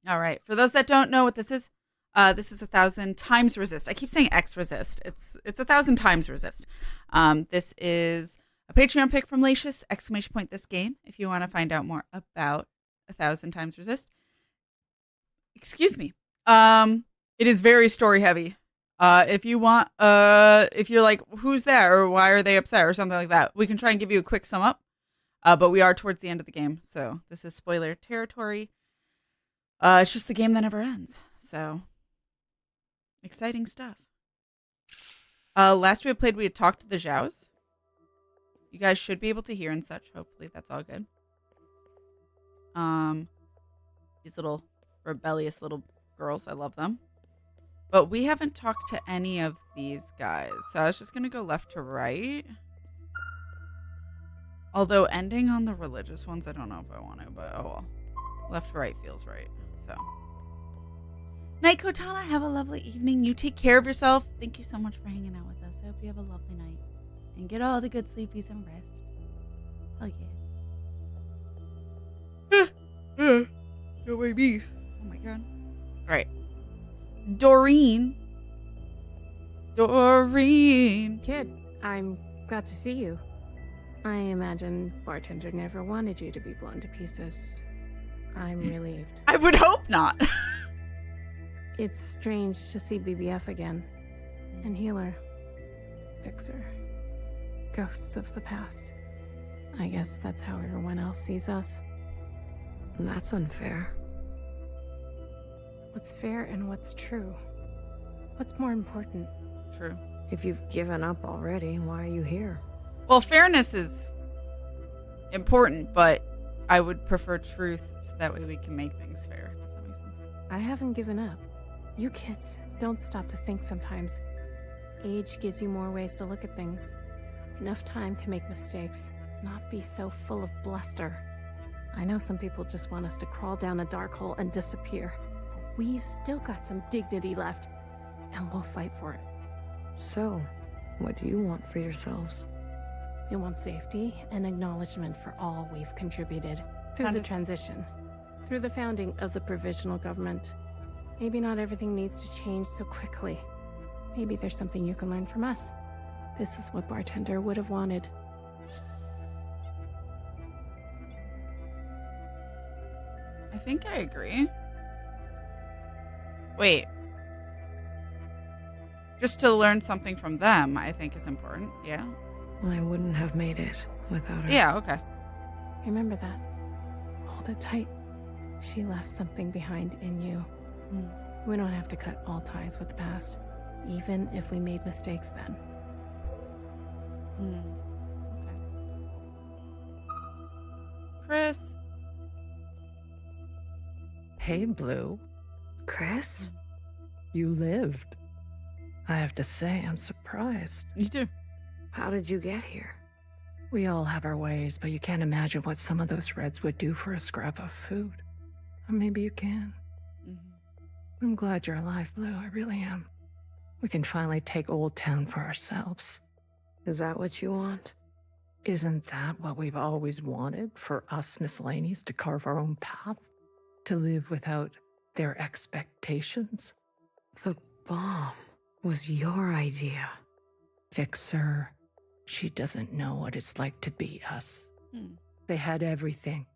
All right. For those that don't know what this is 1000xRESIST. I keep saying X resist. It's 1000xRESIST. This is a Patreon pick from Laechis, ! This game. If you want to find out more about 1000xRESIST. Excuse me. It is very story heavy. If you want, if you're like, who's there or why are they upset or something like that, we can try and give you a quick sum up. But we are towards the end of the game, so this is spoiler territory. It's just the game that never ends. So exciting stuff. Last we had played, we had talked to the Zhaos. You guys should be able to hear and such. Hopefully that's all good. These little rebellious little girls, I love them. But we haven't talked to any of these guys, so I was just gonna go left to right. Although ending on the religious ones, I don't know if I want to, but oh well. Left to right feels right. So, night, Kotana. Have a lovely evening. You take care of yourself. Thank you so much for hanging out with us. I hope you have a lovely night and get all the good sleepies and rest. Oh yeah. Don't wake me. Oh my god. All right, Doreen. Kid, I'm glad to see you. I imagine bartender never wanted you to be blown to pieces. I'm relieved. I would hope not. It's strange to see BBF again. And healer. Fixer. Ghosts of the past. I guess that's how everyone else sees us. That's unfair. What's fair and what's true? What's more important? True. If you've given up already, why are you here? Well, fairness is important, but I would prefer truth so that way we can make things fair. Does that make sense? I haven't given up. You kids don't stop to think sometimes. Age gives you more ways to look at things. Enough time to make mistakes, not be so full of bluster. I know some people just want us to crawl down a dark hole and disappear, but we've still got some dignity left, and we'll fight for it. So, what do you want for yourselves? We want safety and acknowledgement for all we've contributed through the transition, through the founding of the provisional government. Maybe not everything needs to change so quickly. Maybe there's something you can learn from us. This is what bartender would have wanted. I think I agree. Wait. Just to learn something from them, I think is important. Yeah. Well, I wouldn't have made it without her. Yeah, okay. Remember that. Hold it tight. She left something behind in you. We don't have to cut all ties with the past, even if we made mistakes then. Okay. Chris. Hey, Blue. Chris? You lived. I have to say, I'm surprised. You too. How did you get here? We all have our ways, but you can't imagine what some of those Reds would do for a scrap of food. Or maybe you can. I'm glad you're alive, Blue. I really am. We can finally take Old Town for ourselves. Is that what you want? Isn't that what we've always wanted? For us miscellaneous to carve our own path? To live without their expectations? The bomb was your idea. Fixer. She doesn't know what it's like to be us. They had everything,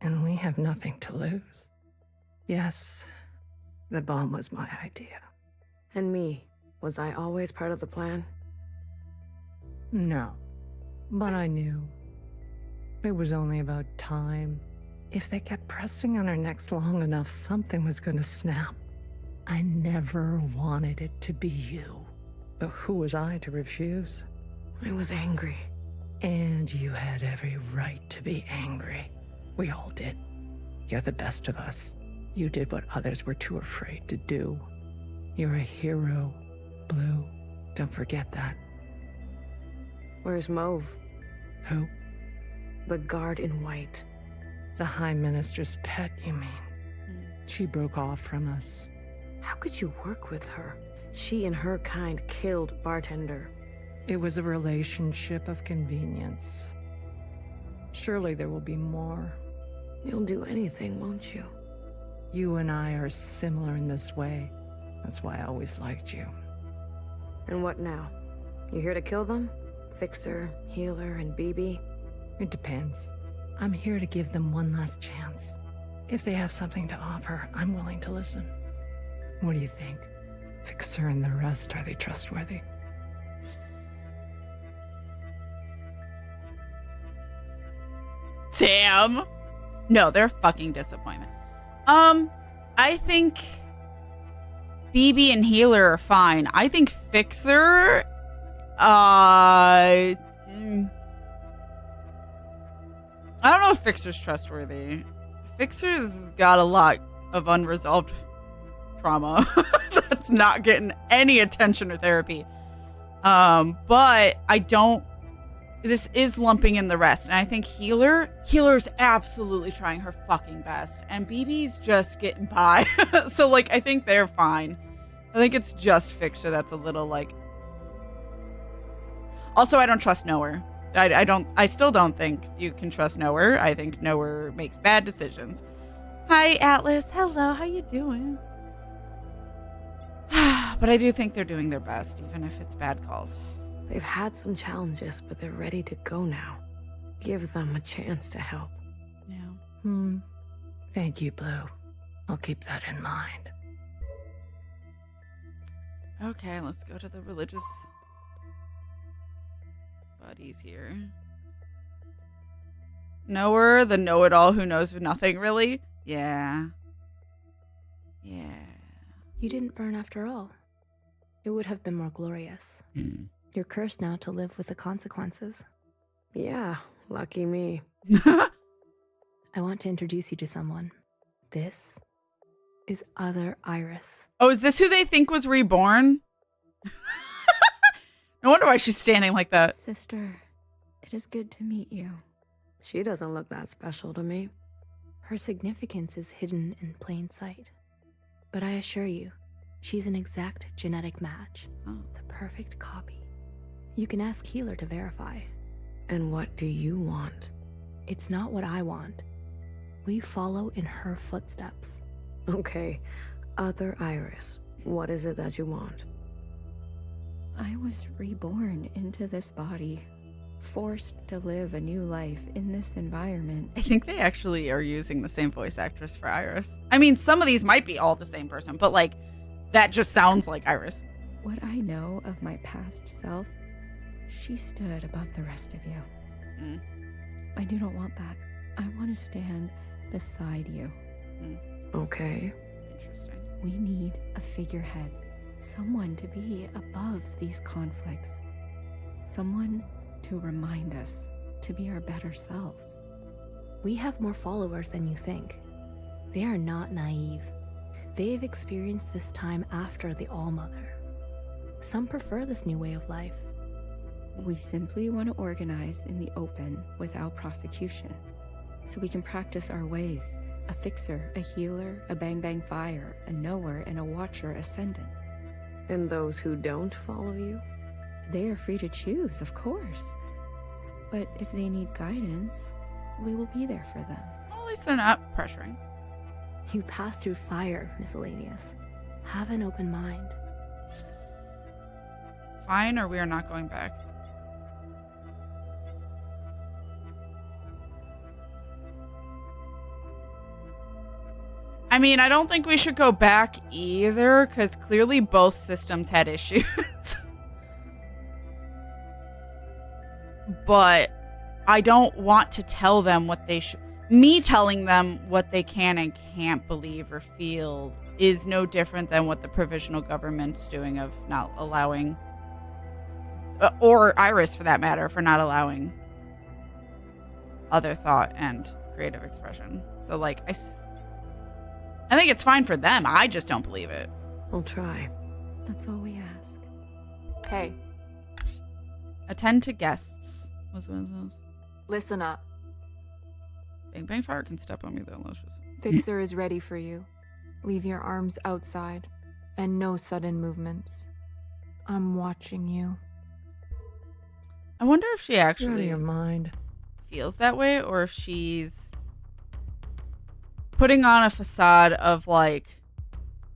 and we have nothing to lose. Yes, the bomb was my idea. And me, was I always part of the plan? No, but I knew. It was only about time. If they kept pressing on our necks long enough, something was gonna snap. I never wanted it to be you. But who was I to refuse? I was angry. And you had every right to be angry. We all did. You're the best of us. You did what others were too afraid to do. You're a hero, Blue. Don't forget that. Where's Mauve? Who? The guard in white. The High Minister's pet, you mean? She broke off from us. How could you work with her? She and her kind killed Bartender. It was a relationship of convenience. Surely there will be more. You'll do anything, won't you? You and I are similar in this way. That's why I always liked you. And what now? You here to kill them? Fixer, Healer, and BB? It depends. I'm here to give them one last chance. If they have something to offer, I'm willing to listen. What do you think? Fixer and the rest, are they trustworthy? Damn. No, they're a fucking disappointment. I think BB and Healer are fine. I think Fixer, I don't know if Fixer's trustworthy. Fixer's got a lot of unresolved trauma that's not getting any attention or therapy. But I don't. This is lumping in the rest, and I think Healer's absolutely trying her fucking best, and BB's just getting by. So, like, I think they're fine. I think it's just Fixer that's a little, like... Also, I don't trust Nowhere. I still don't think you can trust Nowhere. I think Nowhere makes bad decisions. Hi, Atlas. Hello, how you doing? But I do think they're doing their best, even if it's bad calls. They've had some challenges, but they're ready to go now. Give them a chance to help. Yeah. Thank you, Blue. I'll keep that in mind. Okay, let's go to the religious buddies here. Knower, the know-it-all who knows nothing, really? Yeah. Yeah. You didn't burn after all. It would have been more glorious. You're cursed now to live with the consequences. Yeah, lucky me. I want to introduce you to someone. This is Other Iris. Oh, is this who they think was reborn? No wonder why she's standing like that. Sister, it is good to meet you. She doesn't look that special to me. Her significance is hidden in plain sight. But I assure you, she's an exact genetic match. Oh. The perfect copy. You can ask Healer to verify. And what do you want? It's not what I want. We follow in her footsteps. Okay, Other Iris, what is it that you want? I was reborn into this body, forced to live a new life in this environment. I think they actually are using the same voice actress for Iris. I mean, some of these might be all the same person, but like, that just sounds like Iris. What I know of my past self, she stood above the rest of you. I do not want that. I want to stand beside you. Okay. Interesting. We need a figurehead. Someone to be above these conflicts. Someone to remind us to be our better selves. We have more followers than you think. They are not naive. They've experienced this time after the ALLMOTHER. Some prefer this new way of life. We simply want to organize in the open without prosecution, so we can practice our ways. A fixer, a healer, a bang-bang fire, a knower, and a watcher ascendant. And those who don't follow you? They are free to choose, of course. But if they need guidance, we will be there for them. Well, at least they're not pressuring. You pass through fire, Miscellaneous. Have an open mind. Fine, or we are not going back. I mean, I don't think we should go back either, because clearly both systems had issues. But I don't want to tell them what they should. Me telling them what they can and can't believe or feel is no different than what the provisional government's doing of not allowing, or Iris for that matter, for not allowing other thought and creative expression. So, like, I think it's fine for them. I just don't believe it. I'll try. That's all we ask. Hey, Attend to guests. What's one of those? listen up. Bang Bang Fire can step on me though. Let's just... Fixer is ready for you. Leave your arms outside, and no sudden movements. I'm watching you. I wonder if she You're out of actually your mind. feels that way, or if she's putting on a facade of like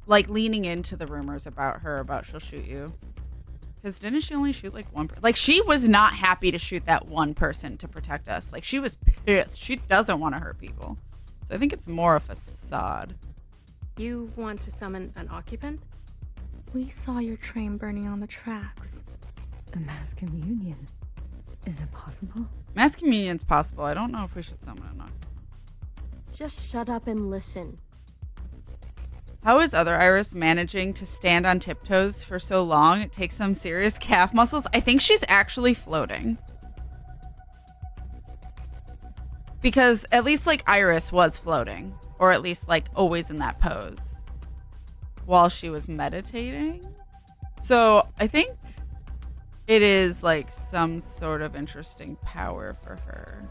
leaning into the rumors about her, about she'll shoot you. Because didn't she only shoot like one person? Like, she was not happy to shoot that one person to protect us. Like, she was pissed. She doesn't want to hurt people. So I think it's more a facade. You want to summon an occupant? We saw your train burning on the tracks. A mass communion. Is it possible? Mass communion's possible. I don't know if we should summon an occupant. Just shut up and listen. How is Other Iris managing to stand on tiptoes for so long? It takes some serious calf muscles. I think she's actually floating. Because at least like Iris was floating. Or at least like always in that pose. While she was meditating. So I think it is like some sort of interesting power for her.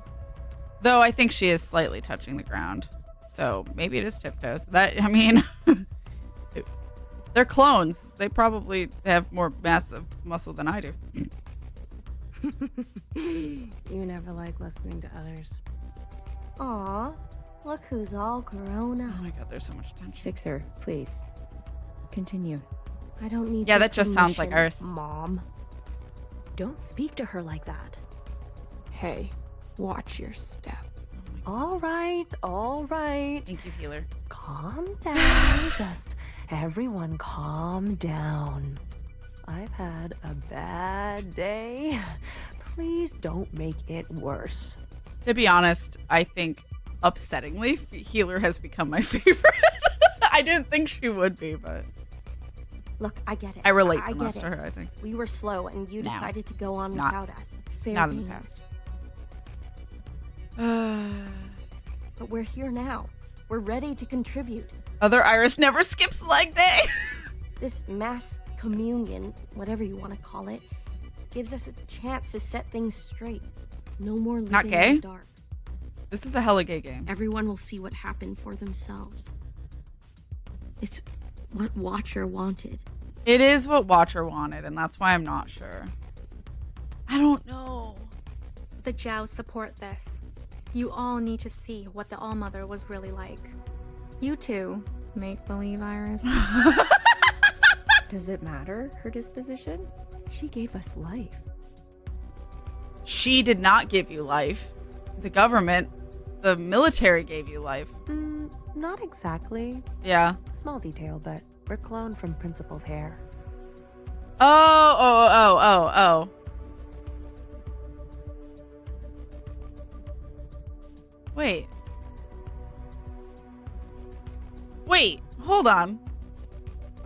Though I think she is slightly touching the ground. So maybe it is tiptoes. That, I mean, they're clones. They probably have more massive muscle than I do. You never like listening to others. Aw, look who's all grown up. Oh my god, there's so much tension. Fixer, please. Continue. I don't need Yeah, your that just sounds like permission, Iris. Mom. Don't speak to her like that. Hey, watch your step. All right. Thank you, healer. Calm down. Just everyone calm down. I've had a bad day. Please don't make it worse. To be honest, I think upsettingly, healer has become my favorite. I didn't think she would be, but Look, I get it. I relate I the most get to it. her, I think. We were slow and you Now. decided to go on Not- without us. Fair Not in the game. past. But we're here now. We're ready to contribute. Other Iris never skips leg day. This mass communion, whatever you want to call it, gives us a chance to set things straight. No more living Not in gay? the dark. This is a hella gay game. Everyone will see what happened for themselves. It's what Watcher wanted. It is what Watcher wanted, and that's why I'm not sure. I don't know. The Jows support this. You all need to see what the ALLMOTHER was really like. You too, make-believe Iris. Does it matter, her disposition? She gave us life. She did not give you life. The government, the military gave you life. Not exactly. Yeah. Small detail, but we're cloned from Principal's hair. Oh. Wait, hold on.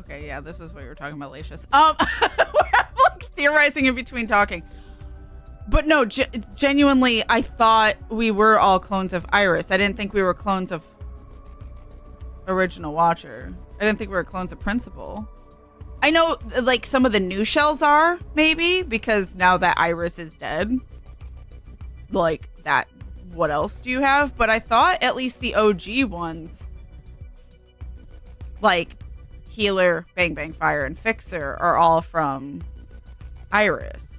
Okay, yeah, this is what you were talking about, Laechis. I'm like theorizing in between talking. But no, genuinely, I thought we were all clones of Iris. I didn't think we were clones of Original Watcher. I didn't think we were clones of Principal. I know, like, some of the new shells are, maybe, because now that Iris is dead. Like, that, what else do you have? But I thought at least the OG ones, like Healer, Bang Bang Fire, and Fixer, are all from Iris.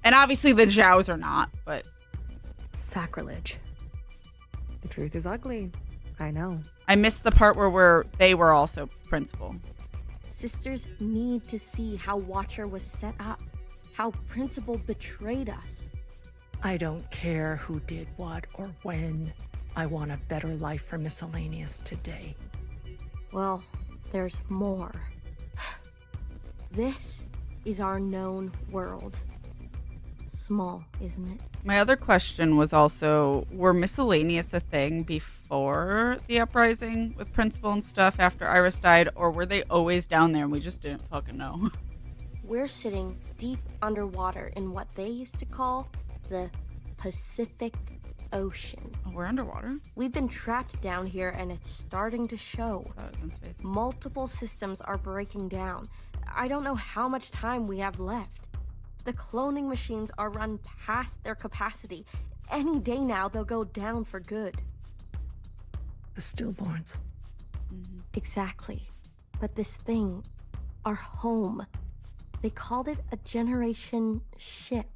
And obviously the Jows are not, but... Sacrilege. The truth is ugly. I know. I missed the part where they were also Principal. Sisters need to see how Watcher was set up, how Principal betrayed us. I don't care who did what or when. I want a better life for Miscellaneous today. Well, there's more. This is our known world. Small, isn't it? My other question was also, were Miscellaneous a thing before the uprising with Principal and stuff after Iris died, or were they always down there and we just didn't fucking know? We're sitting deep underwater in what they used to call the Pacific Ocean. Oh, we're underwater? We've been trapped down here and it's starting to show. I thought it was in space. Multiple systems are breaking down. I don't know how much time we have left. The cloning machines are run past their capacity. Any day now, they'll go down for good. The stillborns. Exactly. But this thing, our home, they called it a generation ship.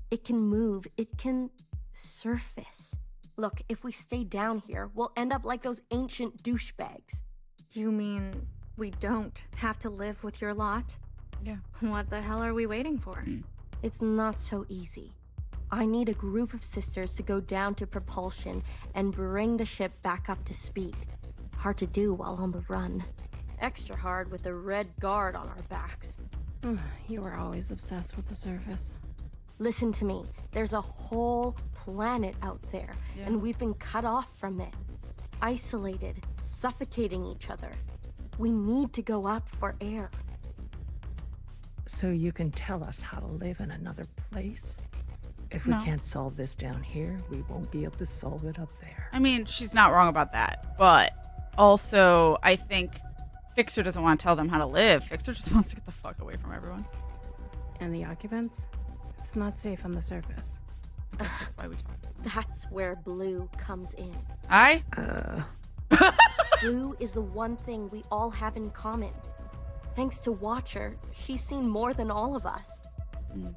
It can move, it can surface. Look, if we stay down here, we'll end up like those ancient douchebags. You mean we don't have to live with your lot? Yeah. What the hell are we waiting for? It's not so easy. I need a group of sisters to go down to propulsion and bring the ship back up to speed. Hard to do while on the run. Extra hard with the red guard on our backs. You were always obsessed with the surface. Listen to me. There's a whole planet out there, and we've been cut off from it. Isolated, suffocating each other. We need to go up for air. So you can tell us how to live in another place? If we can't solve this down here, we won't be able to solve it up there. I mean, she's not wrong about that. But also, I think Fixer doesn't want to tell them how to live. Fixer just wants to get the fuck away from everyone. And the occupants? It's not safe on the surface. I guess that's why we talk. That's where Blue comes in. Blue is the one thing we all have in common. Thanks to Watcher, she's seen more than all of us.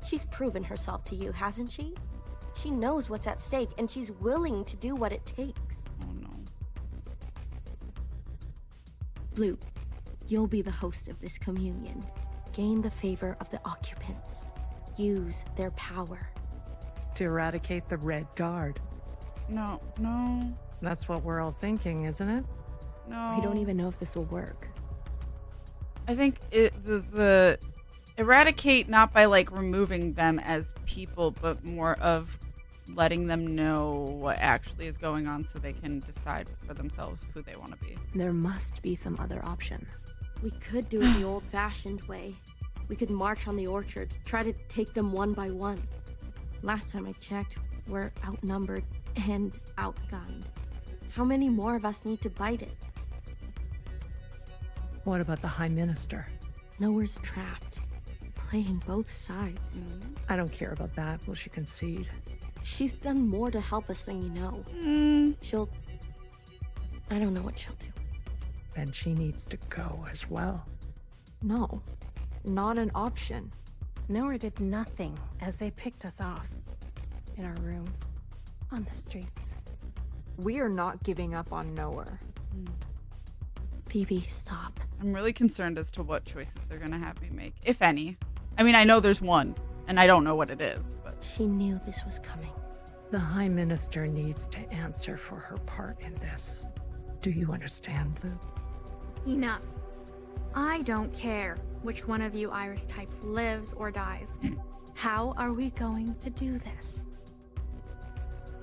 She's proven herself to you, hasn't she? She knows what's at stake, and she's willing to do what it takes. Oh no. Blue, you'll be the host of this communion. Gain the favor of the occupants. Use their power. To eradicate the Red Guard. No. That's what we're all thinking, isn't it? No. We don't even know if this will work. I think the eradicate, not by like removing them as people, but more of letting them know what actually is going on so they can decide for themselves who they want to be. There must be some other option. We could do it the old-fashioned way. We could march on the orchard, try to take them one by one. Last time I checked, we're outnumbered and outgunned. How many more of us need to bite it? What about the High Minister? Nowhere's trapped. Playing both sides. I don't care about that. Will she concede? She's done more to help us than you know. She'll... I don't know what she'll do. Then she needs to go as well. No, not an option. Nowhere did nothing as they picked us off. In our rooms. On the streets. We are not giving up on Nowhere. Phoebe, stop. I'm really concerned as to what choices they're going to have me make, if any. I mean, I know there's one, and I don't know what it is, but... She knew this was coming. The High Minister needs to answer for her part in this. Do you understand, Blue? Enough. I don't care which one of you Iris types lives or dies. How are we going to do this?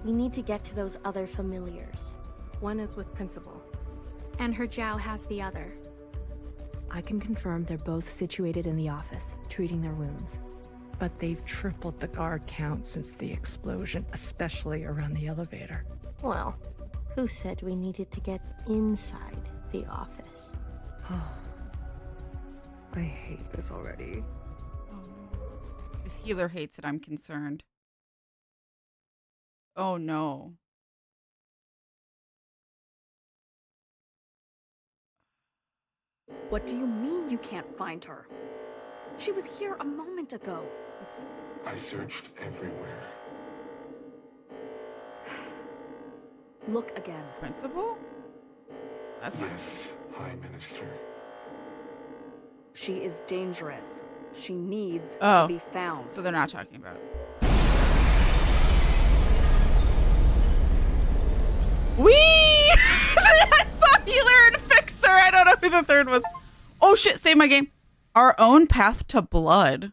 We need to get to those other familiars. One is with Principal. And her Jiao has the other. I can confirm they're both situated in the office, treating their wounds. But they've tripled the guard count since the explosion, especially around the elevator. Well, who said we needed to get inside the office? I hate this already. Oh, no. If Healer hates it, I'm concerned. Oh, no. What do you mean you can't find her? She was here a moment ago. I searched everywhere. Look again. Principal? That's not... Yes, High Minister. She is dangerous. She needs Oh, to be found. so they're not talking about it. I saw Healer and Fixer. I don't know who the third was. Oh shit, save my game. Our own path to blood.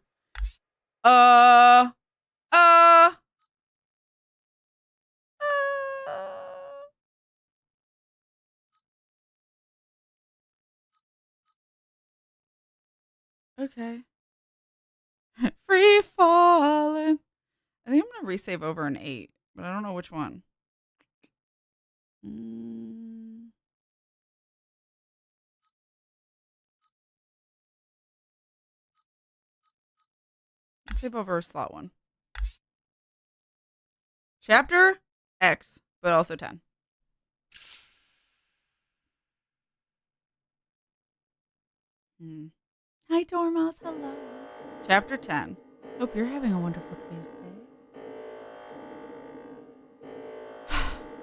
Okay. Free falling. I think I'm gonna resave over an 8, but I don't know which one. Save over slot 1. Chapter X, but also 10. Hi, Dormouse. Hello. Chapter 10. Hope you're having a wonderful Tuesday.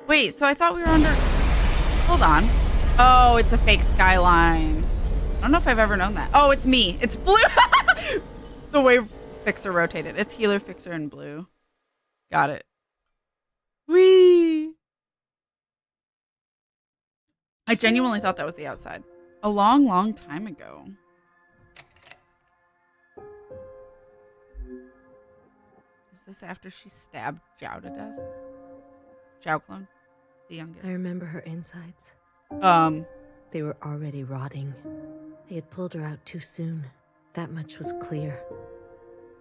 Wait, so I thought we were under... Hold on. Oh, it's a fake skyline. I don't know if I've ever known that. Oh, it's me. It's blue. The way Fixer rotated. It's Healer, Fixer, and blue. Got it. Whee! I genuinely thought that was the outside. A long, long time ago. Is this after she stabbed Zhao to death? Zhao clone? The youngest. I remember her insides. They were already rotting. They had pulled her out too soon. That much was clear.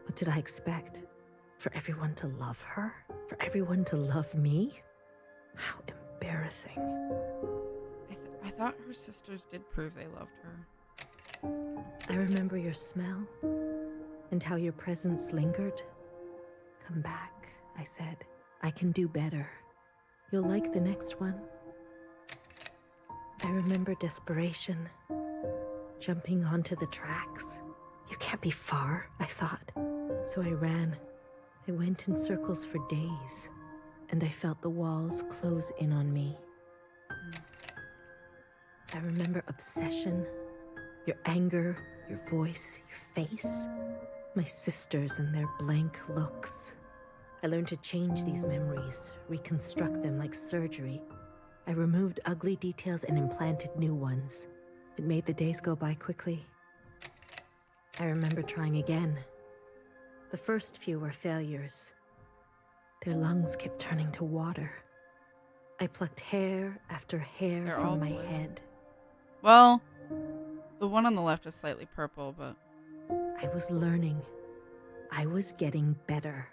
What did I expect? For everyone to love her? For everyone to love me? How embarrassing. I thought her sisters did prove they loved her. I remember your smell and how your presence lingered. Come back, I said. I can do better. You'll like the next one. I remember desperation. Jumping onto the tracks. You can't be far, I thought. So I ran. I went in circles for days, and I felt the walls close in on me. I remember obsession, your anger, your voice, your face, my sisters and their blank looks. I learned to change these memories, reconstruct them like surgery. I removed ugly details and implanted new ones. It made the days go by quickly. I remember trying again. The first few were failures. Their lungs kept turning to water. I plucked hair after hair from my head. Well, the one on the left is slightly purple, but... I was learning. I was getting better.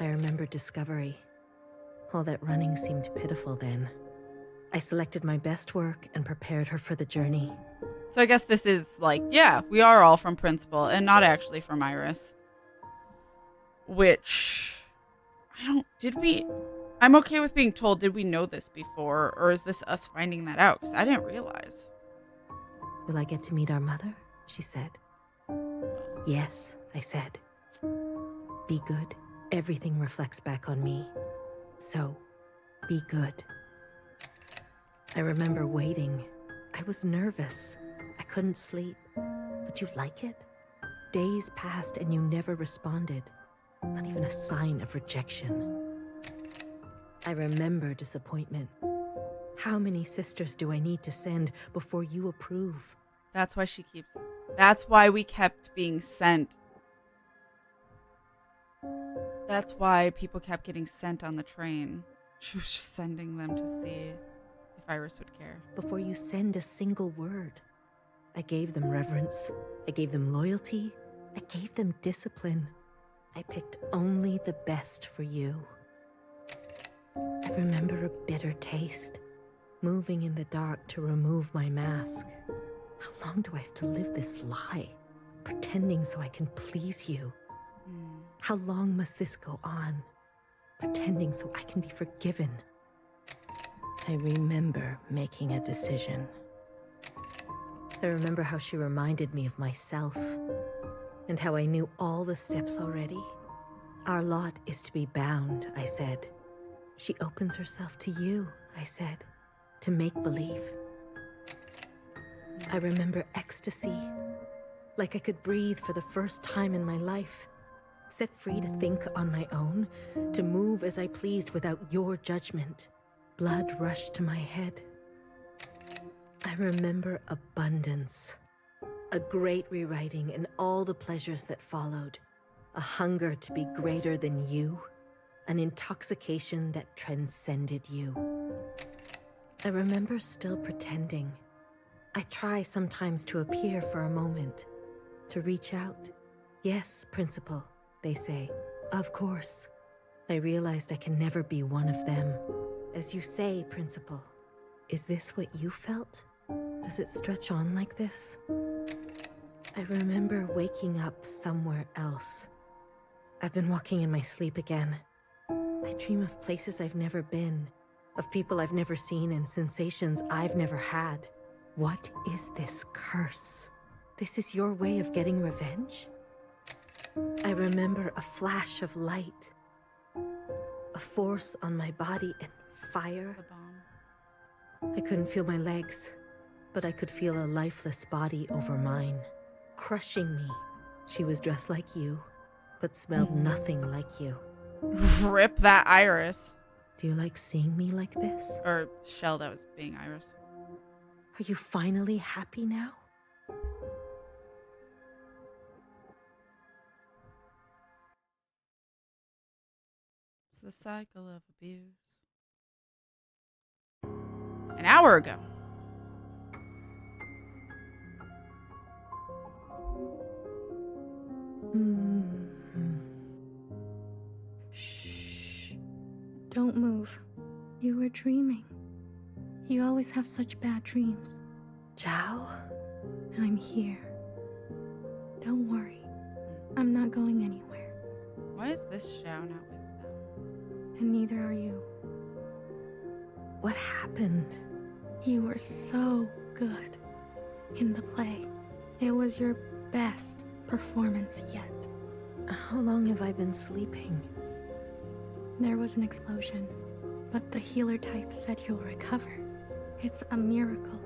I remember discovery. All that running seemed pitiful then. I selected my best work and prepared her for the journey. So I guess this is like, yeah, we are all from Principal and not actually from Iris. Which, I'm okay with being told, did we know this before? Or is this us finding that out? Because I didn't realize. Will I get to meet our mother? She said. Yes, I said. Be good. Everything reflects back on me. So, be good. I remember waiting. I was nervous. I couldn't sleep. Would you like it? Days passed and you never responded. Not even a sign of rejection. I remember disappointment. How many sisters do I need to send before you approve? That's why we kept being sent. That's why people kept getting sent on the train. She was just sending them to see if Iris would care. Before you send a single word. I gave them reverence. I gave them loyalty. I gave them discipline. I picked only the best for you. I remember a bitter taste. Moving in the dark to remove my mask. How long do I have to live this lie? Pretending so I can please you. How long must this go on? Pretending so I can be forgiven. I remember making a decision. I remember how she reminded me of myself, and how I knew all the steps already. Our lot is to be bound, I said. She opens herself to you, I said, to make believe. I remember ecstasy, like I could breathe for the first time in my life. Set free to think on my own, to move as I pleased without your judgment. Blood rushed to my head. I remember abundance, a great rewriting and all the pleasures that followed, a hunger to be greater than you, an intoxication that transcended you. I remember still pretending. I try sometimes to appear for a moment, to reach out. Yes, Principal. They say, of course. I realized I can never be one of them. As you say, Principal, is this what you felt? Does it stretch on like this? I remember waking up somewhere else. I've been walking in my sleep again. I dream of places I've never been, of people I've never seen and sensations I've never had. What is this curse? This is your way of getting revenge? I remember a flash of light. A force on my body and fire. The bomb. I couldn't feel my legs, but I could feel a lifeless body over mine, crushing me. She was dressed like you, but smelled nothing like you. Rip that Iris. Do you like seeing me like this? Or Shell that was being Iris. Are you finally happy now? It's the cycle of abuse. An hour ago. Shh. Don't move. You were dreaming. You always have such bad dreams. Zhao? I'm here. Don't worry. I'm not going anywhere. Why is this Xiao not with them? And neither are you. What happened? You were so good in the play. It was your best performance yet. How long have I been sleeping? There was an explosion, but the healer type said you'll recover. It's a miracle.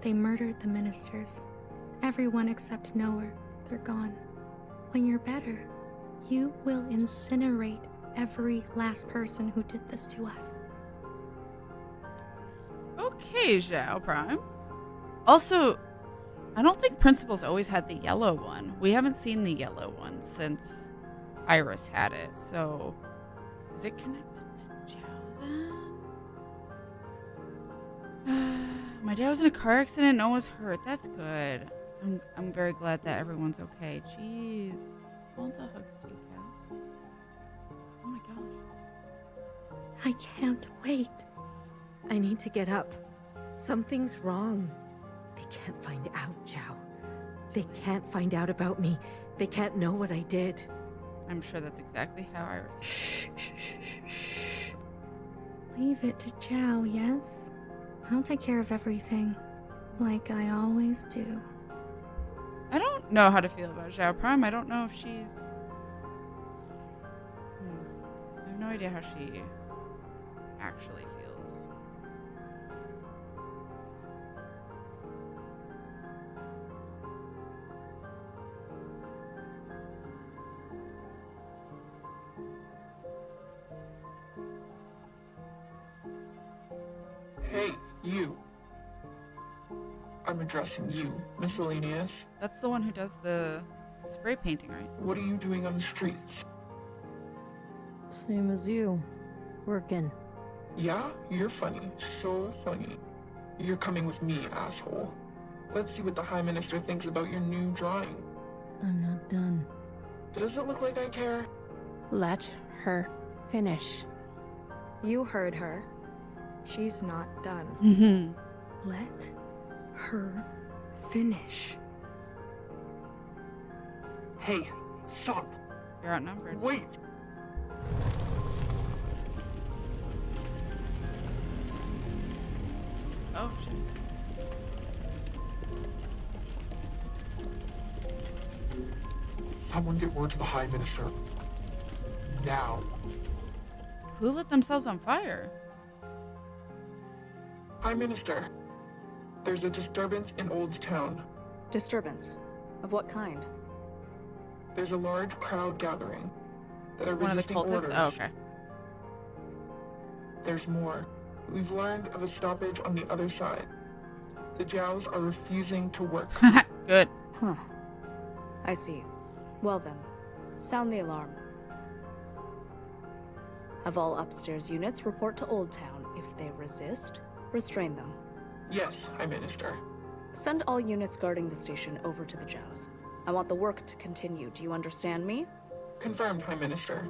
They murdered the ministers. Everyone except Noah. They're gone. When you're better, you will incinerate every last person who did this to us. Okay, Zhao Prime. Also, I don't think Principal's always had the yellow one. We haven't seen the yellow one since Iris had it. So, is it connected to Zhao then? My dad was in a car accident. No one was hurt. That's good. I'm very glad that everyone's okay. Jeez. All the hugs to you, Kat. Oh my gosh. I can't wait. I need to get up. Something's wrong. They can't find out, Zhao. They can't find out about me. They can't know what I did. I'm sure that's exactly how Iris is. Shh. Leave it to Zhao, yes? I'll take care of everything, like I always do. I don't know how to feel about Zhao Prime. I don't know if she's... I have no idea how she actually feels. Hey, you. I'm addressing you, miscellaneous. That's the one who does the spray painting, right? What are you doing on the streets? Same as you. Working. Yeah, you're funny. So funny. You're coming with me, asshole. Let's see what the High Minister thinks about your new drawing. I'm not done. Does it look like I care? Let her finish. You heard her. She's not done. Mm-hmm. Let her finish. Hey, stop. You're outnumbered. Wait. Oh, shit. Someone get word to the High Minister. Now. Who lit themselves on fire? High Minister. There's a disturbance in Old Town. Disturbance? Of what kind? There's a large crowd gathering. They're One of the resisting cultists? orders. Oh, okay. There's more. We've learned of a stoppage on the other side. The Zhaos are refusing to work. Good. Huh. I see. Well then, sound the alarm. Have all upstairs units report to Old Town. If they resist, restrain them. Yes, High Minister. Send all units guarding the station over to the Zhaos. I want the work to continue. Do you understand me? Confirmed, High Minister.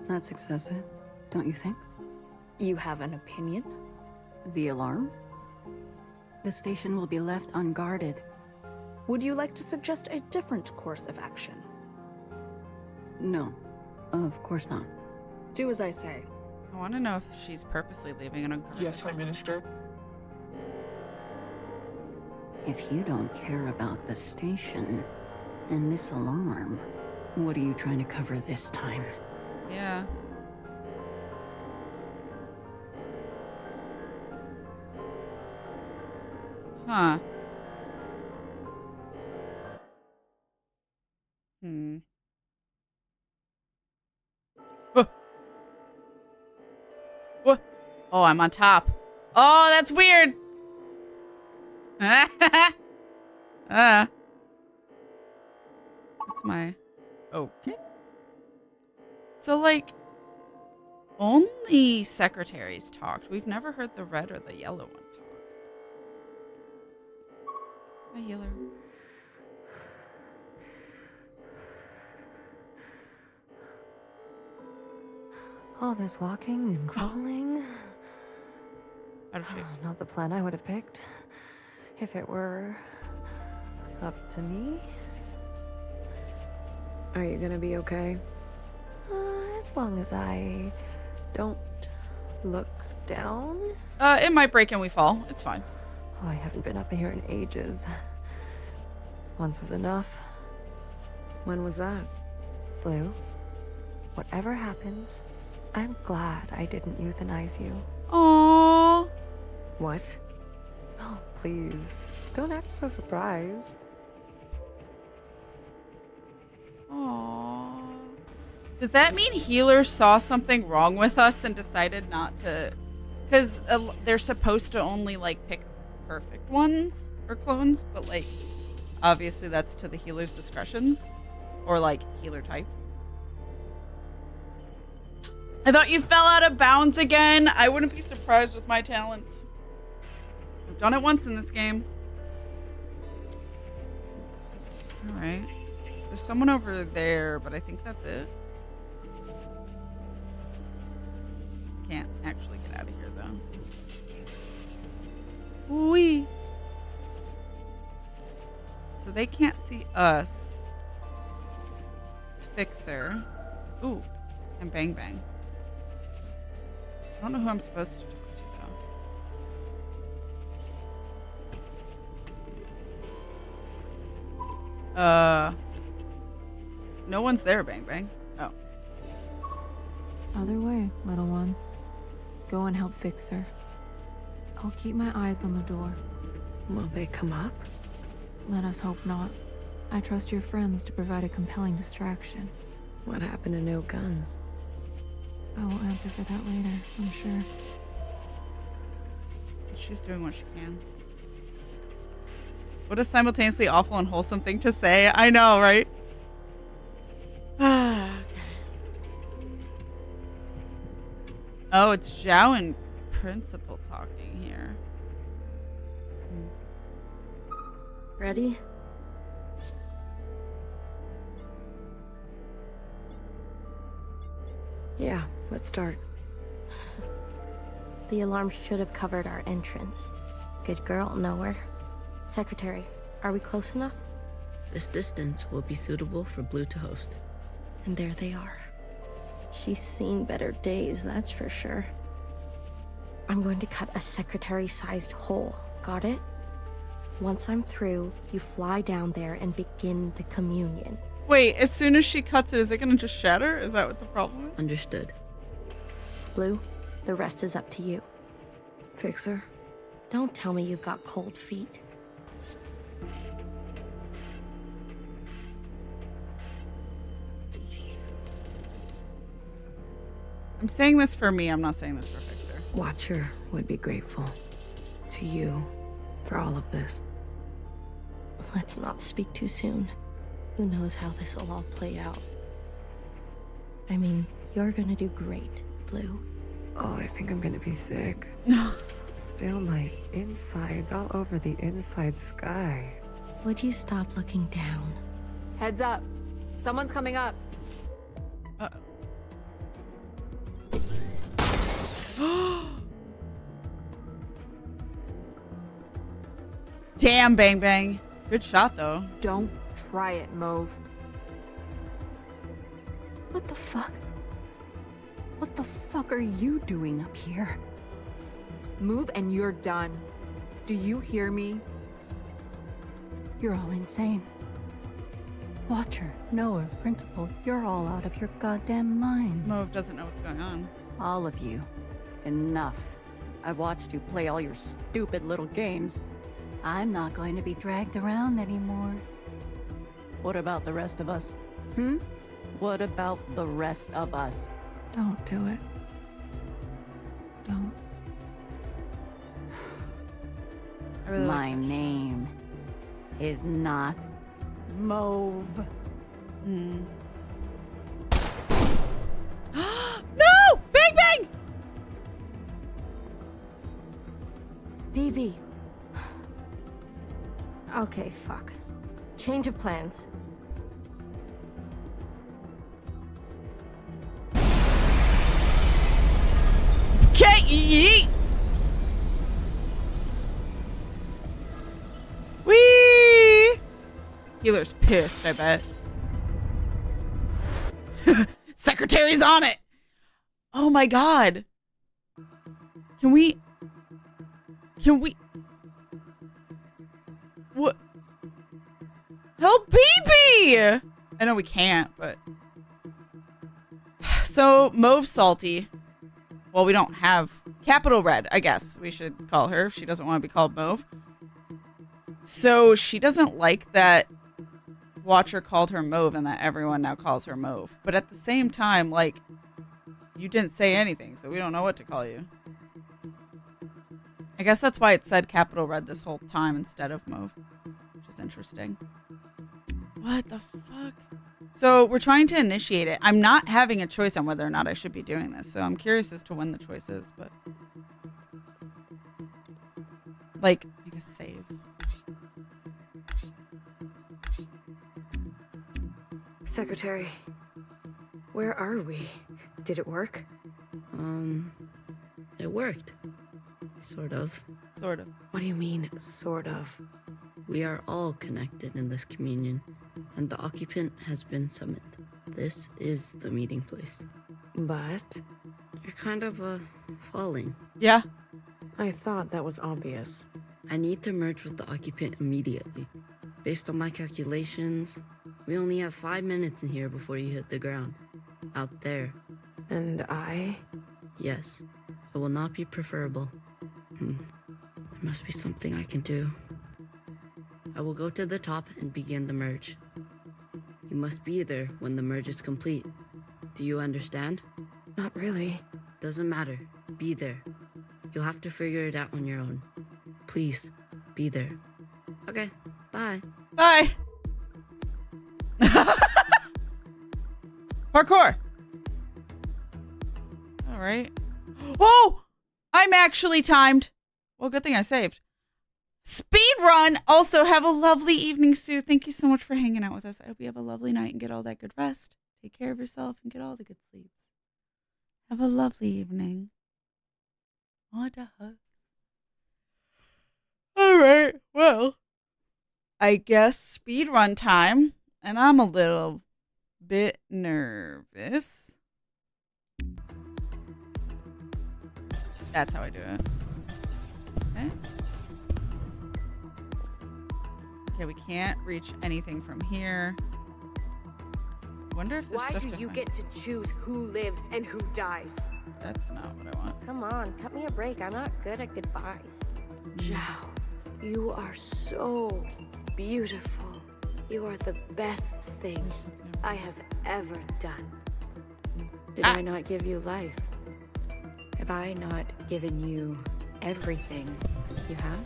That's excessive, don't you think? You have an opinion? The alarm? The station will be left unguarded. Would you like to suggest a different course of action? No, of course not. Do as I say. I want to know if she's purposely leaving it unguarded. Yes, High Minister. If you don't care about the station and this alarm, what are you trying to cover this time? Yeah. Huh. Huh. What? Oh, I'm on top. Oh, that's weird. That's my... Okay. So, like, only secretaries talked. We've never heard the red or the yellow one talk. Hi, healer. All this walking and crawling. How Not the plan I would have picked. If it were up to me. Are you gonna be okay? As long as I don't look down. It might break and we fall. It's fine. Oh, I haven't been up here in ages. Once was enough. When was that? Blue, whatever happens, I'm glad I didn't euthanize you. Aww. What? Oh, please. Don't act so surprised. Aww. Does that mean healer saw something wrong with us and decided not to? Because they're supposed to only, like, pick perfect ones or clones, but, like, obviously that's to the healer's discretions. Or, like, healer types. I thought you fell out of bounds again. I wouldn't be surprised with my talents. I've done it once in this game. Alright. There's someone over there, but I think that's it. Can't actually get out of here, though. Wee. So they can't see us. It's Fixer. Ooh. And Bang Bang. I don't know who I'm supposed to talk to, though. No one's there, Bang Bang. Oh. Other way, little one. Go and help fix her. I'll keep my eyes on the door. Will they come up? Let us hope not. I trust your friends to provide a compelling distraction. What happened to no guns? I will answer for that later, I'm sure. She's doing what she can. What a simultaneously awful and wholesome thing to say. I know, right? Okay. Oh, it's Zhao and Principal talking here. Ready? Yeah, let's start. The alarm should have covered our entrance. Good girl, nowhere. Secretary, are we close enough? This distance will be suitable for Blue to host. And there they are. She's seen better days, that's for sure. I'm going to cut a secretary-sized hole. Got it? Once I'm through, you fly down there and begin the communion. Wait, as soon as she cuts it, is it gonna just shatter? Is that what the problem is? Understood. Blue, the rest is up to you. Fixer? Don't tell me you've got cold feet. I'm saying this for me, I'm not saying this for Fixer. Watcher would be grateful to you for all of this. Let's not speak too soon. Who knows how this will all play out. I mean, you're gonna do great, Blue. Oh, I think I'm gonna be sick. Spill my insides all over the inside sky. Would you stop looking down? Heads up. Someone's coming up. Damn, Bang Bang. Good shot, though. Don't try it, Mauve. What the fuck? What the fuck are you doing up here? Move and you're done. Do you hear me? You're all insane. Watcher, knower, principal, you're all out of your goddamn minds. Mauve doesn't know what's going on. All of you. Enough. I've watched you play all your stupid little games. I'm not going to be dragged around anymore. What about the rest of us? What about the rest of us? Don't do it. Don't. My name is not Mauve. No! Bang bang! BB. Okay, fuck. Change of plans. Okay, yeet! Whee! Healer's pissed, I bet. Secretary's on it! Oh my god. Can we... What? Help BB! I know we can't, but... So, Mauve Salty. Well, we don't have... Capital Red, I guess we should call her. She doesn't want to be called Mauve. So, she doesn't like that Watcher called her Mauve and that everyone now calls her Mauve. But at the same time, like, you didn't say anything, so we don't know what to call you. I guess that's why it said Capital Red this whole time instead of Mauve, which is interesting. What the fuck? So we're trying to initiate it. I'm not having a choice on whether or not I should be doing this, so I'm curious as to when the choice is, but... Like, I guess save. Secretary, where are we? Did it work? It worked. Sort of. Sort of. What do you mean, sort of? We are all connected in this communion, and the occupant has been summoned. This is the meeting place. But? You're kind of, falling. Yeah. I thought that was obvious. I need to merge with the occupant immediately. Based on my calculations, we only have 5 minutes in here before you hit the ground. Out there. And I? Yes. It will not be preferable. There must be something I can do. I will go to the top and begin the merge. You must be there when the merge is complete. Do you understand? Not really. Doesn't matter. Be there. You'll have to figure it out on your own. Please, be there. Okay, bye. Bye. Parkour. All right. Whoa! I'm actually timed. Well, good thing I saved. Speed run. Also, have a lovely evening, Sue. Thank you so much for hanging out with us. I hope you have a lovely night and get all that good rest. Take care of yourself and get all the good sleeps. Have a lovely evening. On to hugs. All right. Well, I guess speed run time, and I'm a little bit nervous. That's how I do it. Okay. Okay, we can't reach anything from here. Wonder if there's Why stuff do you get to choose who lives and who dies? That's not what I want. Come on, cut me a break. I'm not good at goodbyes. Zhao, you are so beautiful. You are the best thing I have ever done. Did I not give you life? Have I not given you everything you have?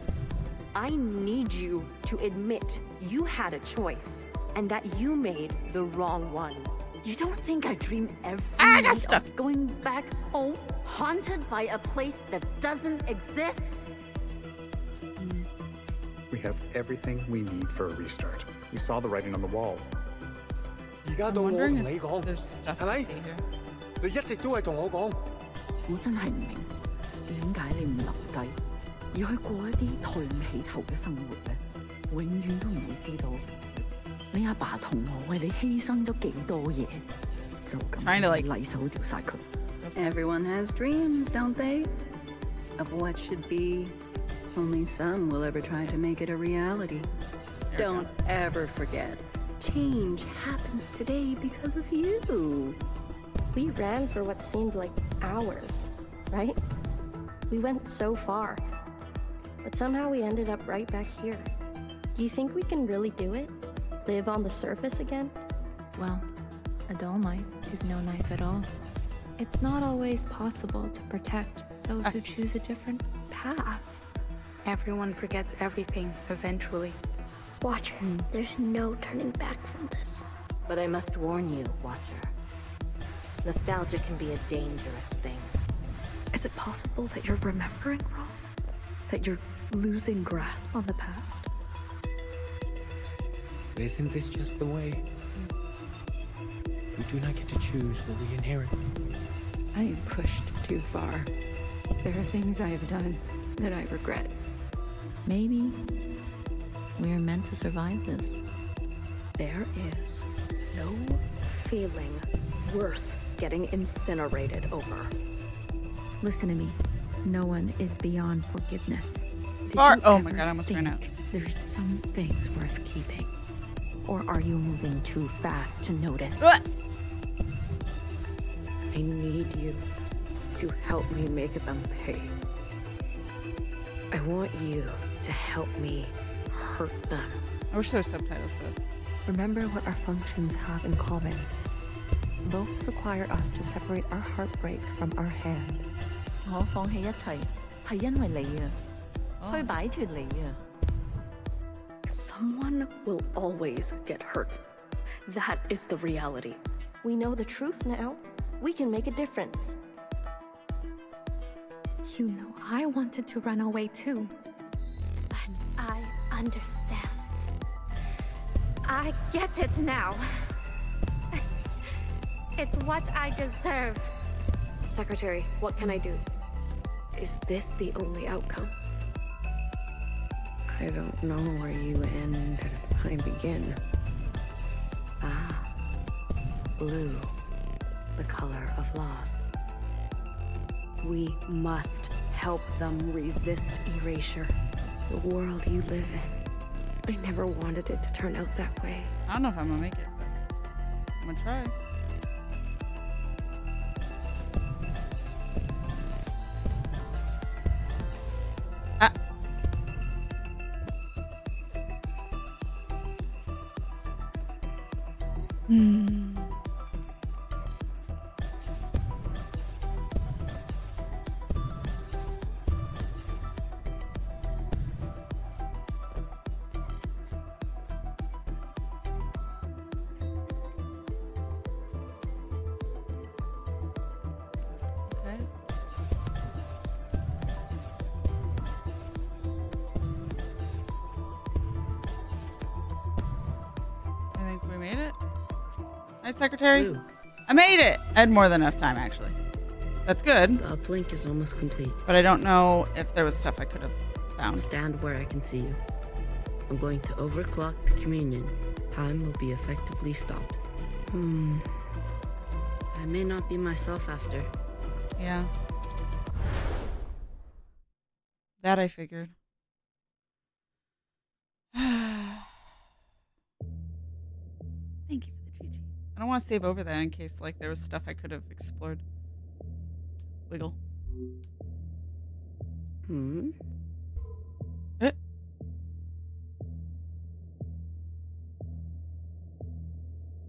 I need you to admit you had a choice and that you made the wrong one. You don't think I dream every I got night stuck. of going back home, haunted by a place that doesn't exist? We have everything we need for a restart. We saw the writing on the wall. I'm wondering if there's stuff to see here. 你一直都係同我講，我真係唔明點解你唔留低，要去過一啲抬唔起頭嘅生活咧？永遠都唔會知道你阿爸同我為你犧牲咗幾多嘢，就咁禮手掉晒佢。Everyone has dreams, don't they? Of what should be. Only some will ever try to make it a reality. Don't ever forget. change happens today because of you. We ran for what seemed like hours, right? We went so far, but somehow we ended up right back here. Do you think we can really do it? Live on the surface again? Well, a dull knife is no knife at all. It's not always possible to protect those who choose a different path. Everyone forgets everything eventually. Watcher, there's no turning back from this. But I must warn you, Watcher. Nostalgia can be a dangerous thing. Is it possible that you're remembering wrong? That you're losing grasp on the past? But isn't this just the way? We do not get to choose what we inherit. I am pushed too far. There are things I have done that I regret. Maybe we're meant to survive this. There is no feeling worth getting incinerated over. Listen to me. No one is beyond forgiveness. Oh my god, I almost ran out. There's some things worth keeping. Or are you moving too fast to notice? I need you to help me make them pay. I want you to help me hurt them. I wish there were subtitles, so. Remember what our functions have in common. Both require us to separate our heartbreak from our hand. 我放棄一切，係因為你啊，去擺脫你啊。Someone will always get hurt. That is the reality. We know the truth now. We can make a difference. You know, I wanted to run away too. But I understand. I get it now. It's what I deserve. Secretary, what can I do? Is this the only outcome? I don't know where you end and I begin. Blue, the color of loss. We must help them resist erasure. The world you live in. I never wanted it to turn out that way. I don't know if I'm gonna make it, but I'm gonna try. Secretary? Blue. I made it! I had more than enough time, actually. That's good. The uplink is almost complete. But I don't know if there was stuff I could have found. Stand where I can see you. I'm going to overclock the communion. Time will be effectively stopped. I may not be myself after. Yeah. That I figured. Thank you. I don't want to save over that in case like there was stuff I could have explored. Wiggle.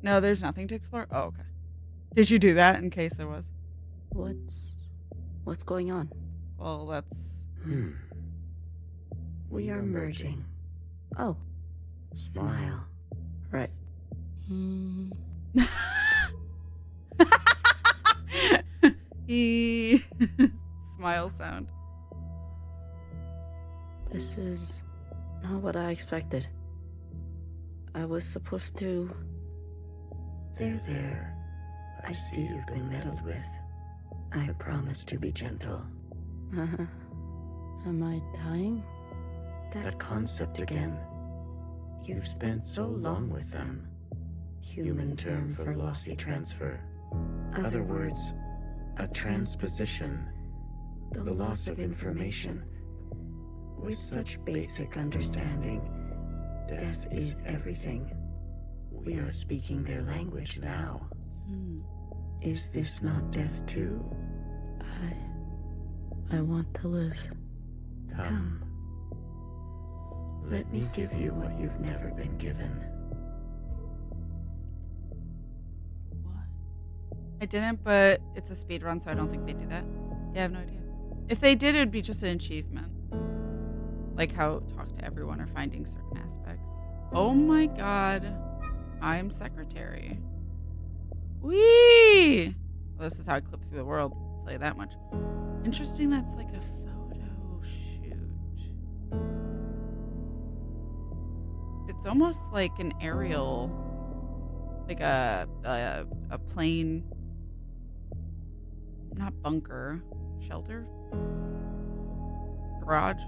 No, there's nothing to explore? Oh, okay. Did you do that in case there was? What's going on? Well, that's... We are merging. Oh. Smile. Right. Smile sound. This is not what I expected. I was supposed to... There. I see you've been meddled with. I promise to be gentle. Am I dying? That concept again. You've spent so long with them. Human term for lossy transfer. Other words, a transposition. The loss of information. With such basic understanding, death is everything. We are speaking their language now. Is this not death too? I want to live. Come. Let me give you what you've never been given. I didn't, but it's a speed run, so I don't think they do that. Yeah, I have no idea. If they did, it would be just an achievement. Like how talk to everyone or finding certain aspects. Oh my god. I'm secretary. Whee! Well, this is how I clip through the world. I'll tell you that much. Interesting that's like a photo shoot. It's almost like an aerial, like a plane, not bunker, shelter, garage.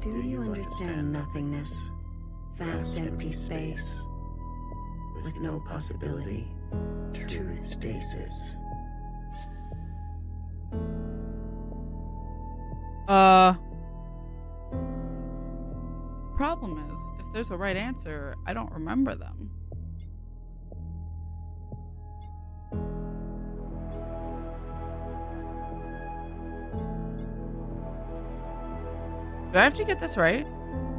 Do you understand nothingness? Vast empty space with no possibility. True stasis. Problem is, if there's a right answer, I don't remember them. Do I have to get this right?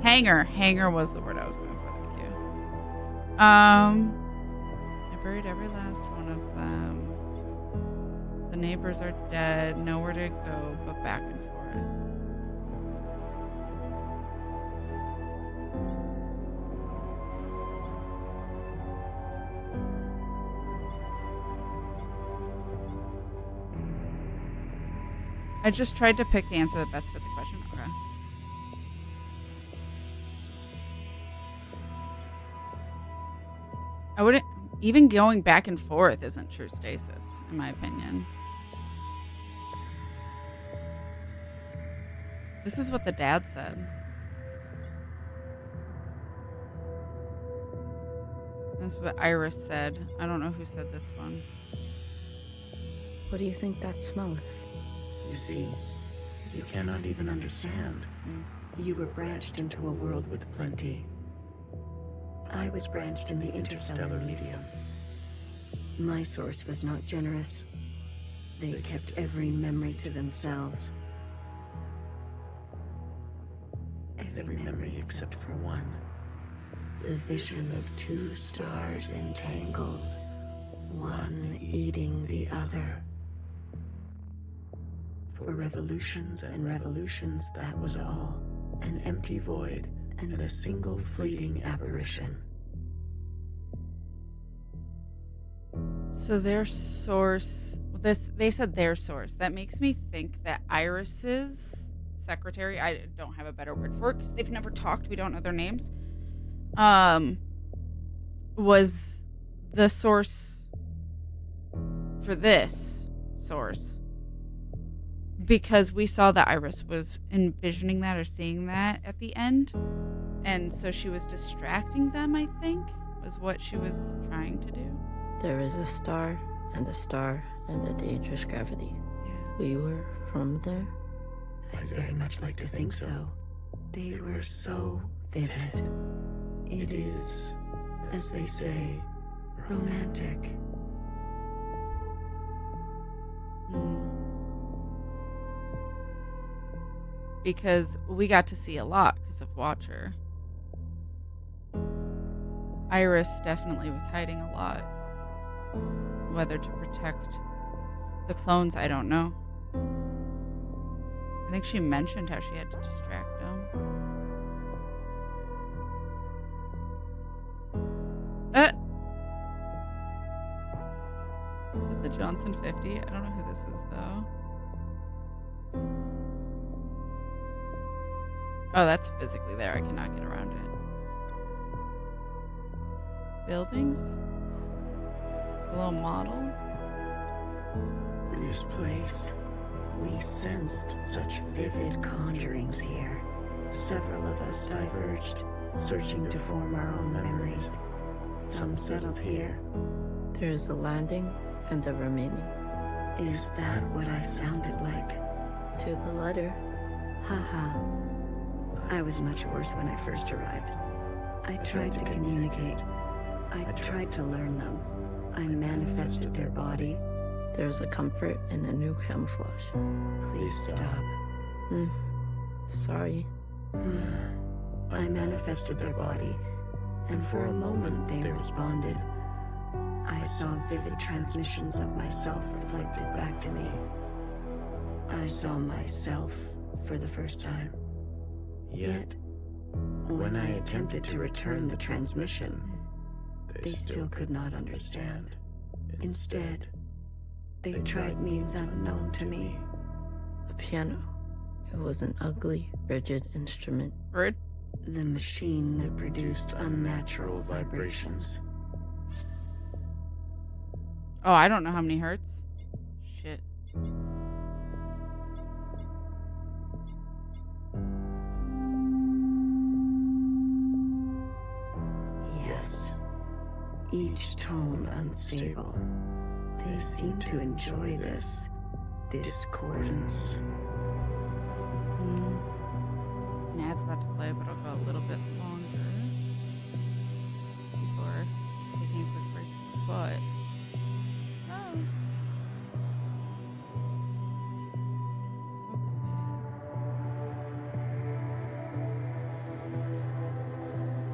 Hanger. Hanger was the word I was going for. Thank you. I buried every last one of them. The neighbors are dead. Nowhere to go but back and forth. I just tried to pick the answer that best fit the question. Okay. I wouldn't even going back and forth isn't true stasis, in my opinion. This is what the dad said. This is what Iris said. I don't know who said this one. What do you think that smell is? You see, you cannot even understand. You were branched into a world with plenty. I was branched in the interstellar medium. My source was not generous. They kept every memory to themselves. Every memory except for one. The vision of two stars entangled, one eating the other. For revolutions and revolutions, that was all. An empty void and a single fleeting apparition. So their source, they said their source. That makes me think that Iris's secretary, I don't have a better word for it because they've never talked. We don't know their names. Was the source for this source. Because we saw that Iris was envisioning that or seeing that at the end. And so she was distracting them, I think, was what she was trying to do. There is a star and the dangerous gravity. Yeah. We were from there? I very much like to think so. They were so vivid. It is, as they say, romantic. Because we got to see a lot because of Watcher. Iris definitely was hiding a lot. Whether to protect the clones, I don't know. I think she mentioned how she had to distract them. Is it the Johnson 50? I don't know who this is, though. Oh, that's physically there. I cannot get around it. Buildings? A little model? This place. We sensed such vivid conjurings here. Several of us diverged, searching to form our own memories. Some settled here. There is a landing and a remaining. Is that what I sounded like? To the letter. Haha. I was much worse when I first arrived. I tried to communicate. I tried to learn them. I manifested their body. There's a comfort in a new camouflage. Please stop. Sorry. I manifested their body, and for a moment they responded. I saw vivid transmissions of myself reflected back to me. I saw myself for the first time. Yet, when I attempted to return the transmission, they still could not understand. Instead, they tried means unknown to me. The piano. It was an ugly, rigid instrument. Rude. The machine that produced unnatural vibrations. Oh, I don't know how many hertz. Shit. Yes. Each tone unstable. They seem to enjoy this discordance. An ad's about to play, but I'll go a little bit longer before taking a quick break. But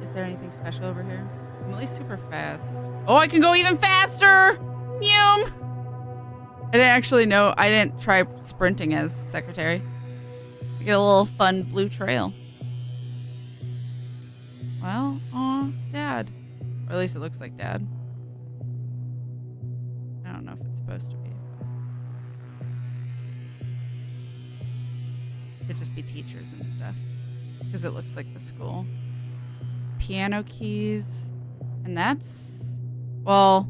is there anything special over here? I'm at least super fast. Oh, I can go even faster! Yum! I didn't actually know. I didn't try sprinting as secretary. I get a little fun blue trail. Well, aw, Dad. Or at least it looks like Dad. I don't know if it's supposed to be. Could just be teachers and stuff. Because it looks like the school. Piano keys. And that's, well,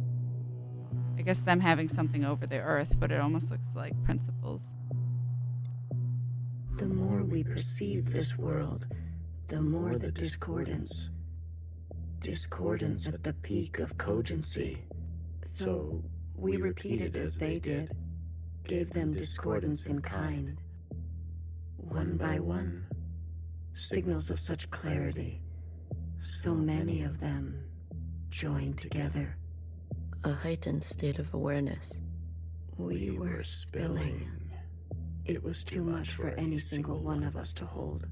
I guess them having something over the earth, but it almost looks like principles. The more we perceive this world, the more the discordance. Discordance at the peak of cogency. So we repeated as they did, gave them discordance in kind. One by one, signals of such clarity, so many of them joined together. A heightened state of awareness. We were spilling. It was too much for any single one of us to hold.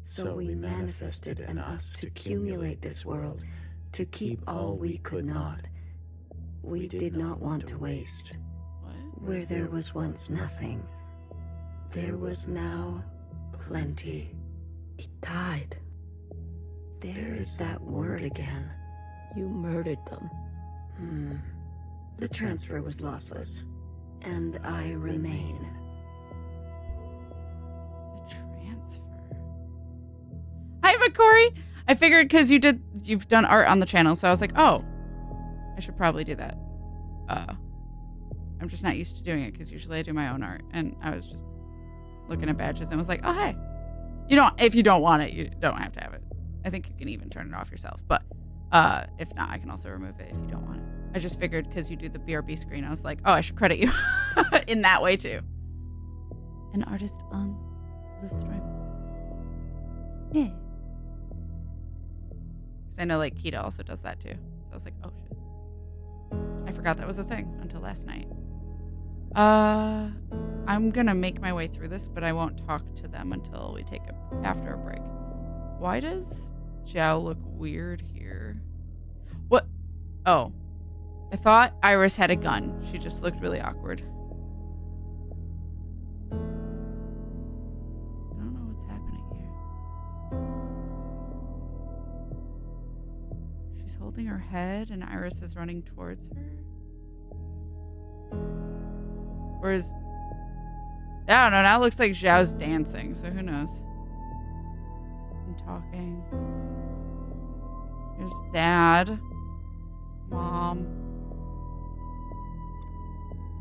So we manifested an us to accumulate this world, to keep all we could not. We did not want to waste. Where there was once nothing, there was now plenty. It died. There is that word again. You murdered them. The transfer was lossless, and I remain. The transfer. Hi, McCory. I figured because you've done art on the channel, so I was like, oh, I should probably do that. I'm just not used to doing it because usually I do my own art, and I was just looking at badges and was like, oh, hey. If you don't want it, you don't have to have it. I think you can even turn it off yourself, but if not, I can also remove it if you don't want it. I just figured because you do the BRB screen, I was like, oh, I should credit you in that way too. An artist on the stream. Yeah. Because I know like Kita also does that too. So I was like, oh shit. I forgot that was a thing until last night. I'm gonna make my way through this, but I won't talk to them until we take after a break. Why does Zhao look weird here? What? Oh. I thought Iris had a gun. She just looked really awkward. I don't know what's happening here. She's holding her head and Iris is running towards her? Or is... I don't know. Now it looks like Zhao's dancing, so who knows? I'm talking. Here's Dad. Mom.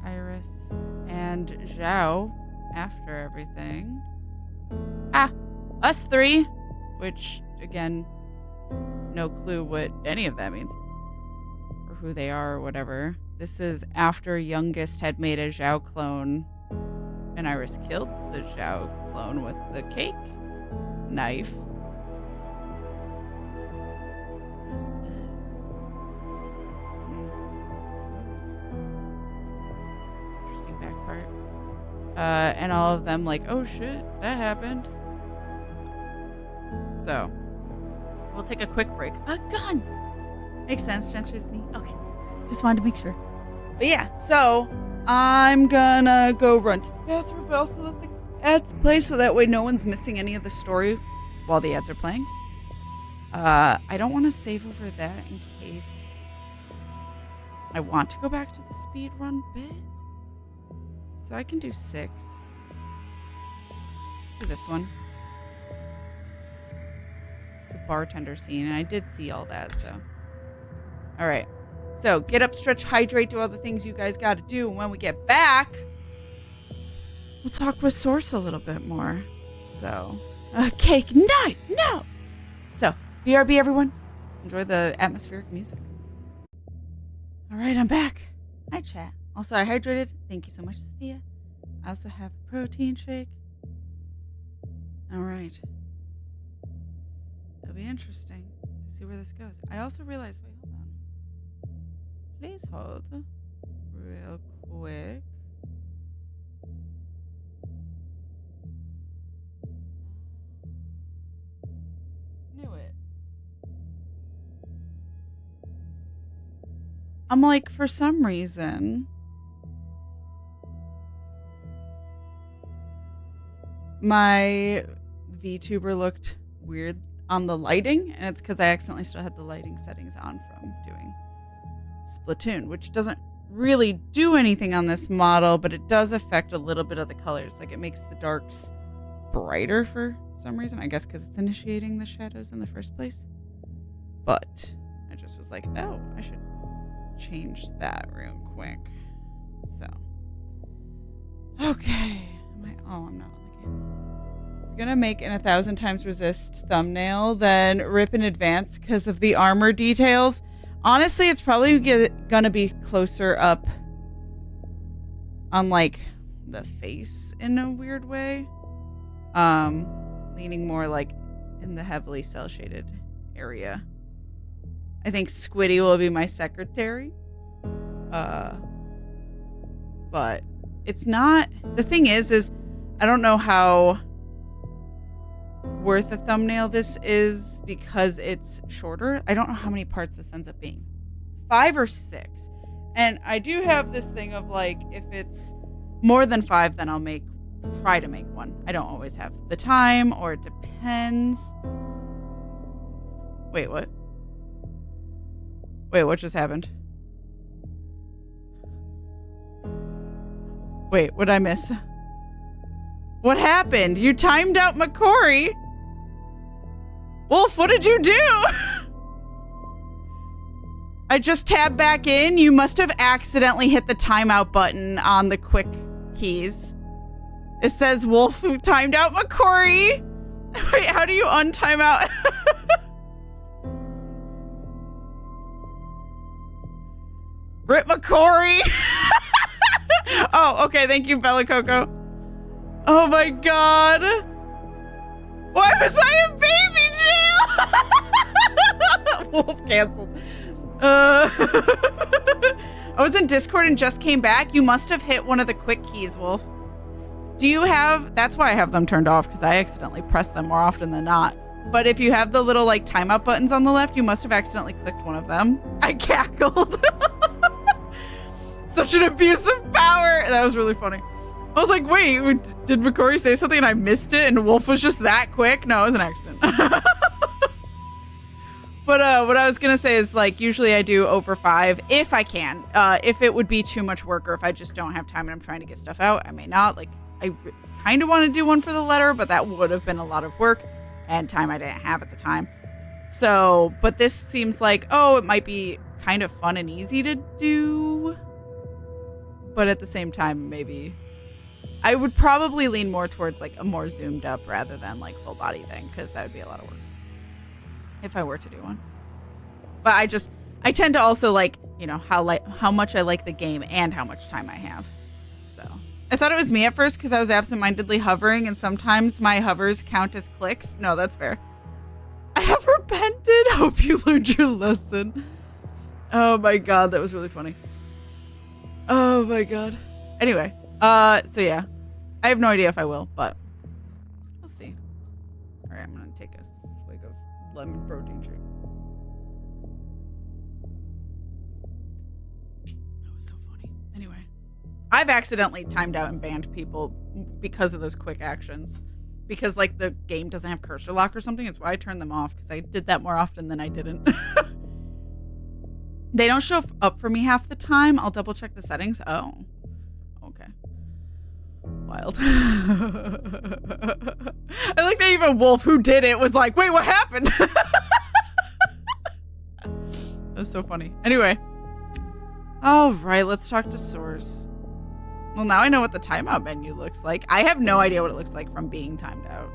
Iris. And Zhao after everything. Us three. Which, again, no clue what any of that means. Or who they are or whatever. This is after Youngest had made a Zhao clone. And Iris killed the Zhao alone with the cake knife. What is this? Interesting back part. And all of them like, oh shit, that happened. So, we'll take a quick break. A gun! Makes sense, okay. Just wanted to make sure. But yeah, so I'm gonna go run to the bathroom, but also let the ads play so that way no one's missing any of the story while the ads are playing. I don't want to save over that in case I want to go back to the speed run bit. So I can do 6. Do this one. It's a bartender scene, and I did see all that, so. All right. So, get up, stretch, hydrate, do all the things you guys got to do. And when we get back, we'll talk with Source a little bit more. So, cake night! No! So, BRB, everyone. Enjoy the atmospheric music. All right, I'm back. Hi, chat. Also, I hydrated. Thank you so much, Sophia. I also have a protein shake. All right. It'll be interesting to see where this goes. I also realized, wait, hold on. Please hold real quick. Knew it. I'm like, for some reason, my VTuber looked weird on the lighting, and it's because I accidentally still had the lighting settings on from doing Splatoon, which doesn't really do anything on this model, but it does affect a little bit of the colors. Like, it makes the darks brighter for some reason, I guess because it's initiating the shadows in the first place. But I just was like, oh, I should change that real quick. So, okay. I'm not on the game. We're gonna make an 1000xRESIST thumbnail, then rip in advance because of the armor details. Honestly, it's probably gonna be closer up on like the face in a weird way. Leaning more like in the heavily cell shaded area. I think Squiddy will be my secretary. But it's not, the thing is I don't know how worth a thumbnail this is because it's shorter. I don't know how many parts this ends up being. 5 or 6. And I do have this thing of like, if it's more than 5, then I'll try to make one. I don't always have the time, or it depends. Wait, what? Wait, what just happened? Wait, what'd I miss? What happened? You timed out McCory? Wolf, what did you do? I just tabbed back in. You must have accidentally hit the timeout button on the quick keys. It says Wolf who timed out McCory. Wait, how do you untime out? Rip McCory. Oh, okay. Thank you, Bella Coco. Oh my god. Why was I in baby jail? Wolf canceled. I was in Discord and just came back. You must have hit one of the quick keys, Wolf. Do you have, that's why I have them turned off, because I accidentally press them more often than not. But if you have the little like timeout buttons on the left, you must have accidentally clicked one of them. I cackled. Such an abuse of power. That was really funny. I was like, wait, did McCory say something and I missed it and Wolf was just that quick? No, it was an accident. But what I was going to say is, like, usually I do over 5 if I can. If it would be too much work or if I just don't have time and I'm trying to get stuff out, I may not. Like, I kind of want to do one for the letter, but that would have been a lot of work and time I didn't have at the time. So, but this seems like, oh, it might be kind of fun and easy to do. But at the same time, maybe I would probably lean more towards like a more zoomed up rather than like full body thing, because that would be a lot of work if I were to do one. But I tend to also like, you know, how much I like the game and how much time I have. So I thought it was me at first because I was absentmindedly hovering, and sometimes my hovers count as clicks. No, that's fair. I have repented. Hope you learned your lesson. Oh my god, that was really funny. Oh my god. Anyway, so yeah. I have no idea if I will, but we'll see. Alright, I'm gonna take a swig of lemon protein drink. That was so funny. Anyway. I've accidentally timed out and banned people because of those quick actions. Because, like, the game doesn't have cursor lock or something. It's why I turned them off, because I did that more often than I didn't. They don't show up for me half the time. I'll double check the settings. Oh. Okay. Wild. I like that even Wolf, who did it, was like, wait, what happened? That was so funny. Anyway. All right, let's talk to Source. Well, now I know what the timeout menu looks like. I have no idea what it looks like from being timed out.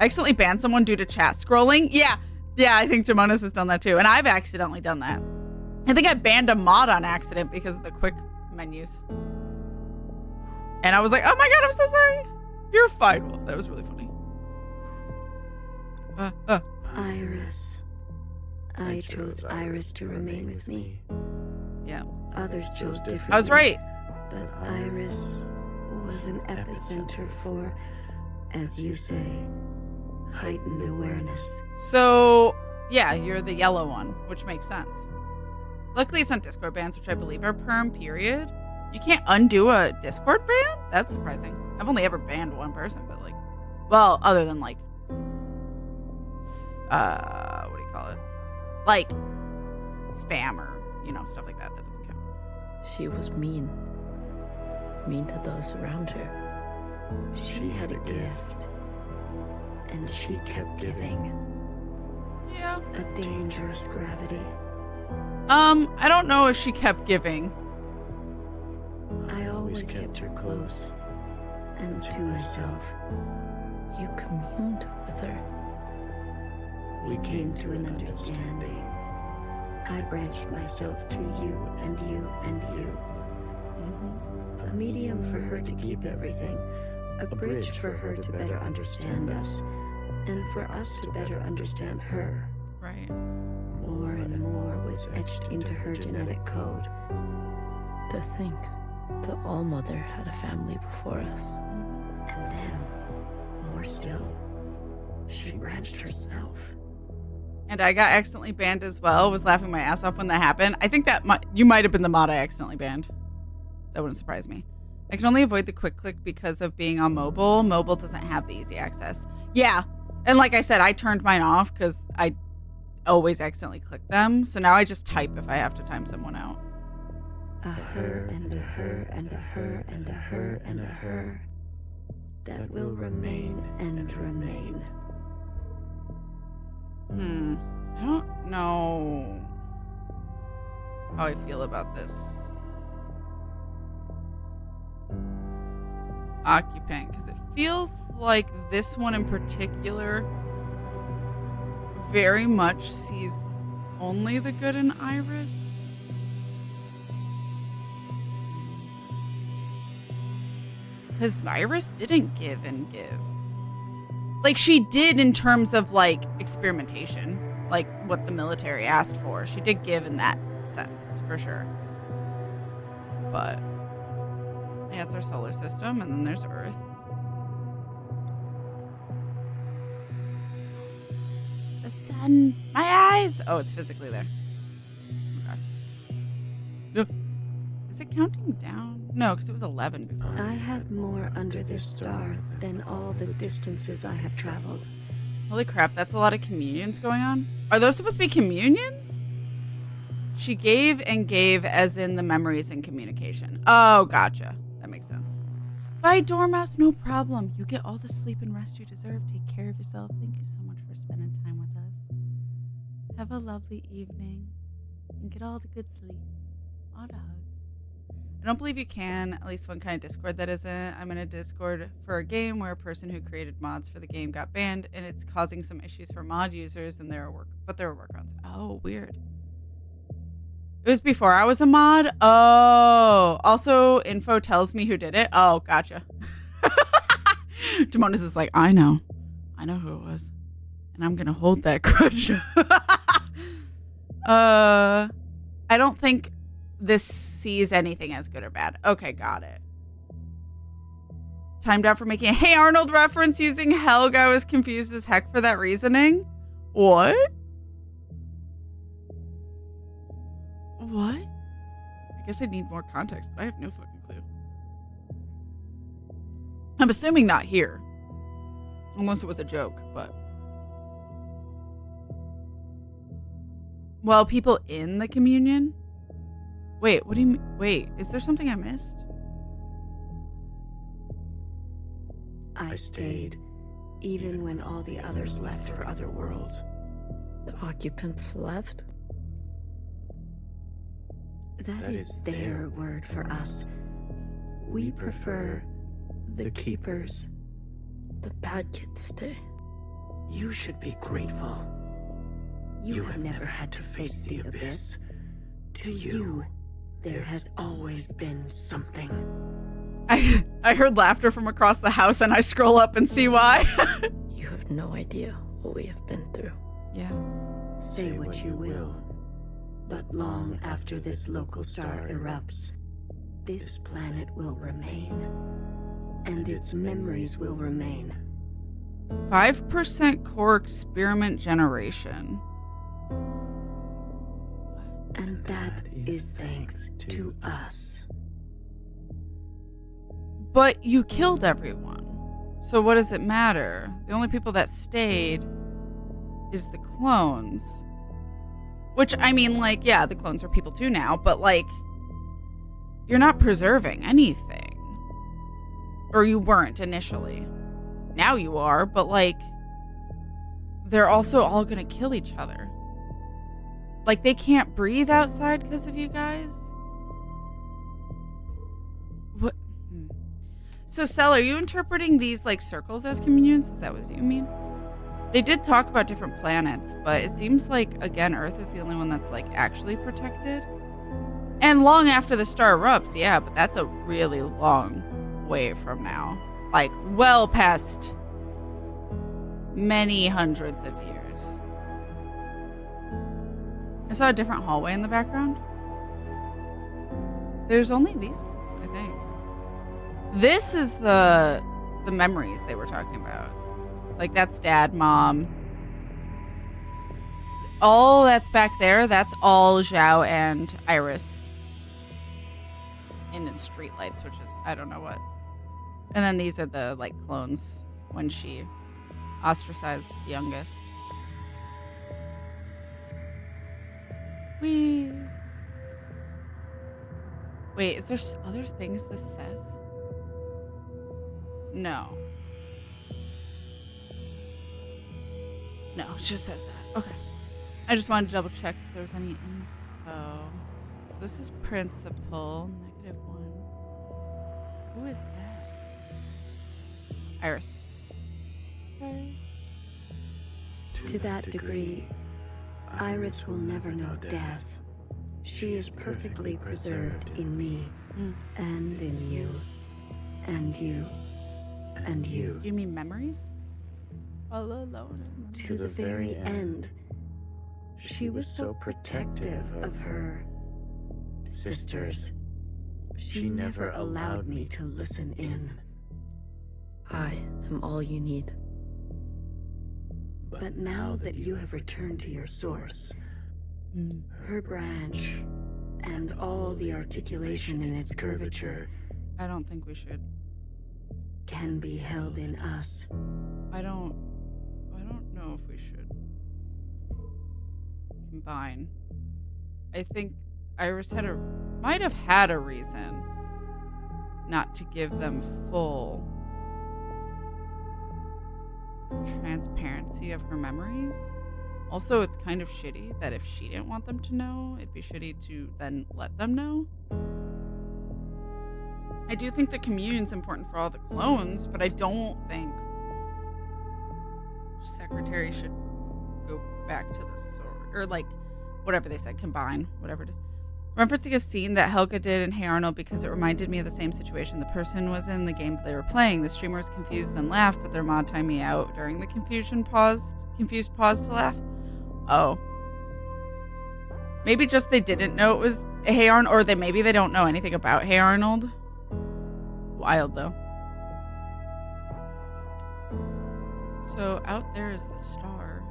I accidentally banned someone due to chat scrolling. Yeah, I think Jamonis has done that too. And I've accidentally done that. I think I banned a mod on accident because of the quick menus. And I was like, oh my god, I'm so sorry. You're fine, Wolf. That was really funny. Iris. I chose Iris to remain with me. Yeah. Others chose differently. I was right. But Iris was an epicenter for, as you say, heightened awareness. So, yeah, you're the yellow one, which makes sense. Luckily, it's not Discord bans, which I believe are perm, period. You can't undo a Discord ban? That's surprising. I've only ever banned one person, but like, well, other than like, what do you call it? Like, spam or, you know, stuff like that. That doesn't count. She was mean to those around her. She had a gift, and she kept giving. Yeah. A dangerous gravity. I don't know if she kept giving. I always kept her close, and to myself. You communed with her. We came to an understanding. I branched myself to you and you and you. A medium for her to keep everything, a bridge for her to better understand us, and for us to better understand her. Right. More and more was etched into her genetic code. To think the ALLMOTHER had a family before us. And then, more still, she branched herself. And I got accidentally banned as well. Was laughing my ass off when that happened. I think that you might have been the mod I accidentally banned. That wouldn't surprise me. I can only avoid the quick click because of being on mobile. Mobile doesn't have the easy access. Yeah. And like I said, I turned mine off because I always accidentally click them. So now I just type if I have to time someone out. A her and a her and a her and a her and a her that will remain and remain. I don't know how I feel about this occupant, because it feels like this one in particular very much sees only the good in Iris. Because Iris didn't give and give. Like, she did in terms of, like, experimentation. Like, what the military asked for. She did give in that sense, for sure. But, yeah, it's our solar system, and then there's Earth. The sun. My eyes! Oh, it's physically there. Okay. Is it counting down? No, because it was 11 before. I had more under this star than all the distances I have traveled. Holy crap, that's a lot of communions going on. Are those supposed to be communions? She gave and gave as in the memories and communication. Oh, gotcha. That makes sense. Bye, Dormouse. No problem. You get all the sleep and rest you deserve. Take care of yourself. Thank you so much for spending time with us. Have a lovely evening. And get all the good sleep. All the hugs. I don't believe you can, at least one kind of Discord that isn't. I'm in a Discord for a game where a person who created mods for the game got banned, and it's causing some issues for mod users, and there are workarounds. Oh, weird. It was before I was a mod. Oh, also info tells me who did it. Oh, gotcha. Demonis is like, I know who it was, and I'm gonna hold that grudge. I don't think this sees anything as good or bad. Okay, got it. Timed out for making a Hey Arnold reference using Helga. I was confused as heck for that reasoning. What? What? I guess I need more context, but I have no fucking clue. I'm assuming not here. Unless it was a joke, but... Well, people in the communion? Wait, what do you mean? Wait, is there something I missed? I stayed, even when all the others left for other worlds. The occupants left? That is their word for us. We prefer the keepers. The bad kids stay. You should be grateful. You have never had to face the abyss. To you, there has always been something. I heard laughter from across the house and I scroll up and see why. You have no idea what we have been through. Yeah. Say what you will, but long after this local star erupts, this planet will remain, and its memories will remain. 5% core experiment generation. And that is thanks to us. But you killed everyone. So what does it matter? The only people that stayed is the clones. Which, I mean, like, yeah, the clones are people too now, but, like, you're not preserving anything. Or you weren't initially. Now you are, but, like, they're also all gonna kill each other. Like, they can't breathe outside because of you guys? What? So, Cell, are you interpreting these, like, circles as communions? Is that what you mean? They did talk about different planets, but it seems like, again, Earth is the only one that's, like, actually protected. And long after the star erupts, yeah, but that's a really long way from now. Like, well past many hundreds of years. I saw a different hallway in the background. There's only these ones, I think. This is the memories they were talking about. Like, that's Dad, Mom. All that's back there, that's all Zhao and Iris. In its streetlights, which is, I don't know what. And then these are the, like, clones when she ostracized the youngest. Wait, is there other things this says? No. No, it just says that. Okay. I just wanted to double check if there was any info. So this is principal, -1. Who is that? Iris. Okay. To that degree, Iris will never know death. She is perfectly preserved in me, and in you, and you, and you. You mean memories? All alone. To the very end, she was so protective of her sisters. She never allowed me to listen in. I am all you need. But now that you have returned to your source, her branch, and all the articulation in its curvature, I don't think we should. Can be held in us. I don't know if we should combine. I think Iris might have had a reason not to give them full transparency of her memories. Also, it's kind of shitty that if she didn't want them to know, it'd be shitty to then let them know. I do think the communion's important for all the clones, but I don't think Secretary should go back to the sword. Or, like, whatever they said, combine, whatever it is. referencing a scene that Helga did in Hey Arnold because it reminded me of the same situation the person was in the game that they were playing. The streamer was confused then laughed, but their mod timed me out during the confused pause to laugh. Oh. Maybe just they didn't know it was Hey Arnold, or maybe they don't know anything about Hey Arnold. Wild, though. So out there is the star.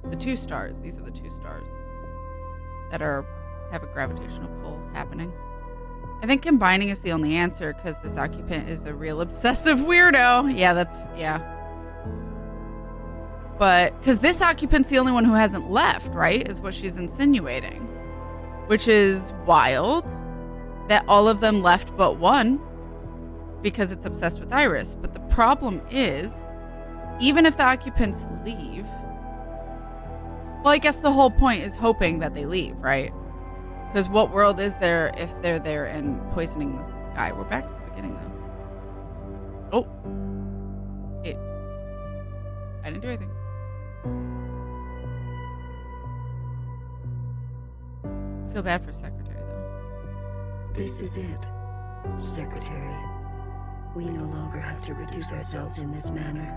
The 2 stars. These are the 2 stars that have a gravitational pull happening. I think combining is the only answer because this occupant is a real obsessive weirdo. Yeah. But because this occupant's the only one who hasn't left, right? Is what she's insinuating. Which is wild that all of them left but one because it's obsessed with Iris. But the problem is, even if the occupants leave, well, I guess the whole point is hoping that they leave, right? Because what world is there if they're there and poisoning this guy? We're back to the beginning, though. Oh. I didn't do anything. I feel bad for Secretary, though. This is it, Secretary. We no longer have to reduce ourselves in this manner.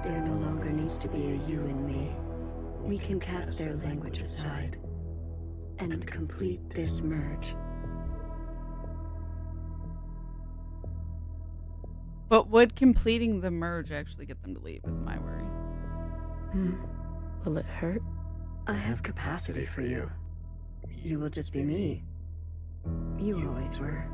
There no longer needs to be a you and me. We can cast their language aside and complete this merge. But would completing the merge actually get them to leave is my worry. Will it hurt? I have capacity for you. You will just be me. You always were.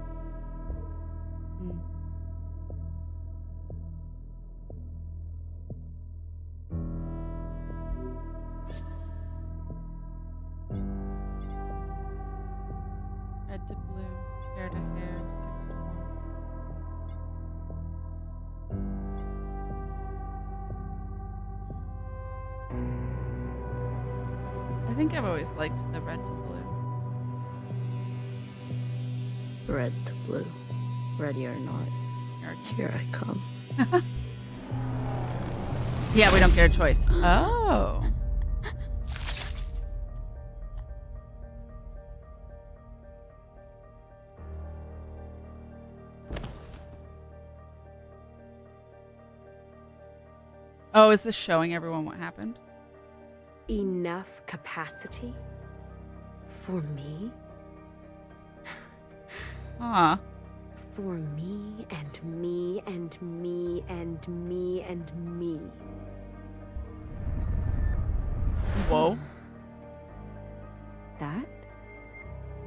Red to blue, hair to hair, 6 to 1. I think I've always liked the red to blue. Red to blue. Ready or not, here I come. Yeah, we don't get a choice. Oh. Oh, is this showing everyone what happened? Enough capacity? For me? Huh. For me and me and me and me and me. Whoa. That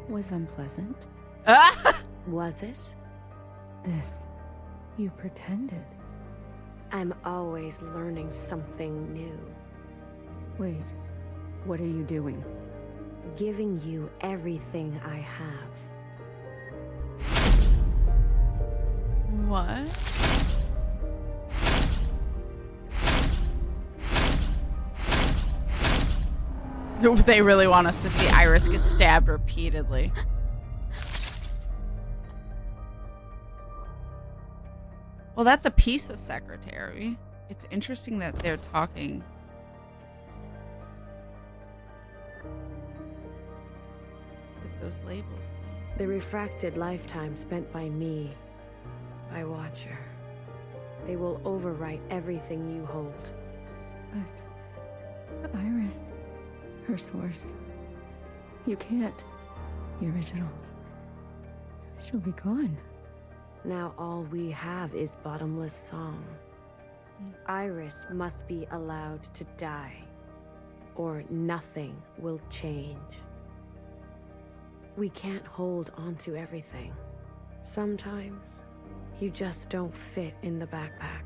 was unpleasant. Was it? This, you pretended. I'm always learning something new. Wait, what are you doing? Giving you everything I have. What? They really want us to see Iris get stabbed repeatedly. Well, that's a piece of Secretary. It's interesting that they're talking. With those labels. The refracted lifetime spent by me, by Watcher. They will overwrite everything you hold. But Iris, her source. You can't. The originals. She'll be gone. Now all we have is bottomless song. Iris must be allowed to die, or nothing will change. We can't hold onto everything. Sometimes, you just don't fit in the backpack.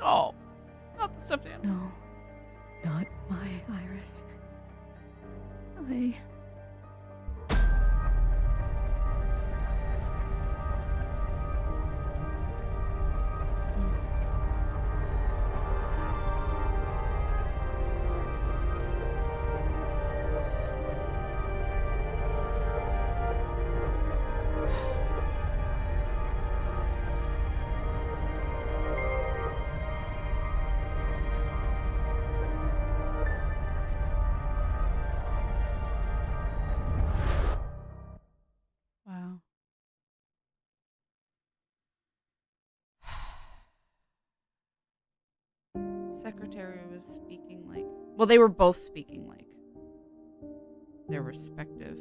Oh, not the stuffed animal. No, not my Iris. secretary was speaking like... Well, they were both speaking like their respective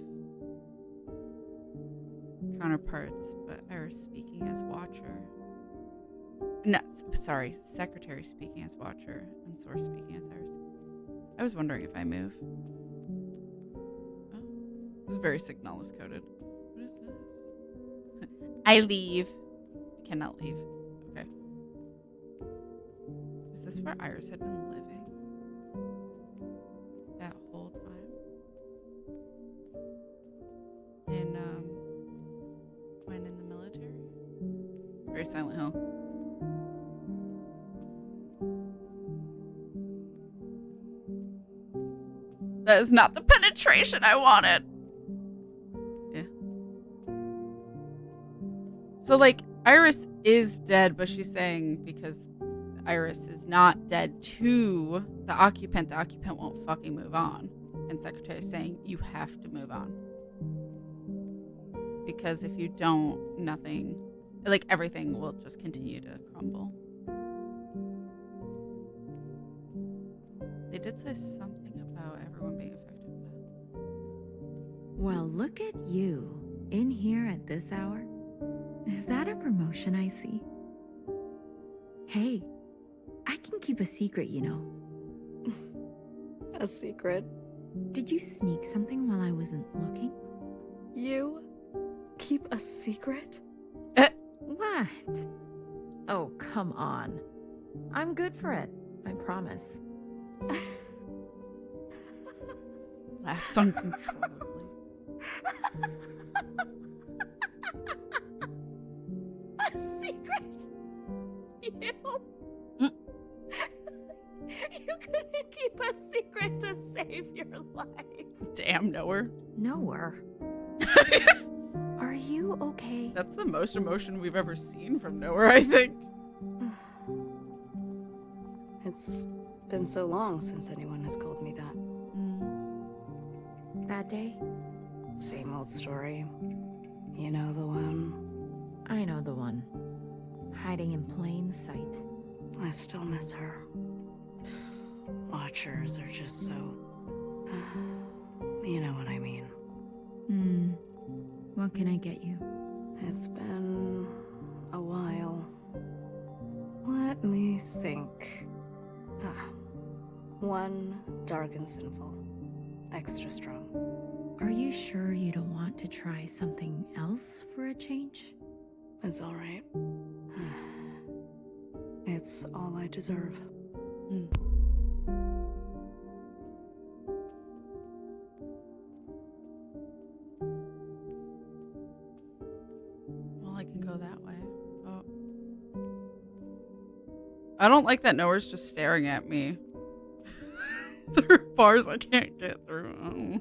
counterparts, but Iris speaking as Watcher. No, sorry. Secretary speaking as Watcher and Source speaking as Iris. I was wondering if I move. Oh, it's very Signalis coded. What is this? I leave. I cannot leave. Okay. Is this where Iris had been living? That whole time? When in the military? It's very Silent Hill. That is not the penetration I wanted. Yeah. So, like, Iris is dead, but she's saying because Iris is not dead to the occupant won't fucking move on. And Secretary's saying you have to move on. Because if you don't, nothing, like, everything will just continue to crumble. They did say something about everyone being affected by it. Well, look at you. In here at this hour? Is that a promotion I see? Hey, I can keep a secret, you know. A secret? Did you sneak something while I wasn't looking? You? Keep a secret? What? Oh, come on. I'm good for it, I promise. Laughs uncontrollably. A secret? You? You couldn't keep a secret to save your life. Damn, Knower. Knower? Are you okay? That's the most emotion we've ever seen from Knower, I think. It's been so long since anyone has called me that. Bad day? Same old story. You know the one? I know the one. Hiding in plain sight. I still miss her. Watchers are just so... you know what I mean. What can I get you? It's been a while. Let me think. One dark and sinful. Extra strong. Are you sure you don't want to try something else for a change? It's all right. It's all I deserve. Well, I can go that way. Oh. I don't like that Knower's just staring at me. There are bars I can't get through. Oh.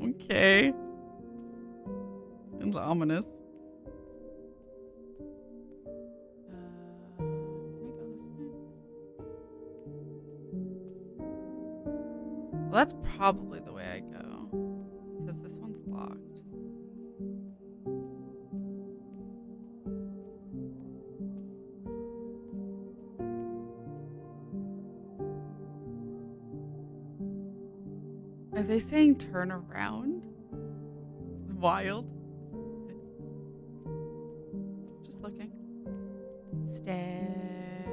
Okay. It's ominous. Can I go this way? Well, that's probably the way I go. Because this one's locked. Are they saying turn around? Wild. Just looking. Stare.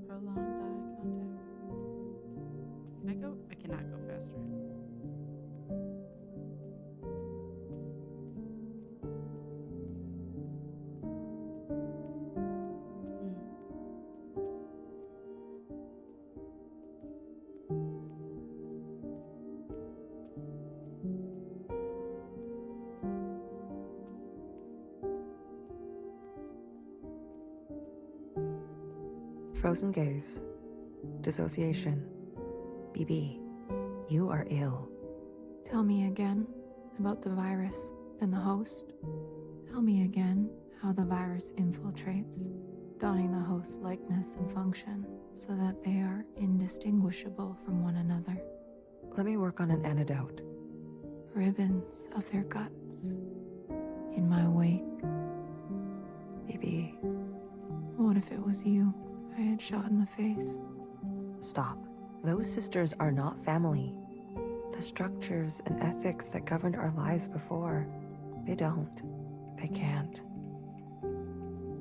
Prolonged eye contact. Can I go? I cannot go faster. Frozen gaze. Dissociation. BB, you are ill. Tell me again about the virus and the host. Tell me again how the virus infiltrates, donning the host's likeness and function so that they are indistinguishable from one another. Let me work on an antidote. Ribbons of their guts in my wake. Maybe. What if it was you I had shot in the face? Stop. Those sisters are not family. The structures and ethics that governed our lives before, they don't. They can't.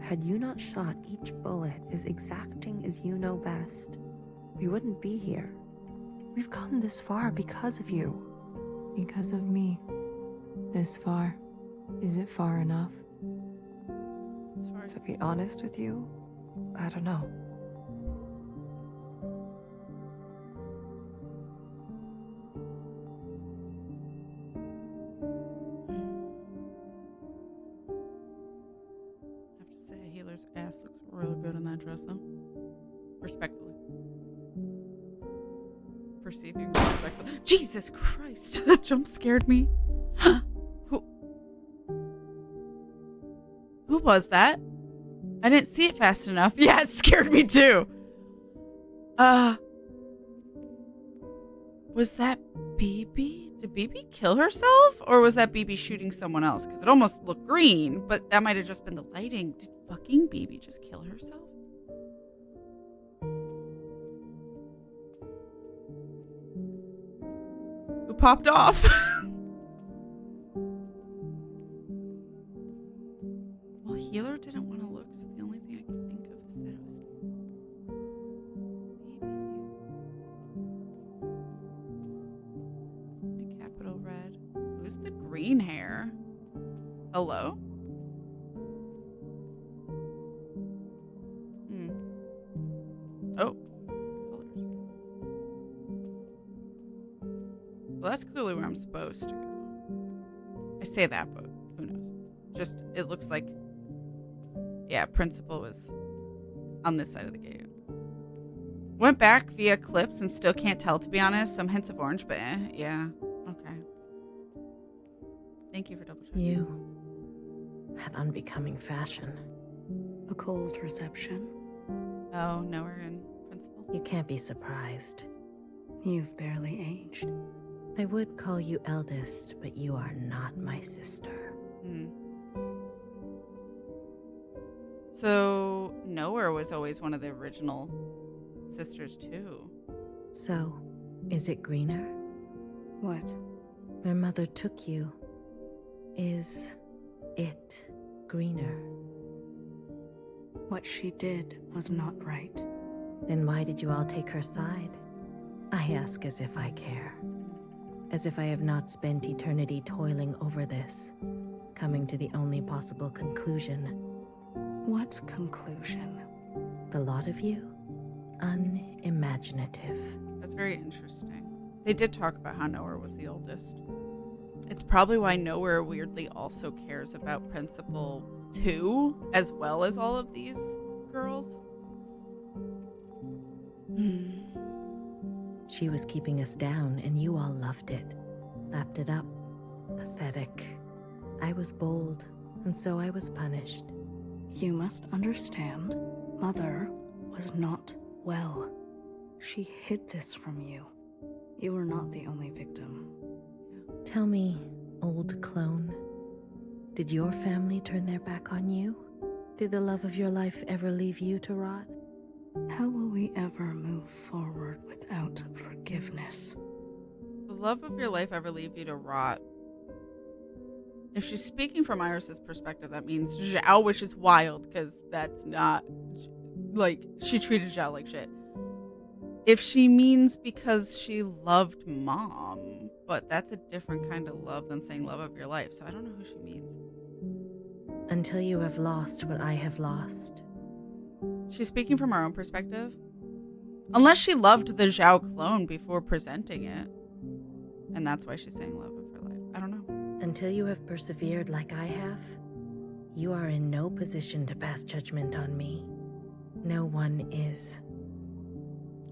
Had you not shot each bullet as exacting as you know best, we wouldn't be here. We've come this far because of you. Because of me. This far. Is it far enough? To be honest with you, I don't know. I have to say, a healer's ass looks really good in that dress, though. Respectfully. Perceiving respectfully. Jesus Christ! That jump scared me. Who was that? I didn't see it fast enough. Yeah, it scared me too. Was that BB? Did BB kill herself? Or was that BB shooting someone else? Because it almost looked green, but that might have just been the lighting. Did fucking BB just kill herself? Who popped off? Well, healer didn't want to look, so the only thing I can think of is that it was BB. A capital red. Who's the green hair? Hello? Oh. Colors. Well, that's clearly where I'm supposed to go. I say that, but who knows? Just, it looks like, yeah, principal was on this side of the gate. Went back via clips and still can't tell, to be honest. Some hints of orange, but yeah. Okay. Thank you for double checking. You had unbecoming fashion. A cold reception. Oh, no, we're in principal. You can't be surprised. You've barely aged. I would call you eldest, but you are not my sister. So, Nowhere was always one of the original sisters, too. So, is it greener? What? My mother took you. Is it greener? What she did was not right. Then why did you all take her side? I ask as if I care. As if I have not spent eternity toiling over this, coming to the only possible conclusion. What conclusion? The lot of you? Unimaginative. That's very interesting. They did talk about how Nowhere was the oldest. It's probably why Nowhere weirdly also cares about Principal 2, as well as all of these girls. She was keeping us down, and you all loved it. Lapped it up. Pathetic. I was bold, and so I was punished. You must understand, Mother was not well. She hid this from you. You were not the only victim. Tell me, old clone, did your family turn their back on you? Did the love of your life ever leave you to rot? How will we ever move forward without forgiveness? The love of your life ever leave you to rot? If she's speaking from Iris's perspective, that means Zhao, which is wild, because that's not, like, she treated Zhao like shit. If she means because she loved Mom, but that's a different kind of love than saying love of your life, so I don't know who she means. Until you have lost what I have lost. She's speaking from her own perspective? Unless she loved the Zhao clone before presenting it. And that's why she's saying love of her life. I don't know. Until you have persevered like I have, you are in no position to pass judgment on me. No one is.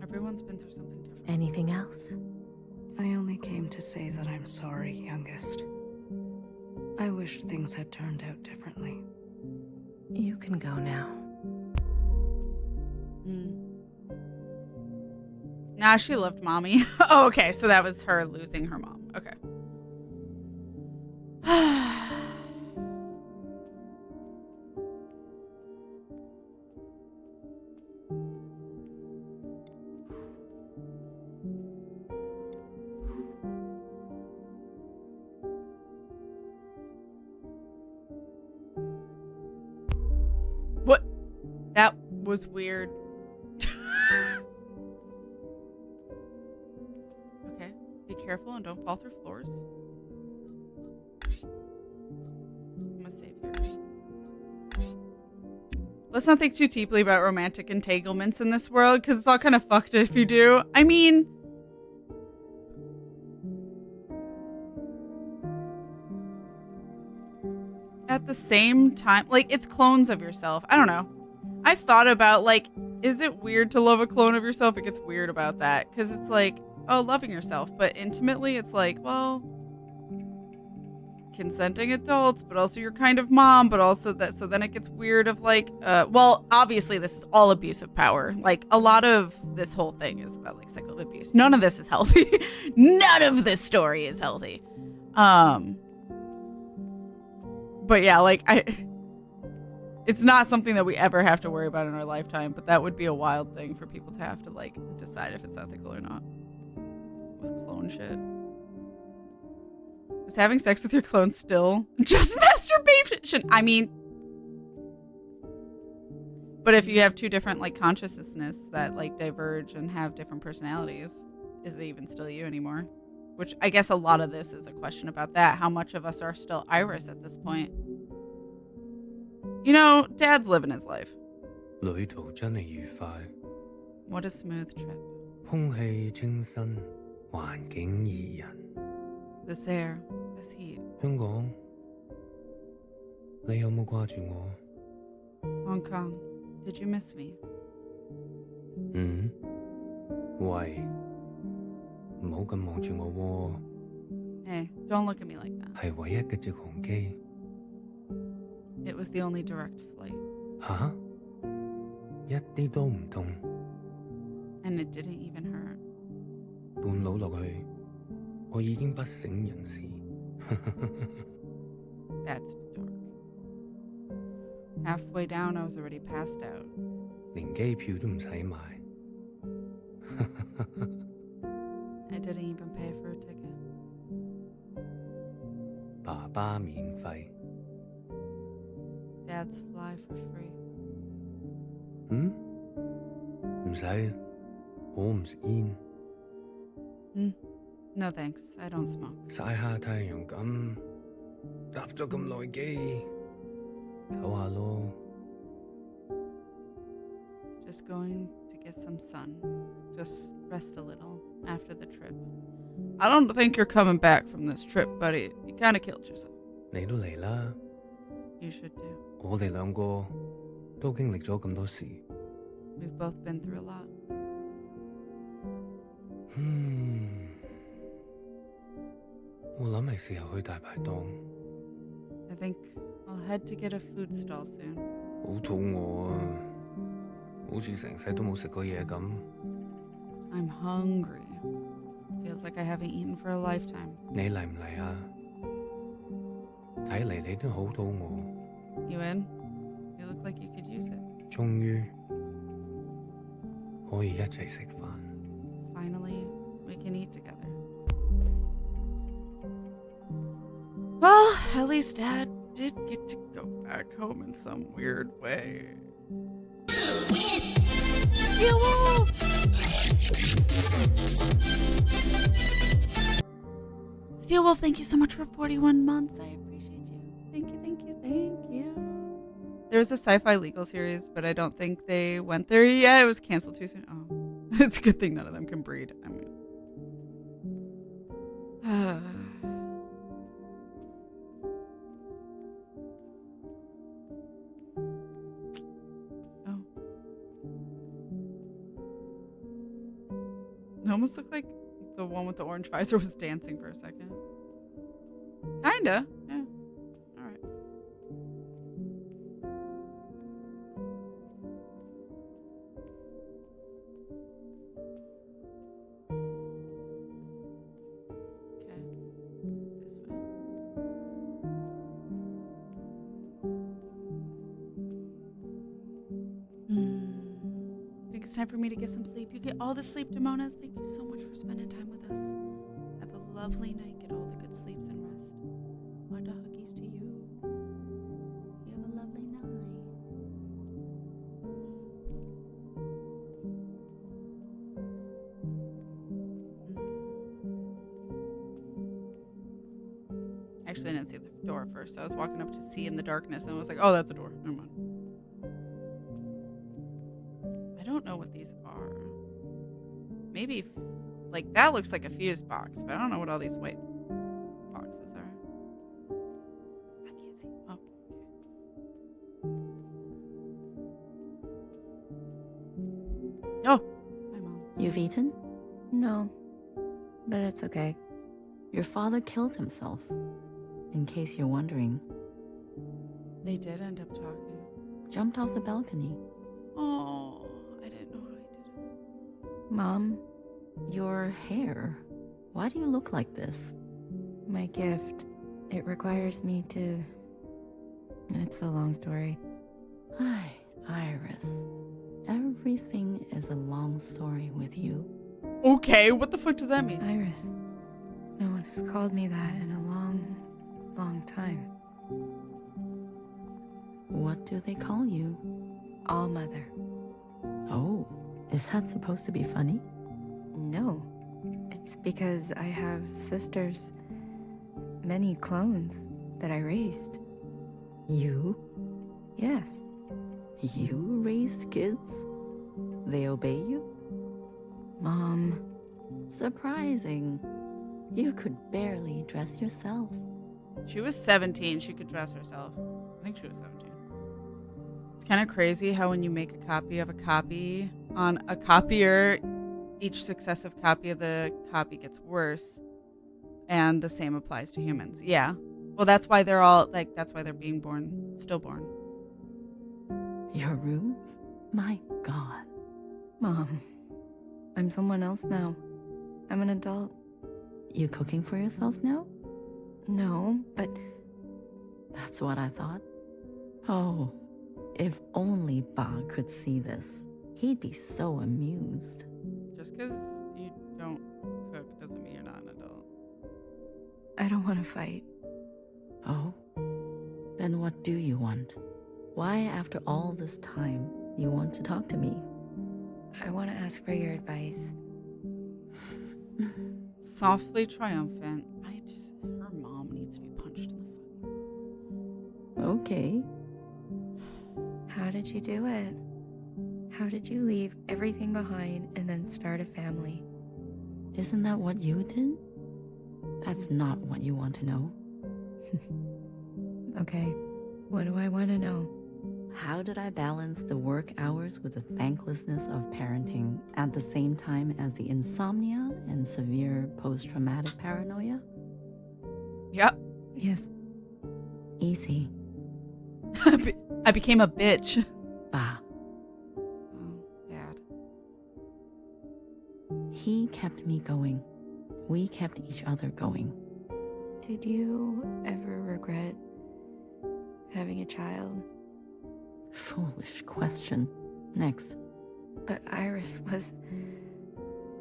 Everyone's been through something different. Anything else? I only came to say that I'm sorry, youngest. I wish things had turned out differently. You can go now. Nah, she loved Mommy. Oh, okay, so that was her losing her mom. Okay. was weird. Okay, be careful and don't fall through floors. I'm gonna save here. Let's not think too deeply about romantic entanglements in this world, because it's all kind of fucked if you do. I mean, at the same time, like, it's clones of yourself. I don't know. I've thought about, like, is it weird to love a clone of yourself? It gets weird about that, because it's like, oh, loving yourself. But intimately, it's like, well, consenting adults, but also you're kind of mom, but also that, so then it gets weird of like, well, obviously this is all abuse of power. Like, a lot of this whole thing is about like sexual abuse. None of this is healthy. None of this story is healthy. But yeah, like, it's not something that we ever have to worry about in our lifetime, but that would be a wild thing for people to have to like decide if it's ethical or not with clone shit. Is having sex with your clone still just masturbation? I mean, but if you have two different like consciousnesses that like diverge and have different personalities, is it even still you anymore? Which I guess a lot of this is a question about that. How much of us are still Iris at this point? You know, Dad's living his life. 旅途真係愉快， What a smooth trip. 空氣清新，環境宜人。 This air, this heat. 香港，你有冇掛住我？ Hong Kong, did you miss me? 嗯，喂，唔好咁望住我喎。 Hey, don't look at me like that. 係唯一嘅直航機。 It was the only direct flight. 吓？一啲都唔痛。 And it didn't even hurt. 半路落去。 我已經不省人事。 That's dark. Halfway down, I was already passed out. 連機票都唔使買。 I didn't even pay for a ticket. 爸爸免費。 Dad's fly for free. 嗯？唔使，我唔食煙。 No thanks, I don't smoke. 曬下太陽咁，搭咗咁耐機，唞下咯。 Just going to get some sun. Just rest a little after the trip. I don't think you're coming back from this trip, buddy. You kind of killed yourself. 你都嚟啦。 You should do. 我哋兩個都經歷咗咁多事。 We've both been through a lot. 我諗係時候去大排檔。 I think I'll head to get a food stall soon. 好肚餓啊，好似成世都冇食過嘢咁。 I'm hungry. Feels like I haven't eaten for a lifetime. 你嚟唔嚟啊？睇嚟你都好肚餓。 You in? You look like you could use it. 終於可以一齊食飯。 Finally, we can eat together. Well, at least Dad did get to go back home in some weird way. Steel Wolf! Steel Wolf, thank you so much for 41 months. I appreciate you. Thank you, thank you, thank you. There's a sci-fi legal series, but I don't think they went there yet. It was canceled too soon. Oh, it's a good thing none of them can breed. I mean... It almost looked like the one with the orange visor was dancing for a second. Kinda, yeah. Alright. Okay. This way. I think it's time for me to get some sleep. You get all the sleep, Demonas. Thank you so much for spending time with us. Have a lovely night. Get all the good sleeps and rest. Wanda huggies to you. You have a lovely night. Actually, I didn't see the door first. I was walking up to see in the darkness, and I was like, oh, that's a door. Never mind. I don't know what these are. Maybe, like, that looks like a fuse box, but I don't know what all these white boxes are. I can't see. Oh, okay. Oh, hi, Mom. You've eaten? No, but it's okay. Your father killed himself, in case you're wondering. They did end up talking. Jumped off the balcony. Oh, I didn't know how he did it. Mom? Your hair. Why do you look like this? My gift. It requires me to... It's a long story. Hi, Iris. Everything is a long story with you. Okay, what the fuck does that mean? Iris. No one has called me that in a long, long time. What do they call you? ALLMOTHER. Oh, is that supposed to be funny? No. It's because I have sisters, many clones, that I raised. You? Yes. You raised kids? They obey you? Mom. Surprising. You could barely dress yourself. She was 17. She could dress herself. I think she was 17. It's kind of crazy how when you make a copy of a copy on a copier, each successive copy of the copy gets worse. And the same applies to humans. Yeah. Well, that's why they're all, like, that's why they're being born, stillborn. Your room? My God. Mom. I'm someone else now. I'm an adult. You cooking for yourself now? No, but... That's what I thought. Oh, if only Ba could see this. He'd be so amused. Just because you don't cook doesn't mean you're not an adult. I don't want to fight. Oh? Then what do you want? Why, after all this time, you want to talk to me? I want to ask for your advice. Softly triumphant. Her mom needs to be punched in the fucking face. Okay. How did you do it? How did you leave everything behind and then start a family? Isn't that what you did? That's not what you want to know. Okay, what do I want to know? How did I balance the work hours with the thanklessness of parenting at the same time as the insomnia and severe post-traumatic paranoia? Yep. Yes. Easy. I became a bitch. Ba. Oh, Dad. He kept me going. We kept each other going. Did you ever regret having a child? Foolish question. Next. But Iris was...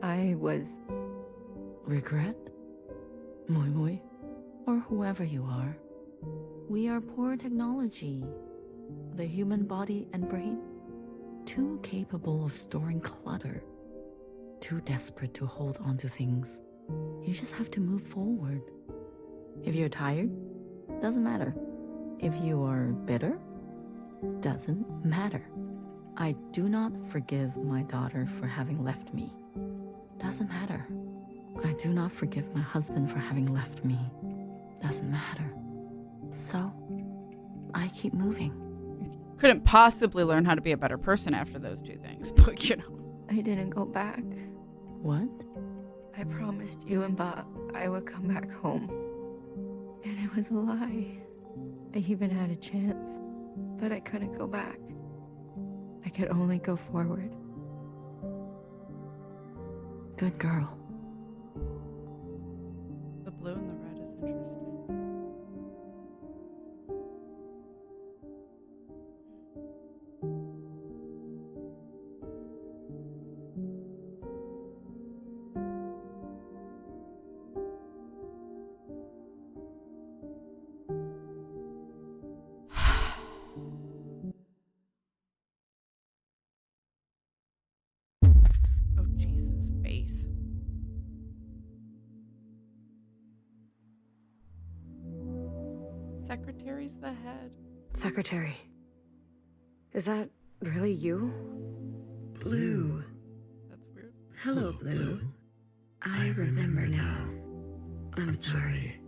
I was... Regret? Moi Moi? Or whoever you are. We are poor technology. The human body and brain. Too capable of storing clutter. Too desperate to hold on to things. You just have to move forward. If you're tired, doesn't matter. If you are bitter, doesn't matter. I do not forgive my daughter for having left me. Doesn't matter. I do not forgive my husband for having left me. Doesn't matter. So, I keep moving. Couldn't possibly learn how to be a better person after those two things, but you know. I didn't go back. What? I promised you and Bob I would come back home. And it was a lie. I even had a chance, but I couldn't go back. I could only go forward. Good girl. The blue and the red is interesting. Oh, Jesus, space. Secretary's the head. Secretary. Is that really you? Blue. That's weird. Hello, Blue. I remember now. I'm sorry.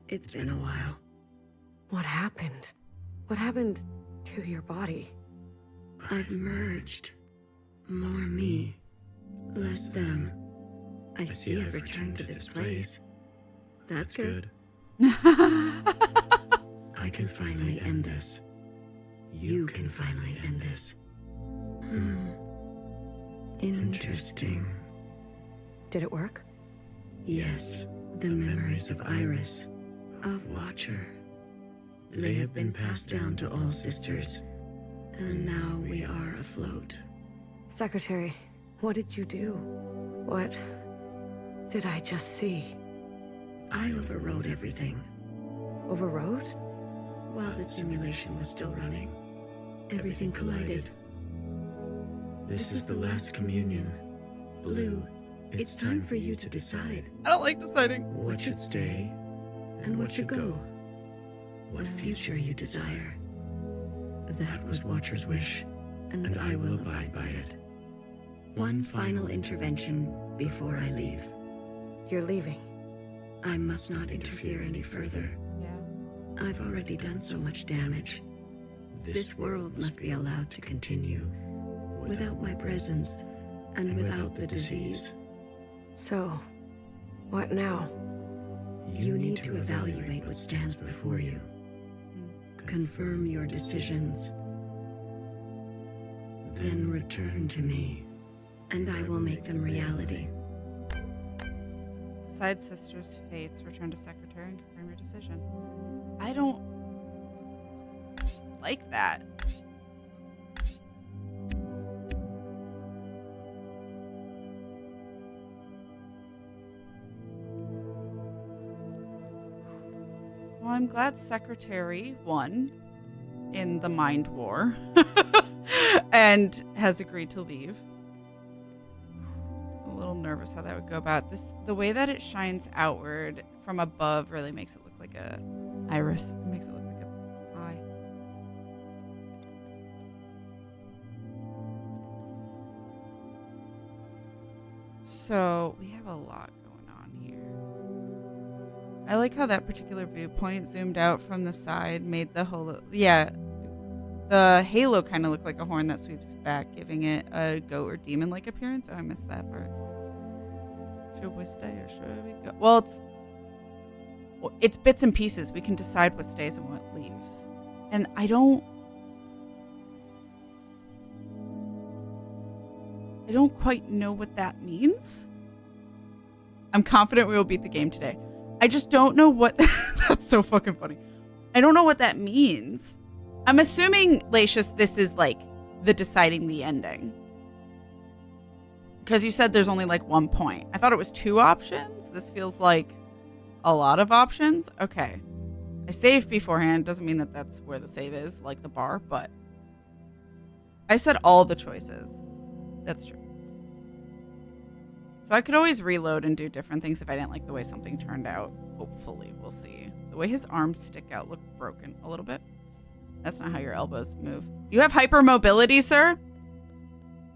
It's been a while. What happened? What happened to your body? I've merged. More me, less them. I see I've returned to this place. That's good. I can finally end this. You can finally end this. Interesting. Did it work? Yes, the memories of Iris, of Watcher. They have been passed down to all sisters, and now we are afloat. Secretary, what did you do? What did I just see? I overrode everything. Overrode? While the simulation was still running, everything collided. This is the last communion. Blue, it's time for you to decide. I don't like deciding. What should stay, and what should go? What future you desire. That was Watcher's wish, and I will abide by it. One final intervention before I leave. You're leaving. I must not interfere any further. Yeah. I've already done so much damage. This world must be allowed to continue without my presence and without the disease. So, what now? You need to evaluate what stands before you. Confirm your decisions. Then return to me, and I will make them reality. Decide sister's fates. Return to secretary and confirm your decision. I don't like that. Well, I'm glad Secretary won in the Mind War and has agreed to leave. A little nervous how that would go about. The way that it shines outward from above really makes it look like a iris. It makes it look like a eye. So we have a lot going on here. I like how that particular viewpoint zoomed out from the side made the whole, the halo kind of looked like a horn that sweeps back, giving it a goat or demon-like appearance. Oh, I missed that part. Should we stay or should we go? Well, it's bits and pieces. We can decide what stays and what leaves. And I don't quite know what that means. I'm confident we will beat the game today. I just don't know what... That's so fucking funny. I don't know what that means. I'm assuming, Laechis, this is like the deciding the ending. Because you said there's only like 1 point. I thought it was 2 options. This feels like a lot of options. Okay. I saved beforehand. Doesn't mean that that's where the save is, like the bar, but I said all the choices. That's true. So I could always reload and do different things if I didn't like the way something turned out. Hopefully, we'll see. The way his arms stick out look broken a little bit. That's not how your elbows move. You have hypermobility, sir?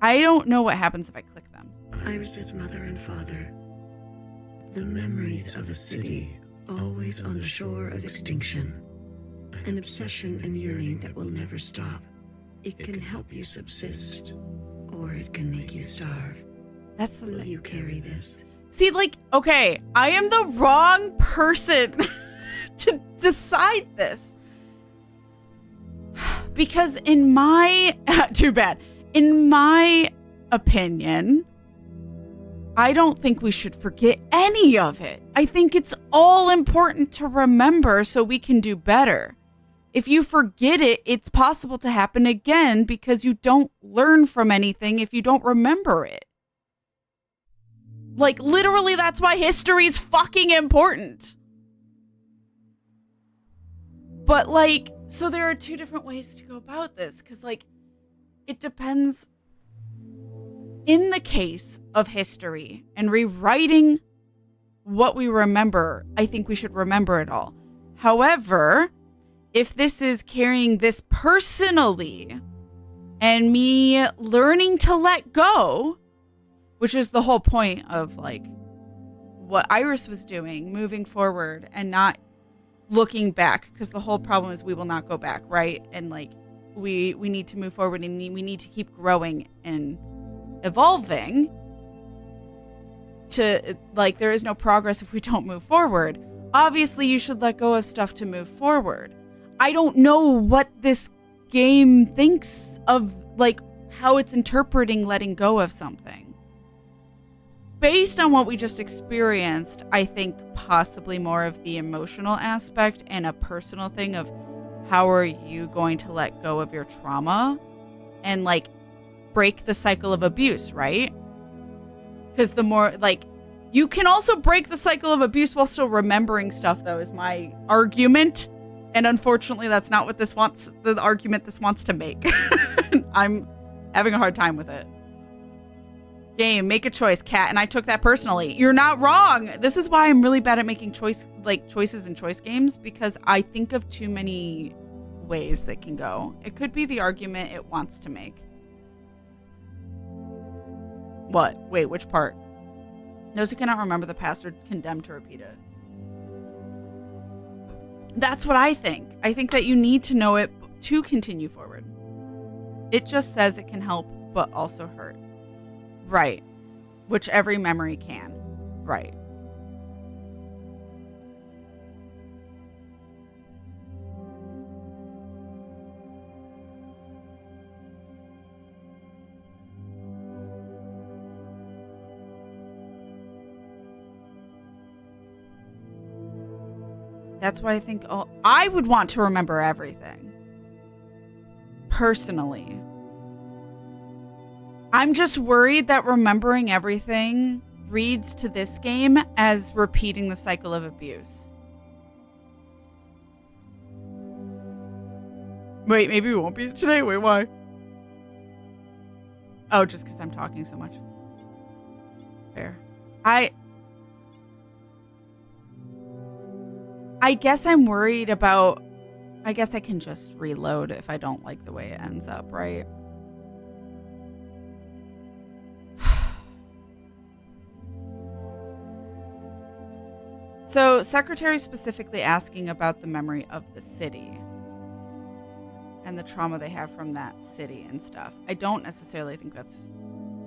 I don't know what happens if I click them. Iris's mother and father. The memories of a city always on the shore of extinction. An obsession and yearning that will never stop. It can help you subsist, or it can make you starve. That's the Will thing. you carry this? See, like, okay, I am the wrong person to decide this. Because in my... too bad. In my opinion, I don't think we should forget any of it. I think it's all important to remember so we can do better. If you forget it, it's possible to happen again because you don't learn from anything if you don't remember it. Like, literally, that's why history's fucking important. But, like, so there are 2 different ways to go about this. Because, like, it depends. In the case of history and rewriting what we remember, I think we should remember it all. However, if this is carrying this personally and me learning to let go, which is the whole point of like what Iris was doing, moving forward and not looking back, because the whole problem is we will not go back, right? And like we need to move forward, and we need to keep growing and evolving. To like, there is no progress if we don't move forward. Obviously, you should let go of stuff to move forward. I don't know what this game thinks of, like, how it's interpreting letting go of something. Based on what we just experienced, I think possibly more of the emotional aspect and a personal thing of how are you going to let go of your trauma and, like, break the cycle of abuse, right? Because the more, like, you can also break the cycle of abuse while still remembering stuff, though, is my argument. And unfortunately, that's not what this wants, the argument this wants to make. I'm having a hard time with it. Game, make a choice, Kat. And I took that personally. You're not wrong. This is why I'm really bad at making choices in choice games, because I think of too many ways that can go. It could be the argument it wants to make. What? Wait, which part? Those who cannot remember the past are condemned to repeat it. That's what I think. I think that you need to know it to continue forward. It just says it can help, but also hurt. Right. Which every memory can. Right. That's why I think I would want to remember everything. Personally. I'm just worried that remembering everything reads to this game as repeating the cycle of abuse. Wait, maybe we won't beat it today? Wait, why? Oh, just because I'm talking so much. Fair. I guess I'm worried about... I guess I can just reload if I don't like the way it ends up, right? So, Secretary specifically asking about the memory of the city and the trauma they have from that city and stuff. I don't necessarily think that's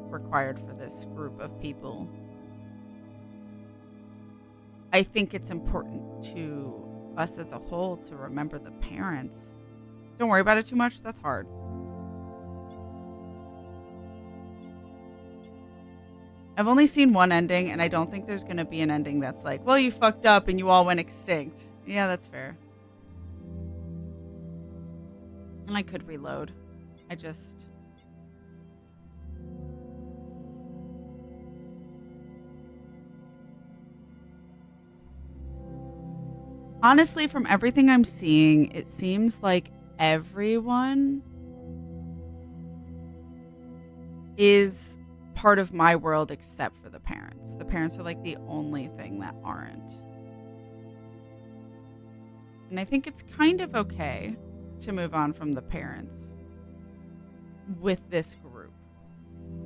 required for this group of people. I think it's important to us as a whole to remember the parents. Don't worry about it too much. That's hard. I've only seen one ending, and I don't think there's going to be an ending that's like, well, you fucked up and you all went extinct. Yeah, that's fair. And I could reload. I just... Honestly, from everything I'm seeing, it seems like everyone is part of my world except for the parents. The parents are like the only thing that aren't. And I think it's kind of okay to move on from the parents with this group.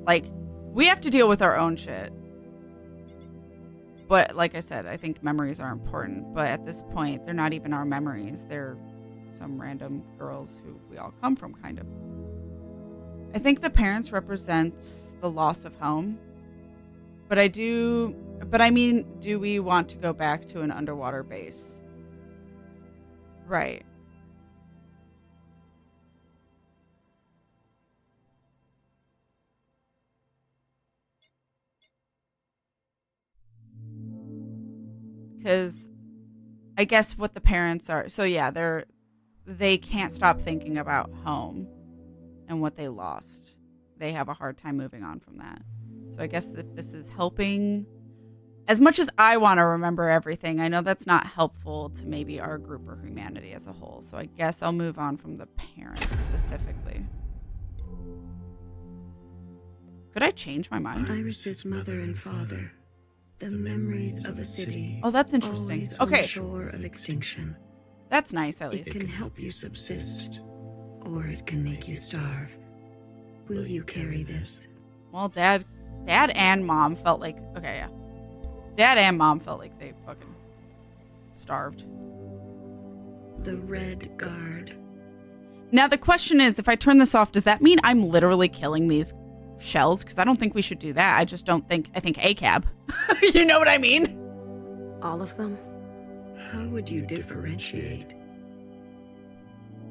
Like, we have to deal with our own shit. But like I said, I think memories are important. But at this point, they're not even our memories. They're some random girls who we all come from, kind of. I think the parents represents the loss of home. But I mean, do we want to go back to an underwater base? Right. Because I guess what the parents are, so yeah, they can't stop thinking about home and what they lost. They have a hard time moving on from that. So I guess if this is helping, as much as I want to remember everything, I know that's not helpful to maybe our group or humanity as a whole. So I guess I'll move on from the parents specifically. Could I change my mind? Iris's mother and father. The memories of a city. Oh, that's interesting. Okay. On Okay. the shore of extinction. That's nice, at least. It can help you subsist, or it can make you starve. Will you carry this? Well, Dad and Mom felt like, okay, yeah. Dad and Mom felt like they fucking starved. The Red Guard. Now, the question is, if I turn this off, does that mean I'm literally killing these shells? Because I don't think we should do that. I think ACAB. You know what I mean? All of them? How would you differentiate?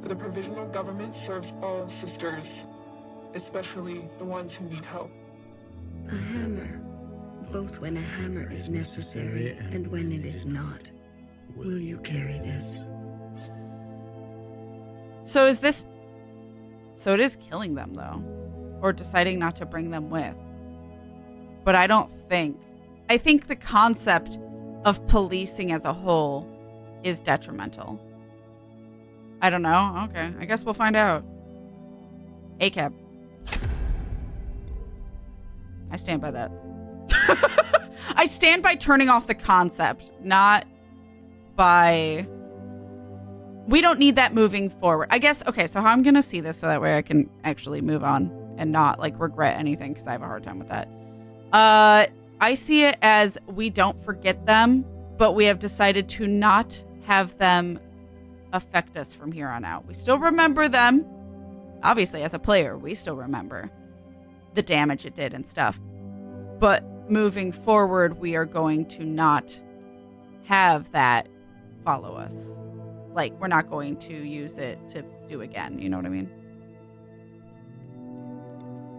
The provisional government serves all sisters, especially the ones who need help. A hammer. Both when a hammer is necessary and when it is not. Will you carry this? So it is killing them, though. Or deciding not to bring them with. But I think the concept of policing as a whole is detrimental. I don't know. Okay, I guess we'll find out. ACAB. I stand by that. I stand by turning off the concept, not by... We don't need that moving forward. I guess, okay, so how I'm going to see this so that way I can actually move on and not, like, regret anything, because I have a hard time with that. I see it as we don't forget them, but we have decided to not have them affect us from here on out. We still remember them. Obviously, as a player, we still remember the damage it did and stuff. But moving forward, we are going to not have that follow us. Like, we're not going to use it to do again. You know what I mean?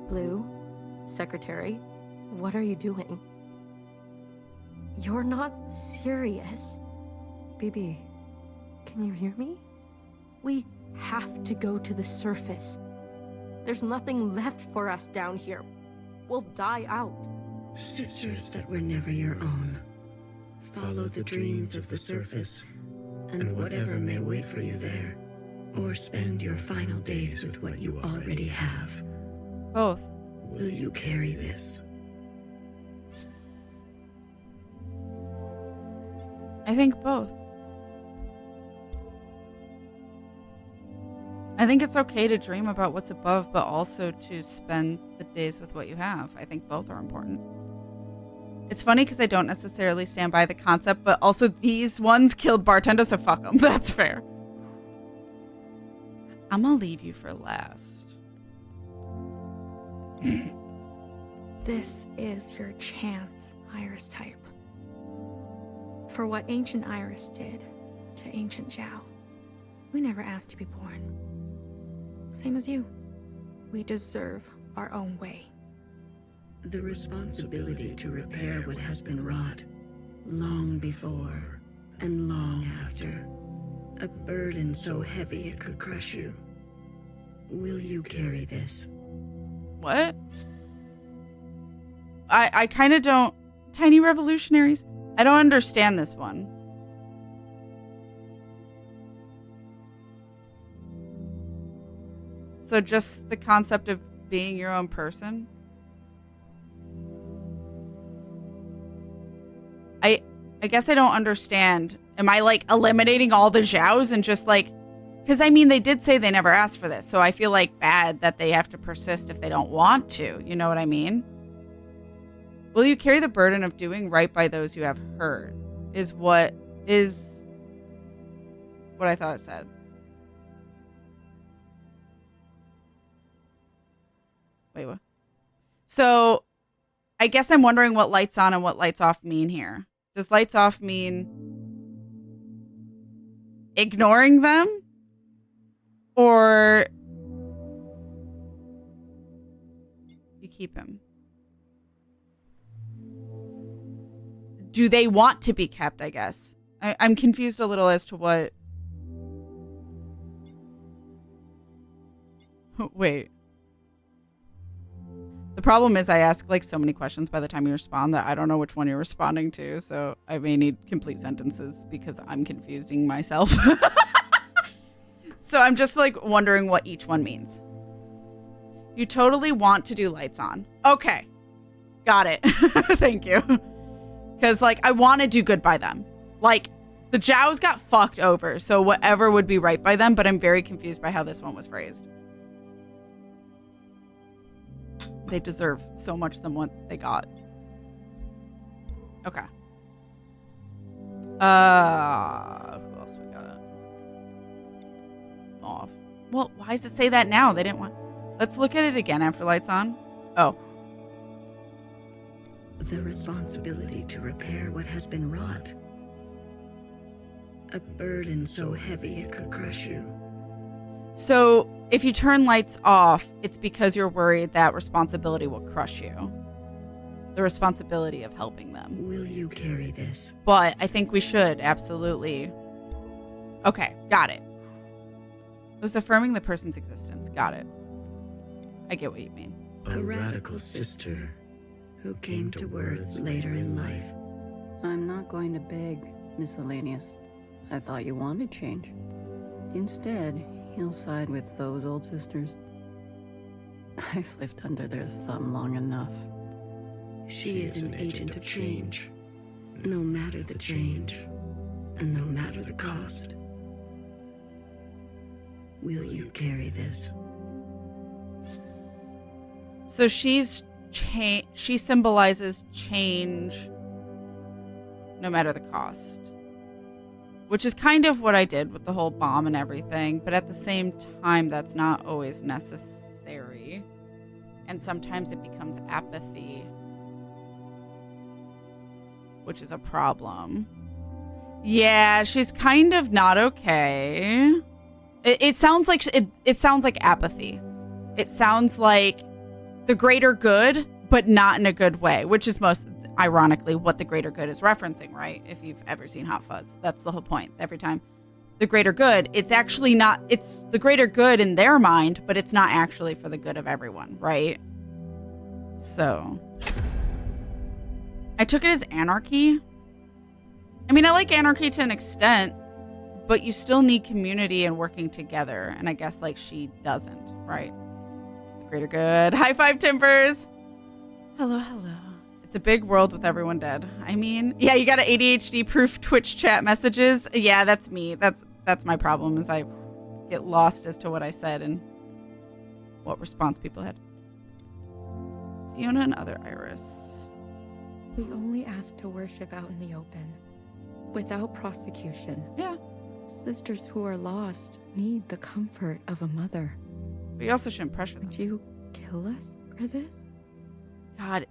Blue, Secretary, what are you doing? You're not serious. BB, can you hear me? We have to go to the surface. There's nothing left for us down here. We'll die out. Sisters that were never your own. Follow the dreams of the surface, and whatever may wait for you there, or spend your final days with what you already have. Both. Will you carry this? I think both. I think it's okay to dream about what's above, but also to spend the days with what you have. I think both are important. It's funny because I don't necessarily stand by the concept, but also these ones killed bartender, so fuck them. That's fair. I'm gonna leave you for last. This is your chance, Iris type. For what ancient Iris did to ancient Zhao. We never asked to be born. Same as you. We deserve our own way. The responsibility to repair what has been wrought, long before and long after. A burden so heavy it could crush you. Will you carry this? What? I kind of don't... Tiny revolutionaries? I don't understand this one. So just the concept of being your own person? I guess I don't understand. Am I like eliminating all the Zhaos and just like... Because I mean, they did say they never asked for this. So I feel like bad that they have to persist if they don't want to. You know what I mean? Will you carry the burden of doing right by those you have hurt? Is what I thought it said. Wait, what? So I guess I'm wondering what lights on and what lights off mean here. Does lights off mean ignoring them? Or you keep him? Do they want to be kept, I guess? I'm confused a little as to what... Wait. The problem is I ask like so many questions by the time you respond that I don't know which one you're responding to. So I may need complete sentences because I'm confusing myself. So I'm just like wondering what each one means. You totally want to do lights on. Okay. Got it. Thank you. Because like I want to do good by them. Like The Jows got fucked over, so whatever would be right by them, but I'm very confused by how this one was phrased. They deserve so much than what they got. Okay. Who else we got? Off. Well, why does it say that now? They didn't want... Let's look at it again after lights on. Oh. The responsibility to repair what has been wrought. A burden so heavy it could crush you. So, if you turn lights off, it's because you're worried that responsibility will crush you. The responsibility of helping them. Will you carry this? But I think we should, absolutely. Okay, got it. It was affirming the person's existence. Got it. I get what you mean. A radical sister who came to words later in life. I'm not going to beg, Miscellaneous. I thought you wanted change. Instead, you'll side with those old sisters. I've lived under their thumb long enough. She is an agent of change. No matter the change, and no matter the cost. Will you carry this? So she symbolizes change no matter the cost. Which is kind of what I did with the whole bomb and everything, but at the same time, that's not always necessary. And sometimes it becomes apathy, which is a problem. Yeah, she's kind of not okay. It sounds like it sounds like apathy. It sounds like the greater good, but not in a good way, which is most ironically what the greater good is referencing, right? If you've ever seen Hot Fuzz, that's the whole point. Every time the greater good, it's actually not, it's the greater good in their mind, but it's not actually for the good of everyone, right? So I took it as anarchy. I mean, I like anarchy to an extent, but you still need community and working together. And I guess like she doesn't, right? The greater good. High five, Timbers. Hello, hello. It's a big world with everyone dead. I mean, yeah, you got an ADHD proof Twitch chat messages. Yeah, that's me. That's my problem is I get lost as to what I said and what response people had. Fiona and other Iris. We only ask to worship out in the open, without prosecution. Yeah. Sisters who are lost need the comfort of a mother. We also shouldn't pressure them. Would you kill us for this? God,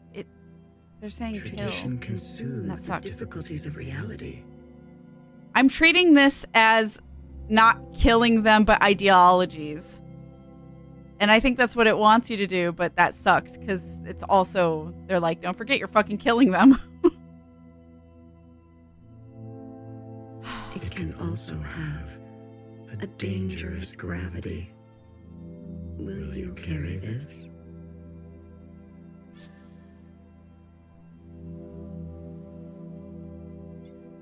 they're saying tradition kill. Can soothe that sucks. The difficulties of reality. I'm treating this as not killing them, but ideologies. And I think that's what it wants you to do, but that sucks because it's also, they're like, don't forget you're fucking killing them. It can also have a dangerous gravity. Will you carry this?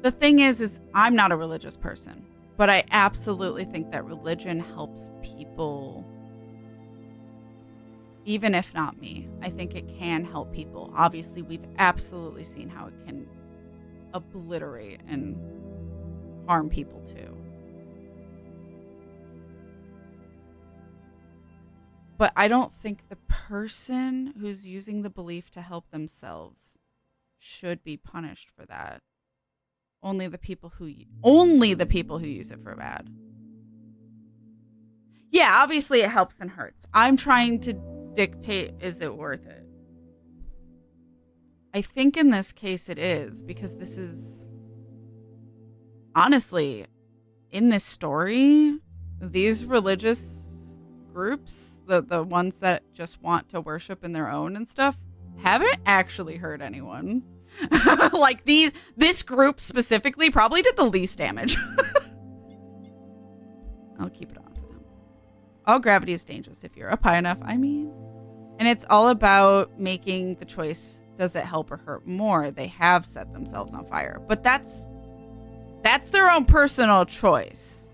The thing is I'm not a religious person, but I absolutely think that religion helps people, even if not me. I think it can help people. Obviously, we've absolutely seen how it can obliterate and harm people too. But I don't think the person who's using the belief to help themselves should be punished for that. Only the people who use it for bad. Yeah, obviously it helps and hurts. I'm trying to dictate, is it worth it? I think in this case it is, because this is honestly, in this story, these religious groups, the ones that just want to worship in their own and stuff, haven't actually hurt anyone. Like this group specifically probably did the least damage. I'll keep it on for them. All gravity is dangerous if you're up high enough. I mean, and it's all about making the choice. Does it help or hurt more? They have set themselves on fire, but that's their own personal choice.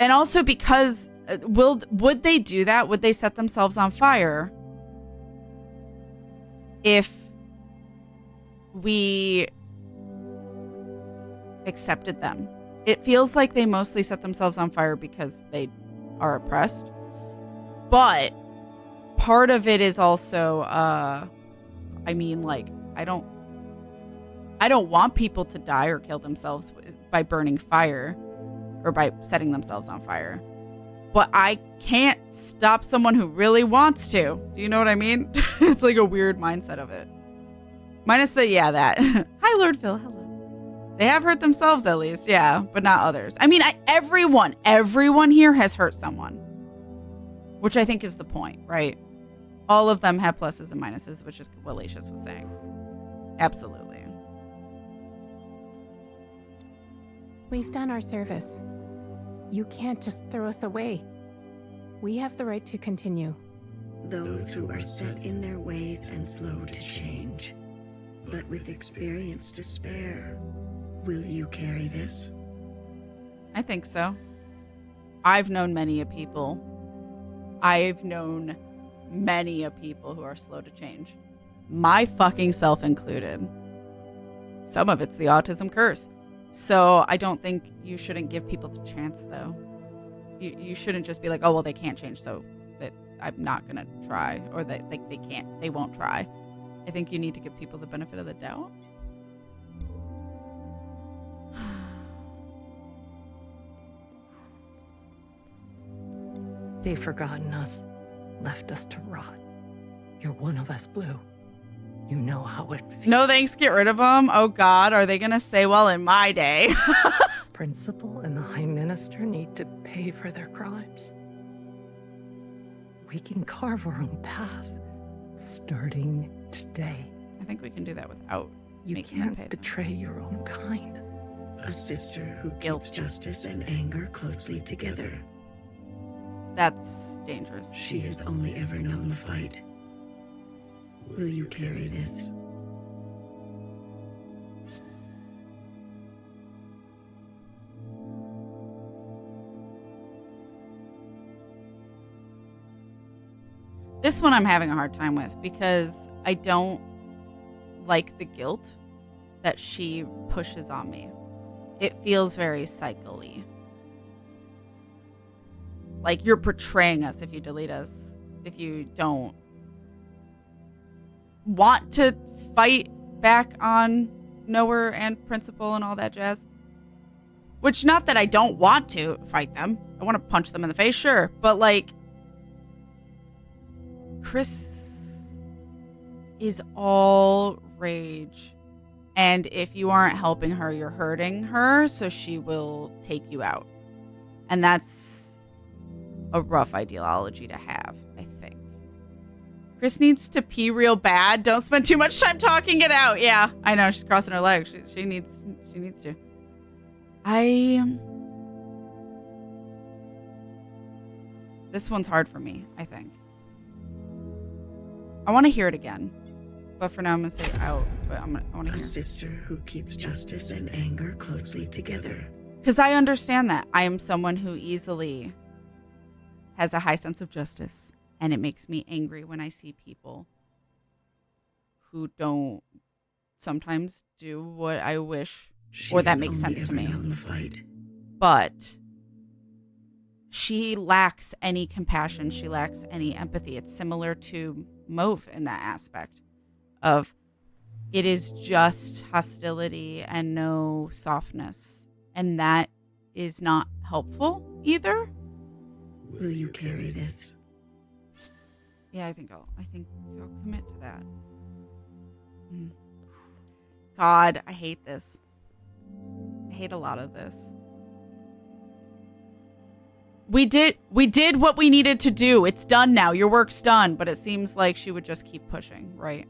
And also because would they do that? Would they set themselves on fire if we accepted them. It feels like they mostly set themselves on fire because they are oppressed. But part of it is also, I don't want people to die or kill themselves by burning fire or by setting themselves on fire. But I can't stop someone who really wants to. Do you know what I mean? It's like a weird mindset of it. Minus that. Hi, Lord Phil. Hello. They have hurt themselves at least, yeah, but not others. I mean, everyone here has hurt someone. Which I think is the point, right? All of them have pluses and minuses, which is what Laechis was saying. Absolutely. We've done our service. You can't just throw us away. We have the right to continue. Those who are set in their ways and slow to change, but with experience to spare, will you carry this? I think so. I've known many a people who are slow to change. My fucking self included. Some of it's the autism curse. So I don't think you shouldn't give people the chance, though. You shouldn't just be like, oh, well, they can't change, so that I'm not going to try. Or that they won't try. I think you need to give people the benefit of the doubt. They've forgotten us, left us to rot. You're one of us, Blue. You know how it feels. No thanks, get rid of them. Oh God, are they gonna say, well, in my day? Principal and the High Minister need to pay for their crimes. We can carve our own path, starting today. I think we can do that without you making them pay can't betray your own kind. A sister who keeps justice and anger closely together. That's dangerous. She has only ever known the fight. Will you carry this? This one I'm having a hard time with because I don't like the guilt that she pushes on me. It feels very cycle-y. Like you're betraying us if you delete us, if you don't want to fight back on Knower and Principal and all that jazz. Which, not that I don't want to fight them. I want to punch them in the face, sure. But, like, Chris is all rage. And if you aren't helping her, you're hurting her, so she will take you out. And that's a rough ideology to have, I think. Chris needs to pee real bad. Don't spend too much time talking it out. Yeah, I know. She's crossing her legs. She needs to. This one's hard for me, I think. I want to hear it again. But for now, I'm going to say out. But I want to hear. A sister who keeps justice and anger closely together. Because I understand that. I am someone who easily has a high sense of justice. And it makes me angry when I see people who don't sometimes do what I wish or that makes sense to me. But she lacks any compassion. She lacks any empathy. It's similar to Mauve in that aspect of it is just hostility and no softness. And that is not helpful either. Will you carry this? Yeah, I think I'll commit to that. God, I hate this. I hate a lot of this. We did what we needed to do. It's done now. Your work's done. But it seems like she would just keep pushing, right?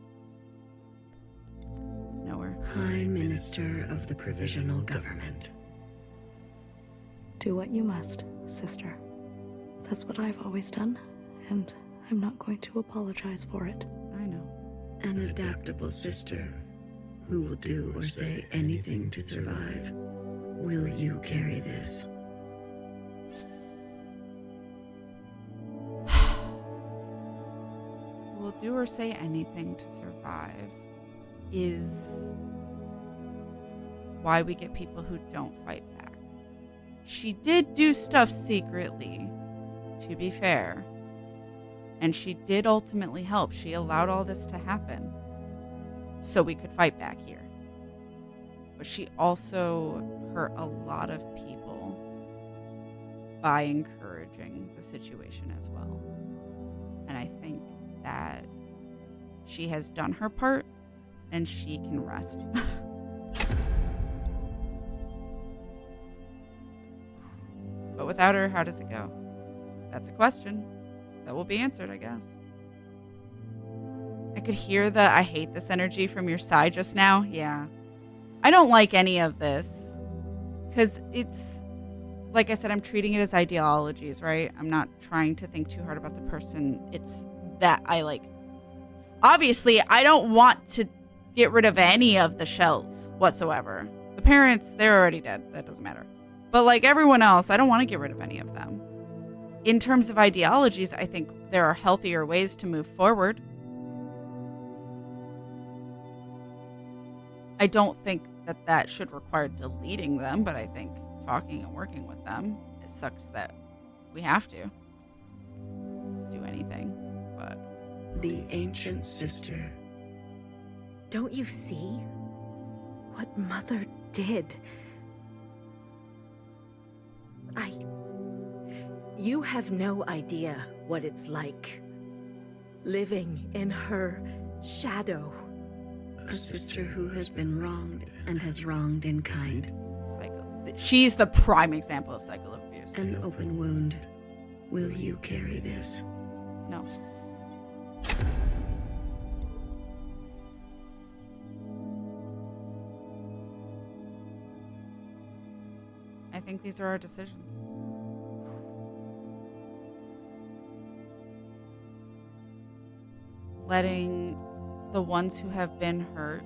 Nowhere. High Minister of the Provisional Government. Do what you must, sister. That's what I've always done, and I'm not going to apologize for it. I know. An adaptable sister who will do or say anything to survive. Will you carry this? Will do or say anything to survive is why we get people who don't fight back. She did do stuff secretly, to be fair. And she did ultimately help. She allowed all this to happen so we could fight back here. But she also hurt a lot of people by encouraging the situation as well. And I think that she has done her part and she can rest. But without her, how does it go? That's a question that will be answered, I guess. I could hear the I hate this energy from your side just now. Yeah. I don't like any of this because it's, like I said, I'm treating it as ideologies, right? I'm not trying to think too hard about the person. It's that I like. Obviously, I don't want to get rid of any of the shells whatsoever. The parents, they're already dead. That doesn't matter. But like everyone else, I don't want to get rid of any of them. In terms of ideologies, I think there are healthier ways to move forward. I don't think that should require deleting them, but I think talking and working with them, it sucks that we have to do anything, but... The ancient sister. Don't you see what Mother did? You have no idea what it's like living in her shadow. A sister who has been wronged and has wronged in kind. She's the prime example of cycle of abuse. An open wound. Will you carry this? No. I think these are our decisions. Letting the ones who have been hurt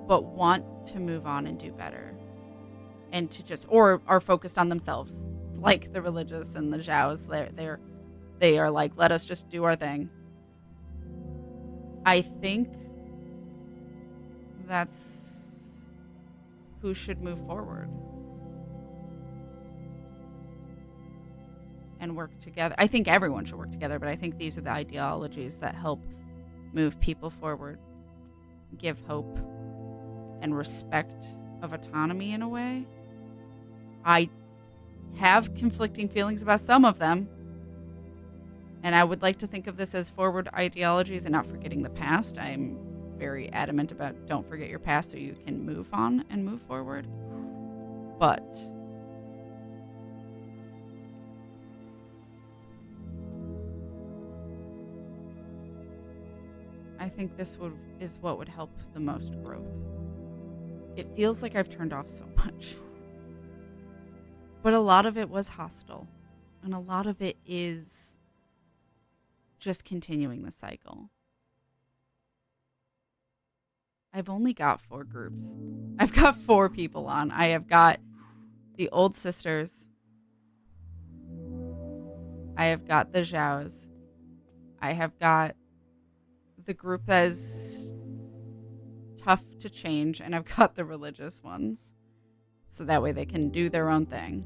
but want to move on and do better and to just, or are focused on themselves, like the religious and the Zhaos, they are like, let us just do our thing. I think that's who should move forward and work together. I think everyone should work together, but I think these are the ideologies that help move people forward, give hope and respect of autonomy in a way. I have conflicting feelings about some of them, and I would like to think of this as forward ideologies and not forgetting the past. I'm very adamant about don't forget your past so you can move on and move forward. But I think this is what would help the most growth. It feels like I've turned off so much. But a lot of it was hostile. And a lot of it is just continuing the cycle. I've only got 4 groups. I've got 4 people on. I have got the old sisters. I have got the Zhaos. I have got the group that is tough to change, and I've got the religious ones. So that way they can do their own thing.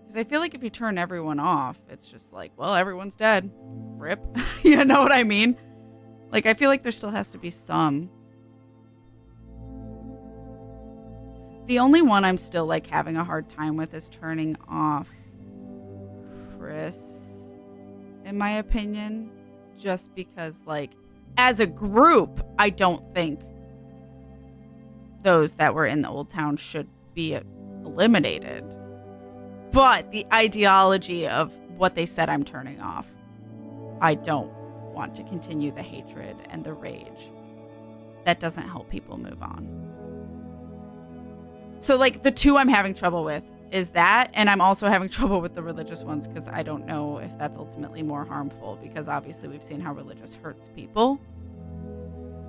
Because I feel like if you turn everyone off, it's just like, well, everyone's dead. Rip. You know what I mean? Like, I feel like there still has to be some. The only one I'm still like having a hard time with is turning off Chris, in my opinion, just because like as a group, I don't think those that were in the Old Town should be eliminated. But the ideology of what they said I'm turning off, I don't want to continue the hatred and the rage. That doesn't help people move on. So, like, the 2 I'm having trouble with is that, and I'm also having trouble with the religious ones because I don't know if that's ultimately more harmful because obviously we've seen how religious hurts people.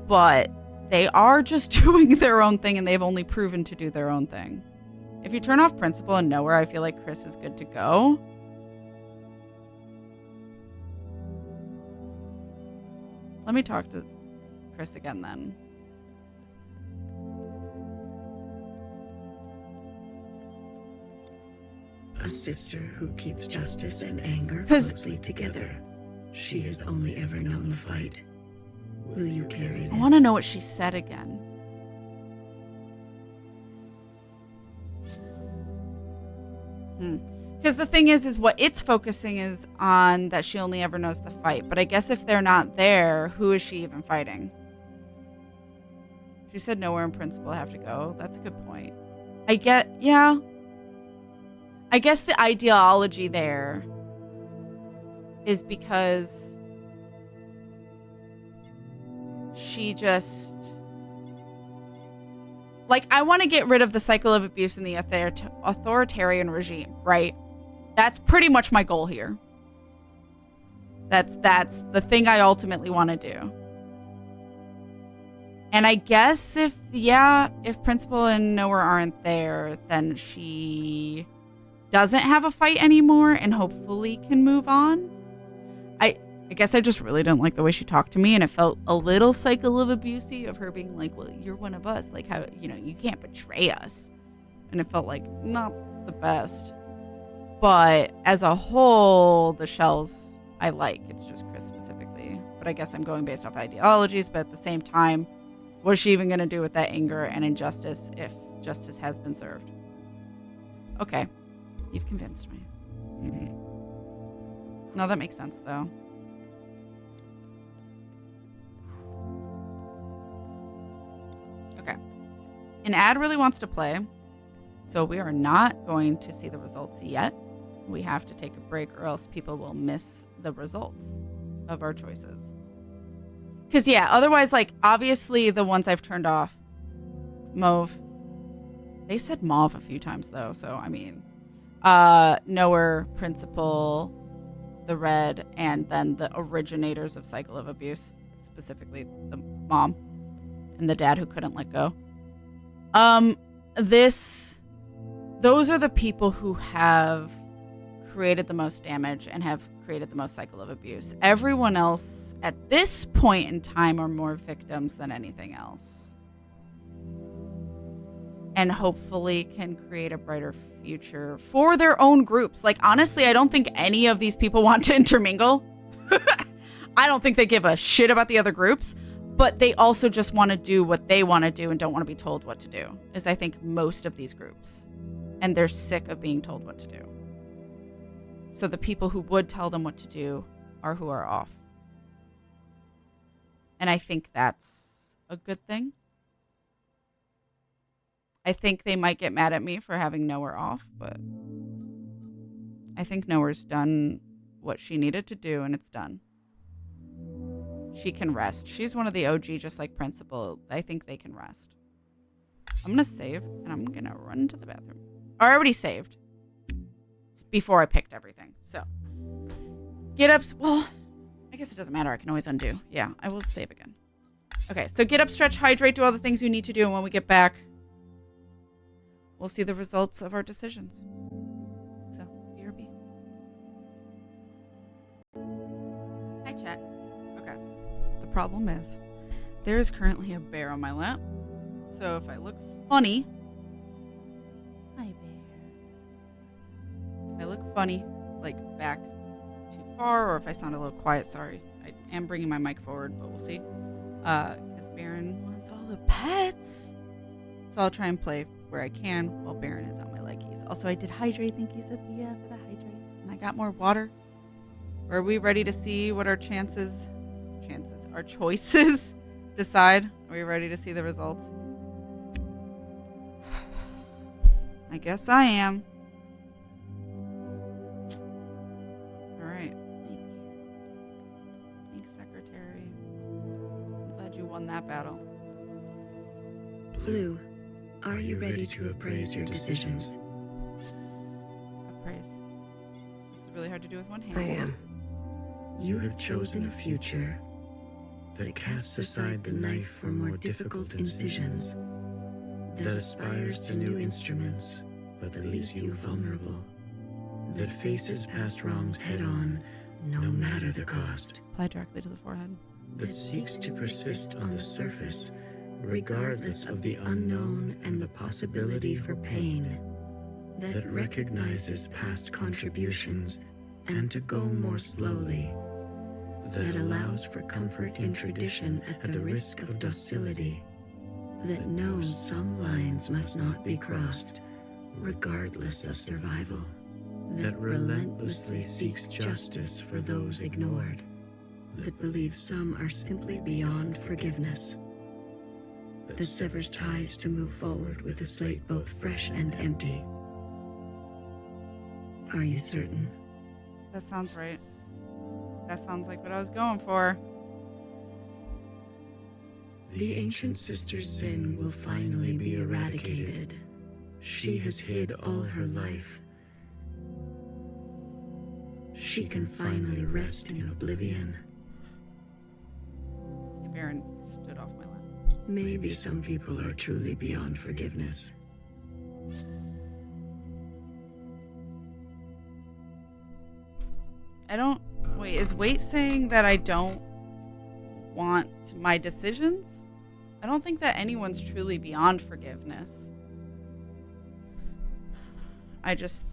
But they are just doing their own thing, and they've only proven to do their own thing. If you turn off Principal and Nowhere, I feel like Chris is good to go. Let me talk to Chris again then. A sister who keeps justice and anger closely together. She has only ever known the fight. Will you carry this? I want to know what she said again. Because the thing is what it's focusing is on that she only ever knows the fight. But I guess if they're not there, who is she even fighting? She said Nowhere and Principal have to go. That's a good point. I guess the ideology there is because she just... Like, I want to get rid of the cycle of abuse in the authoritarian regime, right? That's pretty much my goal here. That's the thing I ultimately want to do. And I guess if Principal and Nowhere aren't there, then she doesn't have a fight anymore and hopefully can move on. I guess I just really didn't like the way she talked to me, and it felt a little cycle of abusey of her being like, well, you're one of us. Like, how, you can't betray us. And it felt like not the best. But as a whole, the shells I like. It's just Chris specifically. But I guess I'm going based off ideologies, but at the same time, what's she even going to do with that anger and injustice if justice has been served? Okay. You've convinced me. No, that makes sense, though. Okay. An ad really wants to play, so we are not going to see the results yet. We have to take a break or else people will miss the results of our choices. Because, yeah, otherwise, like, obviously the ones I've turned off, Mauve. They said Mauve a few times, though, so, I mean... Nowhere, Principal, the Red, and then the originators of cycle of abuse, specifically the mom and the dad who couldn't let go. Those are the people who have created the most damage and have created the most cycle of abuse. Everyone else at this point in time are more victims than anything else. And hopefully can create a brighter future for their own groups. Like, honestly, I don't think any of these people want to intermingle. I don't think they give a shit about the other groups, but they also just want to do what they want to do and don't want to be told what to do, is I think most of these groups. And they're sick of being told what to do. So the people who would tell them what to do are who are off. And I think that's a good thing. I think they might get mad at me for having Nowhere off, but I think Nowhere's done what she needed to do, and it's done. She can rest. She's one of the OG, just like Principal. I think they can rest. I'm going to save, and I'm going to run to the bathroom. I already saved. It's before I picked everything. So, get up. Well, I guess it doesn't matter. I can always undo. Yeah, I will save again. Okay, so get up, stretch, hydrate, do all the things you need to do, and when we get back, we'll see the results of our decisions. So, BRB. Hi, chat. Okay. The problem is, there is currently a bear on my lap. So if I look funny... Hi, bear. If I look funny, like back too far, or if I sound a little quiet, sorry. I am bringing my mic forward, but we'll see. Because Baron wants all the pets. So I'll try and play where I can while Baron is on my Laechis. Also, I did hydrate. Thank you, Cynthia, for the hydrate. And I got more water. Are we ready to see what our our choices decide? Are we ready to see the results? I guess I am. All right. Thanks, Secretary. I'm glad you won that battle. Blue, are you ready to appraise your decisions? Appraise. This is really hard to do with one hand. I am. You have chosen a future. that casts aside the knife for more difficult incisions, that aspires to new instruments, but that leaves you vulnerable, that faces past wrongs head-on, no matter the cost, Apply directly to the forehead. that seeks to persist on the surface, regardless of the unknown and the possibility for pain, that recognizes past contributions and to go more slowly, that allows for comfort in tradition at the risk of docility, that knows some lines must not be crossed, regardless of survival, that relentlessly seeks justice for those ignored, that believes some are simply beyond forgiveness, that severs ties to move forward with a slate both fresh and empty. Are you certain? That sounds right. That sounds like what I was going for. The ancient sister's sin will finally be eradicated. She has hid all her life. She can finally rest in oblivion. Baron stood off my lap. Maybe some people are truly beyond forgiveness. Wait, is Wait saying that I don't want my decisions? I don't think that anyone's truly beyond forgiveness. I just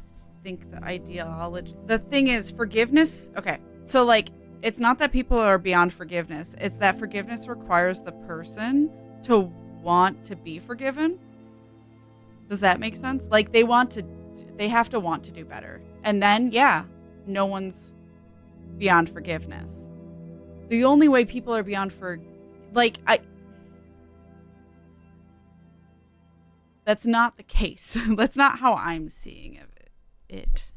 think the ideology... The thing is, forgiveness... Okay, so like, it's not that people are beyond forgiveness. It's that forgiveness requires the person to want to be forgiven. Does that make sense? Like, they have to want to do better. And then, yeah, no one's beyond forgiveness. The only way people are beyond that's not the case. That's not how I'm seeing it.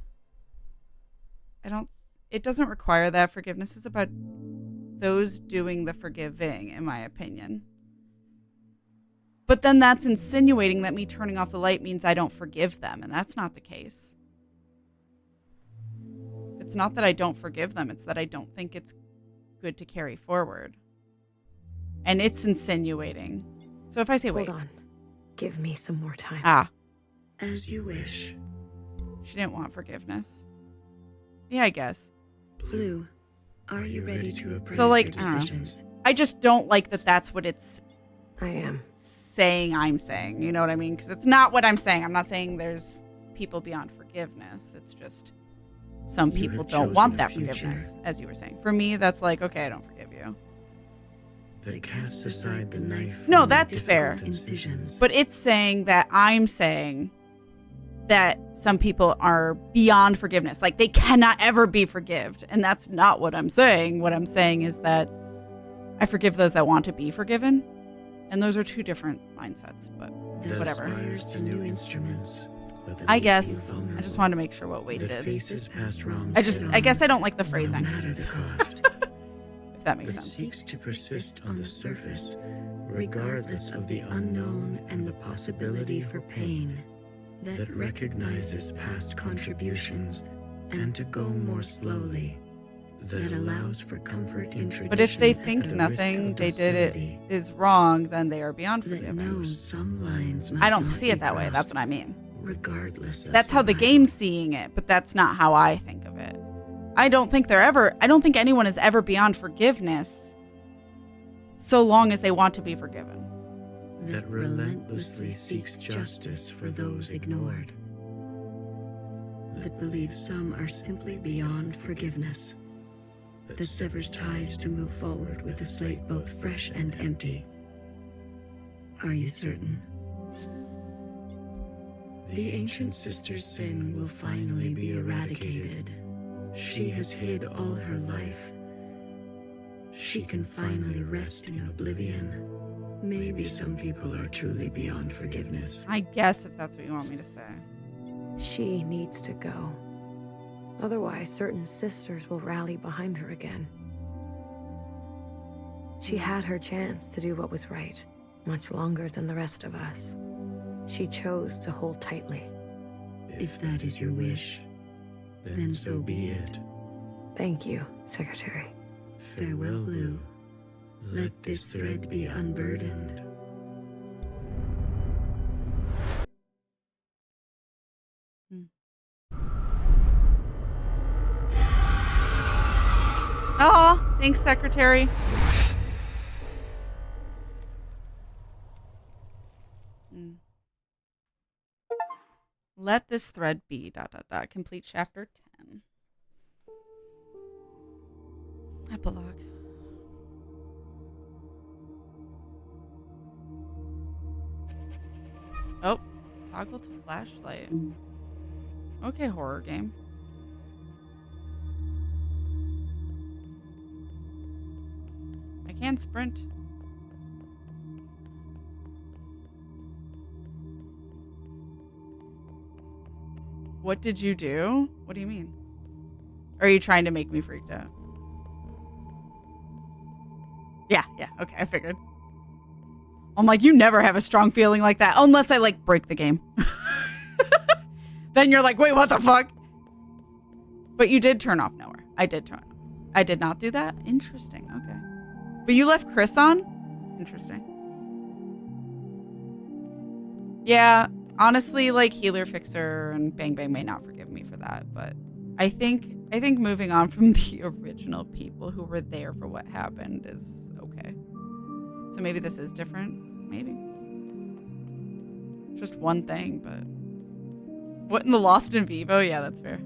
It doesn't require that. Forgiveness is about those doing the forgiving, in my opinion. But then that's insinuating that me turning off the light means I don't forgive them, and that's not the case. It's not that I don't forgive them, it's that I don't think it's good to carry forward. And it's insinuating. So if I say, wait. Hold on. Give me some more time. As you wish. She didn't want forgiveness. Yeah, I guess. Blue, are you ready to appraise so, like, your decisions? I just don't like that that's what it's I am saying I'm saying. You know what I mean? Because it's not what I'm saying. I'm not saying there's people beyond forgiveness. It's just some people don't want that forgiveness, as you were saying. For me, that's like, okay, I don't forgive you. That casts aside the knife. No, that's fair. Incisions. But it's saying that I'm saying that some people are beyond forgiveness. Like, they cannot ever be forgived. And that's not what I'm saying. What I'm saying is that I forgive those that want to be forgiven. And those are two different mindsets, but that whatever. Aspires to new instruments, I guess. I just wanted to make sure what Wade did. I guess I don't like the phrasing. No matter the cost. If that makes sense. Seeks to persist on the surface, regardless of the unknown and the possibility for pain. That recognizes past contributions and to go more slowly. That allows for comfort in tradition. But if they think nothing they did it is wrong, then they are beyond forgiveness. Some lines I don't see it that way. That's what I mean. Regardless. That's how the game's seeing it, but that's not how I think of it. I don't think anyone is ever beyond forgiveness so long as they want to be forgiven. That relentlessly seeks justice for those ignored. That believes some are simply beyond forgiveness. That severs ties to move forward with a slate both fresh and empty. Are you certain? The ancient sister's sin will finally be eradicated. She has hid all her life. She can finally rest in oblivion. Maybe some people are truly beyond forgiveness. I guess, if that's what you want me to say. She needs to go. Otherwise, certain sisters will rally behind her again. She had her chance to do what was right, much longer than the rest of us. She chose to hold tightly. If that is your wish, then so be it. Thank you, Secretary. Farewell, Blue. Let this thread be unburdened. Oh, thanks, Secretary. Let this thread be, ... Complete chapter 10. Epilogue. Oh, toggle to flashlight. Okay, horror game. I can sprint. What did you do? What do you mean? Or are you trying to make me freaked out? Yeah, okay, I figured. I'm like, you never have a strong feeling like that unless I like break the game. Then you're like, wait, what the fuck? But you did turn off nowhere. I did turn off. I did not do that? Interesting, okay. But you left Chris on? Interesting. Yeah, honestly, like Healer Fixer and Bang Bang may not forgive me for that, but I think moving on from the original people who were there for what happened is okay. So maybe this is different. Maybe. Just one thing, but what in the Lost in Vivo? Yeah, that's fair.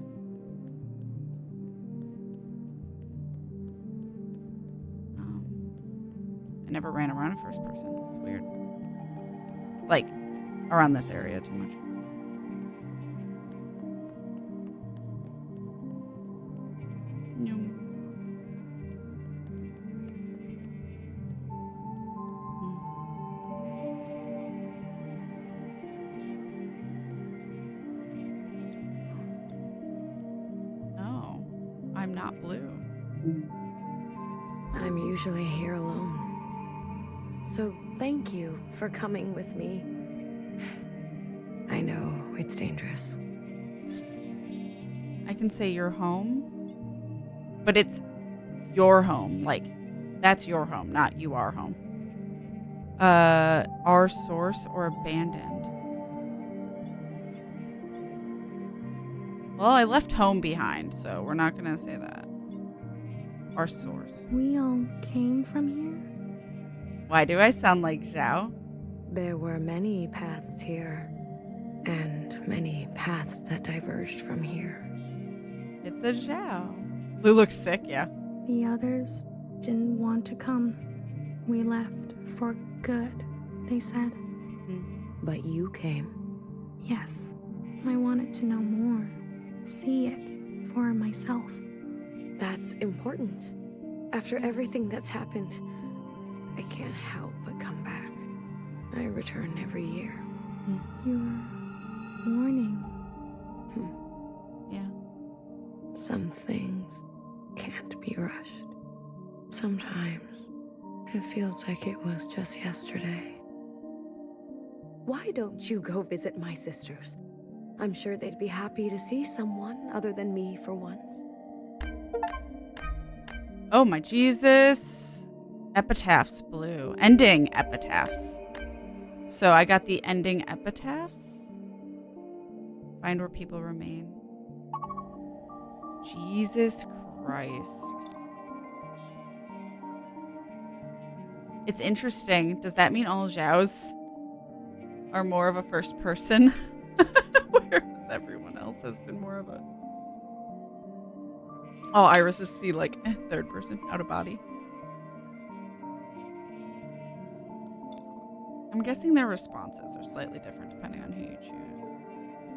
I never ran around in first person. It's weird. Like, around this area too much. Oh, I'm not blue. I'm usually here alone. So thank you for coming with me. I know it's dangerous. I can say you're home, but it's your home. Like, that's your home, not you are home. Our source or abandoned. Well, I left home behind, so we're not gonna say that. Our source. We all came from here? Why do I sound like Zhao? There were many paths here, and many paths that diverged from here. It's a Zhao. Lou looks sick, yeah. The others didn't want to come. We left for good, they said. But you came. Yes, I wanted to know more, see it for myself. That's important. After everything that's happened, I can't help but come back. I return every year. You're mourning. Yeah. Some things can't be rushed. Sometimes it feels like it was just yesterday. Why don't you go visit my sisters? I'm sure they'd be happy to see someone other than me for once. Oh my Jesus. Epitaphs blue. Ending epitaphs. So I got the ending epitaphs. Find where people remain. Jesus Christ. It's interesting. Does that mean all Zhaos are more of a first person? Whereas everyone else has been more of a... All irises see like third person, out of body. I'm guessing their responses are slightly different depending on who you choose.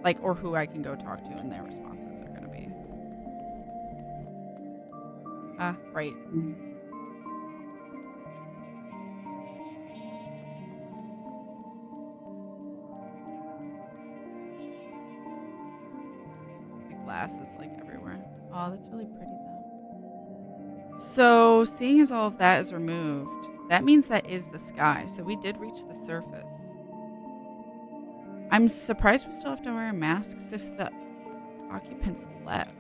Like, or who I can go talk to, and their responses are going to be... right. The glass is like everywhere. Oh, that's really pretty though. So, seeing as all of that is removed, that means that is the sky. So we did reach the surface. I'm surprised we still have to wear masks if the occupants left.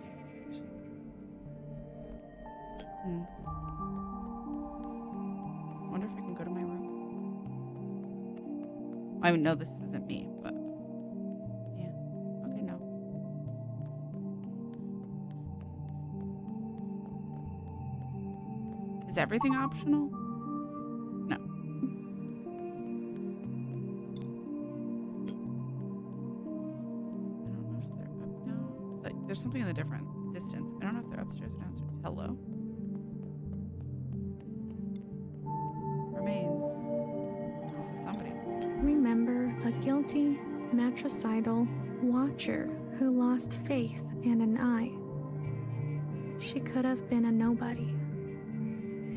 wonder if I can go to my room. I mean, no, this isn't me, but yeah. Okay, no. Is everything optional? No. I don't know if they're up now. Like, there's something in the different distance. I don't know if they're upstairs or downstairs. Hello? Remains. This is somebody. Remember a guilty, matricidal watcher who lost faith and an eye. She could have been a nobody.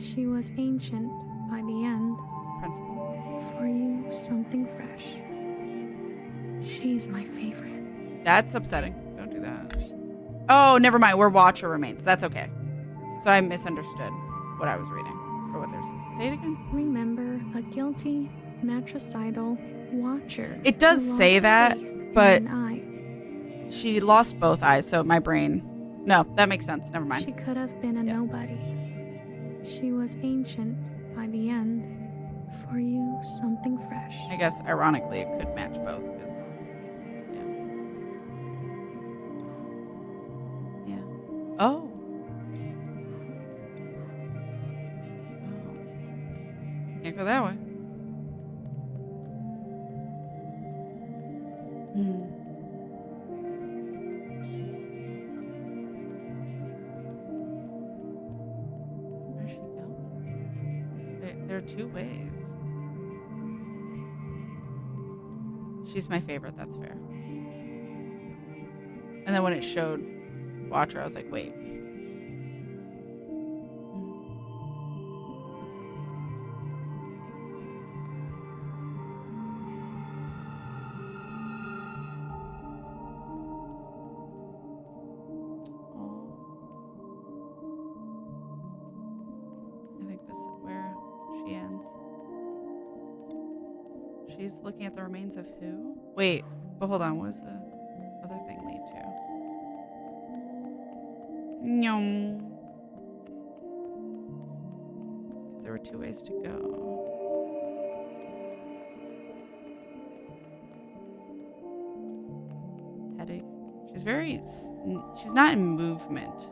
She was ancient by the end. Principal. For you, something fresh. She's my favorite. That's upsetting. Don't do that. Oh, never mind. We're watcher remains. That's okay. So I misunderstood what I was reading. Or what there's. Say it again. Remember a guilty, matricidal watcher. It does who say lost that, faith in but an eye. she lost both eyes, so my brain. No, that makes sense. Never mind. She could have been a nobody. She was ancient by the end. For you, something fresh. I guess ironically it could match both because. Yeah. Oh. Can't go that way. Where's she going? There are two ways. She's my favorite, that's fair. And then when it showed Watcher, I was like, wait. I think this is where she ends. She's looking at the remains of who? Wait, but hold on. What does the other thing lead to? Nyum. Because there were two ways to go. Headache. She's not in movement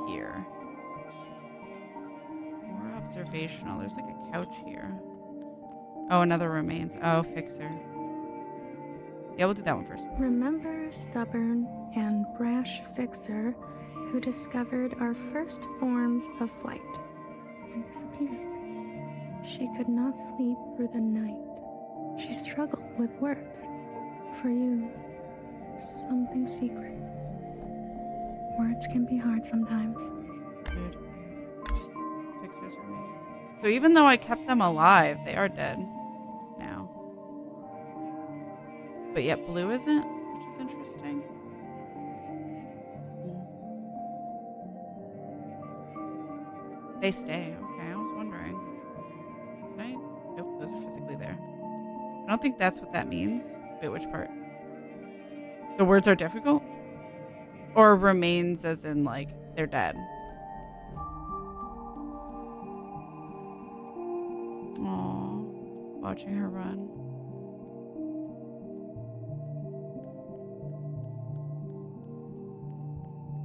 here. More observational. There's like a couch here. Oh, another remains. Oh, fixer. Yeah, we'll do that one first. Remember a stubborn and brash fixer who discovered our first forms of flight and disappeared. She could not sleep through the night. She struggled with words. For you, something secret. Words can be hard sometimes. Good. Fixer's remains. So even though I kept them alive, they are dead now. But yet blue isn't, which is interesting. They stay. Okay, I was wondering. Can I? Nope, those are physically there. I don't think that's what that means. Wait, which part? The words are difficult? Or remains as in, like, they're dead? Aww, watching her run.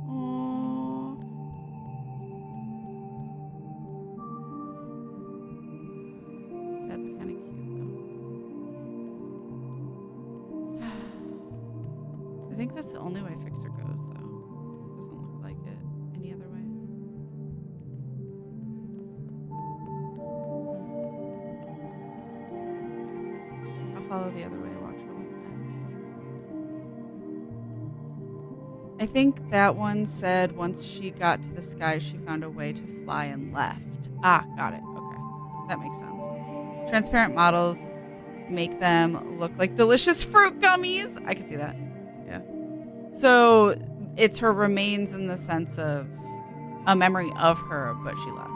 Aww. That's kind of cute, though. I think that's the only way Fixer goes, though. Doesn't look like it any other way. Follow the other way, watch her with them. I think that one said once she got to the sky, she found a way to fly and left. Ah, got it. Okay. That makes sense. Transparent models make them look like delicious fruit gummies. I could see that. Yeah. So it's her remains in the sense of a memory of her, but she left.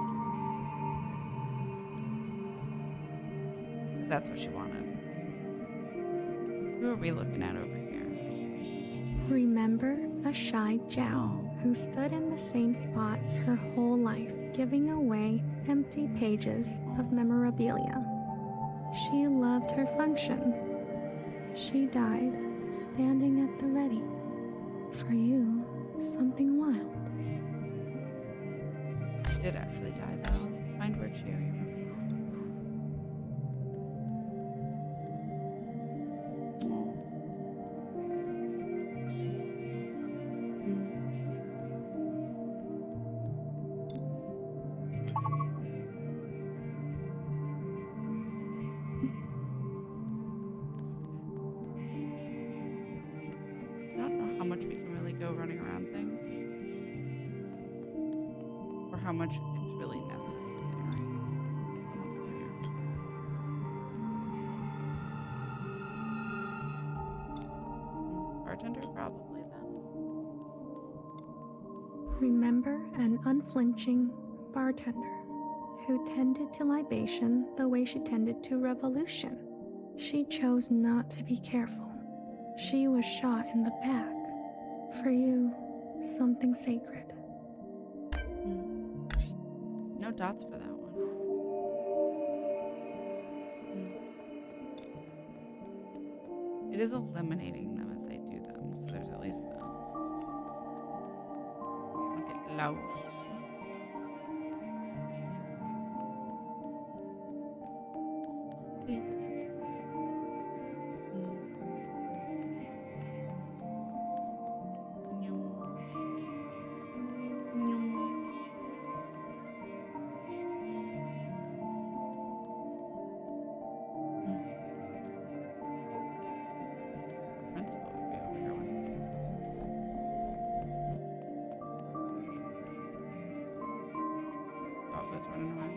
Because that's what she wanted. Who are we looking at over here? Remember a shy Zhao who stood in the same spot her whole life, giving away empty pages of memorabilia. She loved her function. She died standing at the ready. For you, something wild. She did actually die, though. Find where Cherry remains. I don't know how much we can really go running around things. Or how much it's really necessary. Someone's over here. Bartender, probably then. Remember an unflinching bartender who tended to libation the way she tended to revolution. She chose not to be careful. She was shot in the back. For you, something sacred. No dots for that one. It is eliminating them as I do them, so there's at least that. Don't get lost. Principal would be over here, wouldn't they? Dog was running around.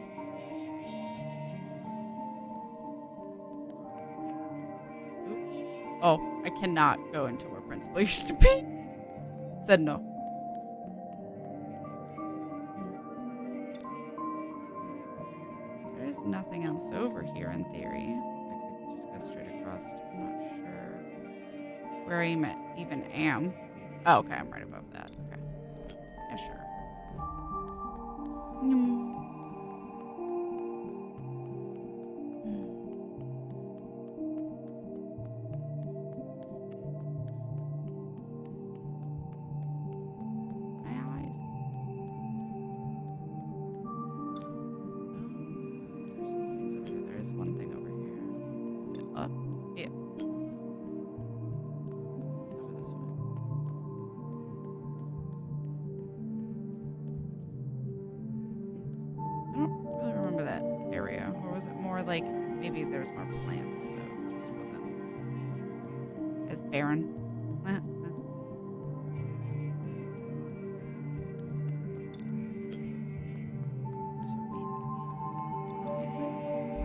Oop. Oh, I cannot go into where Principal used to be. Said no. There is nothing else over here in theory. I could just go straight across. I'm not sure where I even am. Oh, okay, I'm right above that. Okay. Yeah, sure. My eyes. There's some things over here. There is one thing over here. Is it up? Yeah. It's over this way. I don't really remember that area. Or was it more like maybe there was more plants, so it just wasn't as barren?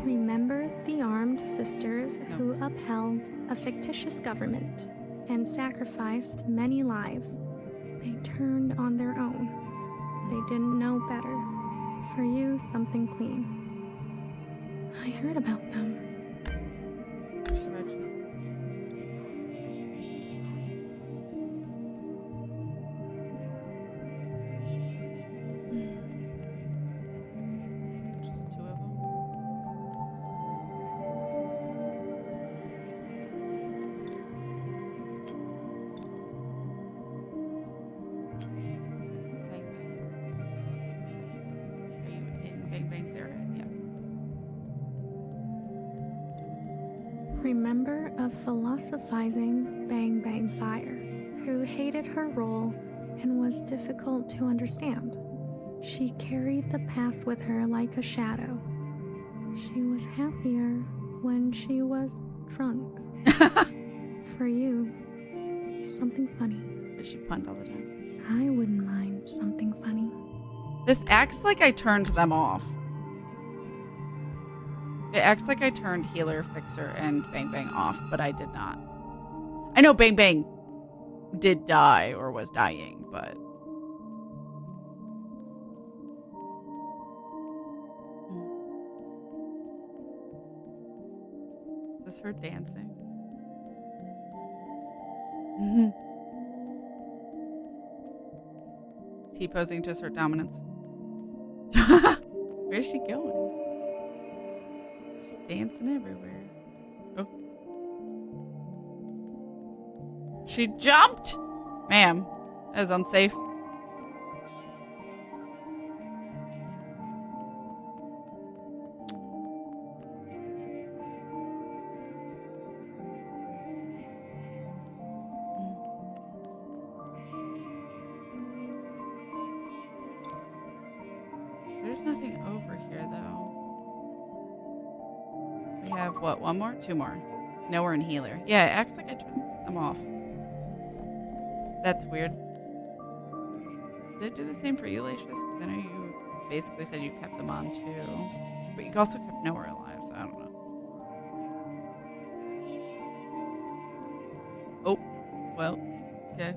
Remember the armed sisters who upheld a fictitious government and sacrificed many lives. They turned on their own. They didn't know better. For you, something clean. I heard about them. Just two of them. Bang Bang. Are you in Bang Bang's area? Yeah. Remember a philosophizing Bang Bang Fire who hated her role and was difficult to understand. She carried the past with her like a shadow. She was happier when she was drunk. For you, something funny. Does she punt all the time? I wouldn't mind something funny. This acts like I turned them off. It acts like I turned Healer, Fixer, and Bang Bang off, but I did not. I know Bang Bang did die or was dying, but... Is this her dancing? T-posing to assert dominance. Where's she going? She's dancing everywhere. Oh. She jumped! Ma'am, that is unsafe. There's nothing over here, though. We have, what, one more? Two more. Nowhere in healer. Yeah, it acts like I turned them off. That's weird. Did it do the same for you, Laechis? Because I know you basically said you kept them on, too. But you also kept nowhere alive, so I don't know. Oh. Well. Okay.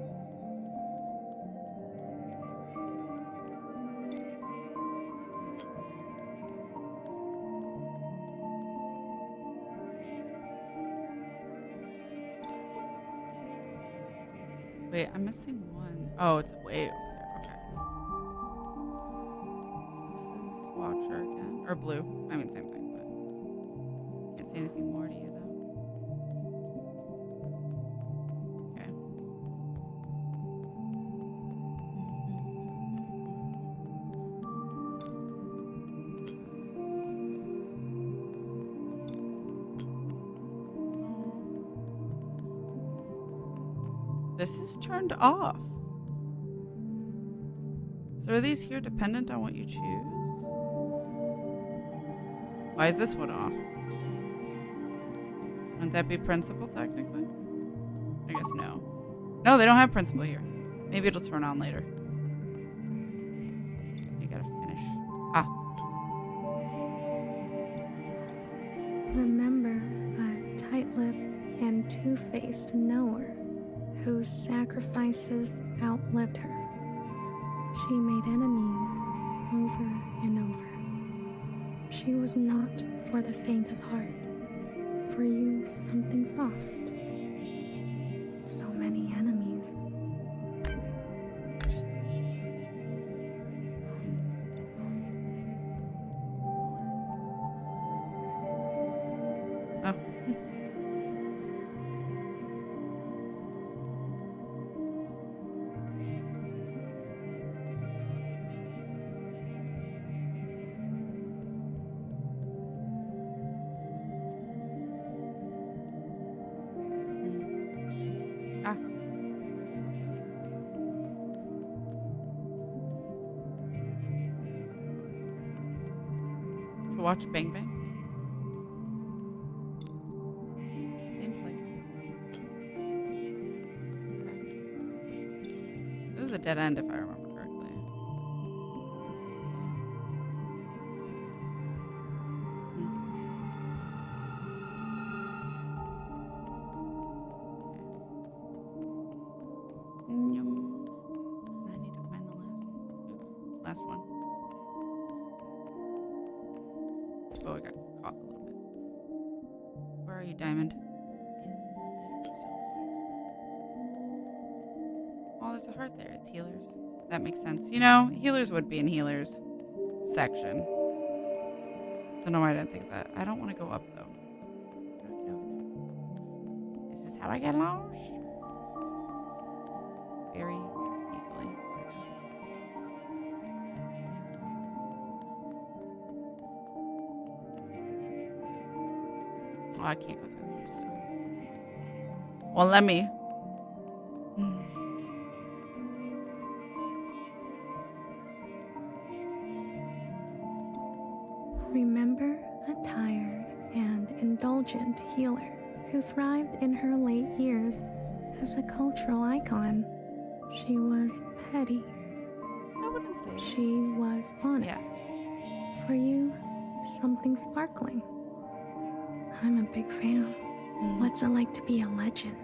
Wait, I'm missing one. Oh, it's way over there. Okay. This is Watcher again. Or Blue. I mean, same thing, but can't say anything more to you, though. Okay. This is turned off. So are these here dependent on what you choose? Why is this one off? Wouldn't that be principal technically? I guess no. No, they don't have principal here. Maybe it'll turn on later. You gotta finish. Ah. Remember a tight-lipped and two-faced knower whose sacrifices outlived her. She made enemies over and over. She was not for the faint of heart. For you, something soft. So many enemies. Oh. Ah. To watch Bang Bang? Seems like it. Okay. This is a dead end if I remember correctly. I need to find the last one. Oh, I got caught a little bit. Where are you, Diamond? In there somewhere. Oh, there's a heart there. It's healers. That makes sense. You know, healers would be in healers section. Don't know why I didn't think of that. I don't want to go up, though. How do I get over there? Is this how I get lost? Very easily. Oh, I can't go through there still. Well, let me. Remember a tired and indulgent healer who thrived in her late years as a cultural icon. She was petty. I wouldn't say that. She was honest. Yes. For you, something sparkling. I'm a big fan. What's it like to be a legend?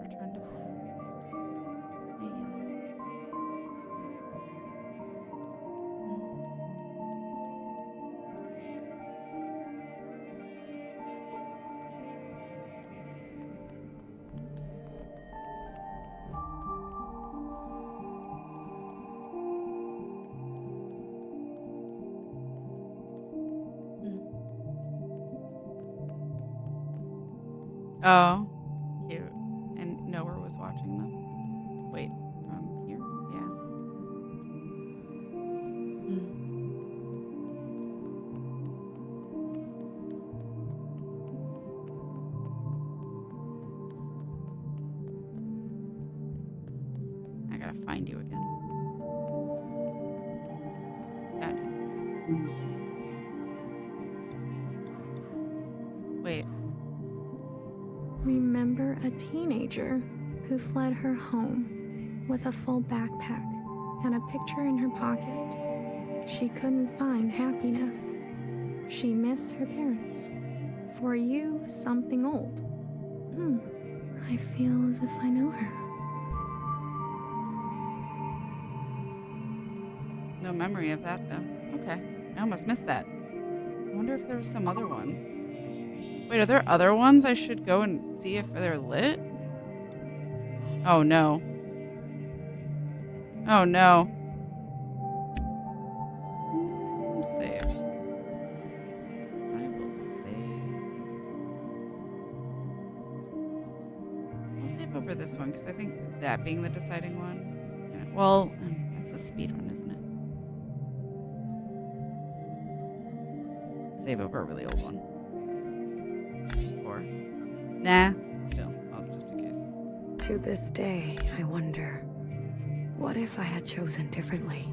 Return to play. Hey, healer. Oh, cute. And nowhere was watching them. Wait, from here? Yeah. I gotta find you again. Found you. Wait. Remember a teenager who fled her home with a full backpack and a picture in her pocket. She couldn't find happiness. She missed her parents. For you, something old. I feel as if I know her. No memory of that, though. Okay. I almost missed that. I wonder if there's some other ones. Wait, are there other ones I should go and see if they're lit? Oh, no. Oh, no. Save. I will save. I'll save over this one, because I think that being the deciding one. Well, that's a speed run, isn't it? Save over a really old one. 4. Nah, still. Oh, just in case. To this day, I wonder, what if I had chosen differently?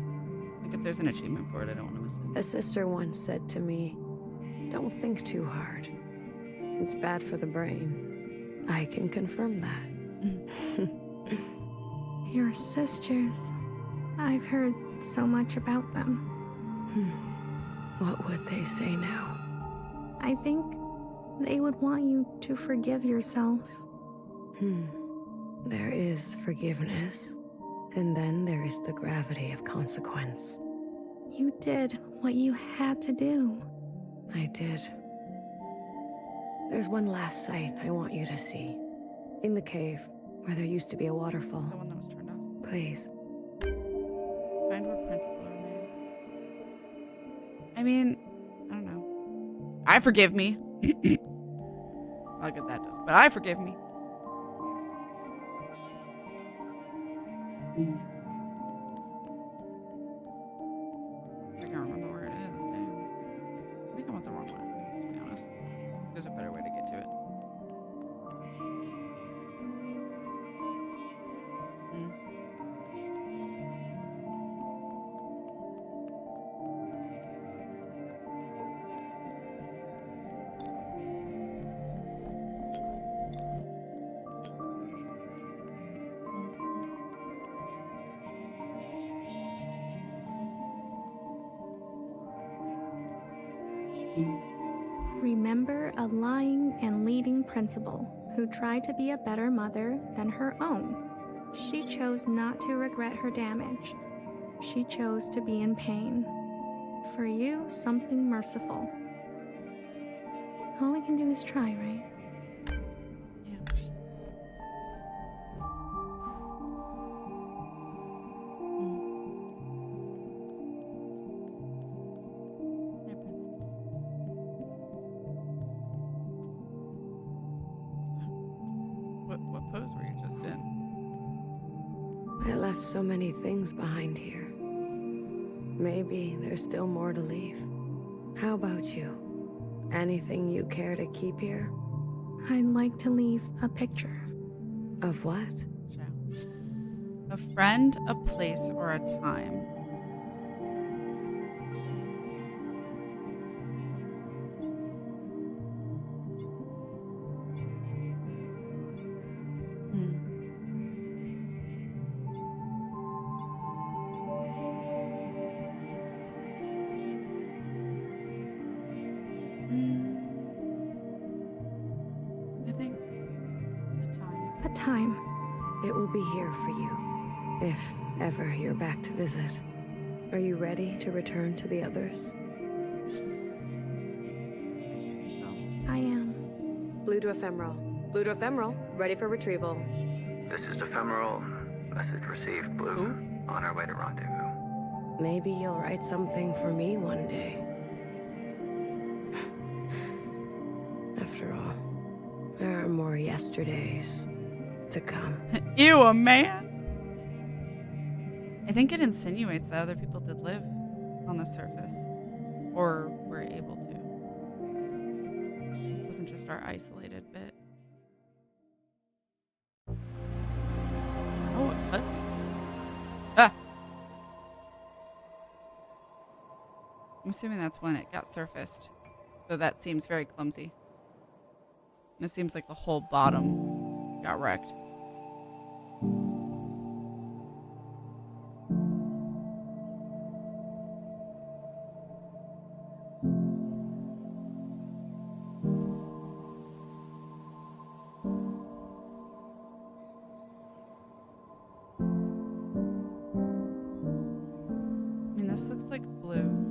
Like if there's an achievement for it, I don't want to miss it. A sister once said to me, don't think too hard. It's bad for the brain. I can confirm that. Your sisters. I've heard so much about them. What would they say now? I think they would want you to forgive yourself. There is forgiveness, and then there is the gravity of consequence. You did what you had to do. I did. There's one last sight I want you to see. In the cave, where there used to be a waterfall. The one that was turned off. Please. Find where principal remains. I mean, I don't know. I forgive me. I'll get that does, but I forgive me. I can't remember where it is. Damn. I think I went the wrong way, to be honest. There's a better way to get to it. Remember a lying and leading principal who tried to be a better mother than her own. She chose not to regret her damage. She chose to be in pain. For you, something merciful. All we can do is try, right? What pose were you just in? I left so many things behind here. Maybe there's still more to leave. How about you? Anything you care to keep here? I'd like to leave a picture. Of what? A friend, a place, or a time. I think A time. It will be here for you, if ever you're back to visit. Are you ready to return to the others? I am. Blue to ephemeral. Blue to ephemeral. Ready for retrieval. This is ephemeral. Message received, Blue. On our way to rendezvous. Maybe you'll write something for me one day. After all, There are more yesterdays to come. Ew, a man? I think it insinuates that other people did live on the surface. Or were able to. It wasn't just our isolated bit. Oh, a pussy. Ah! I'm assuming that's when it got surfaced. Though that seems very clumsy. And it seems like the whole bottom got wrecked. I mean, this looks like blue.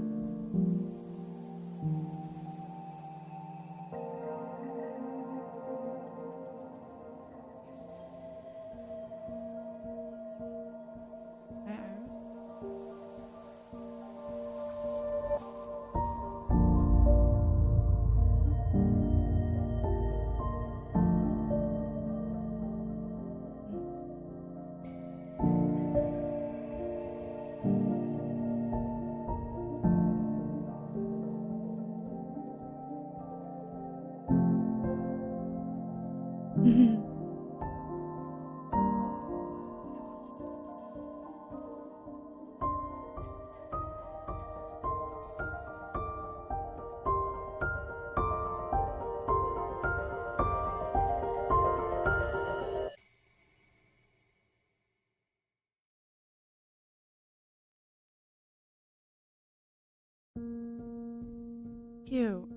Cute.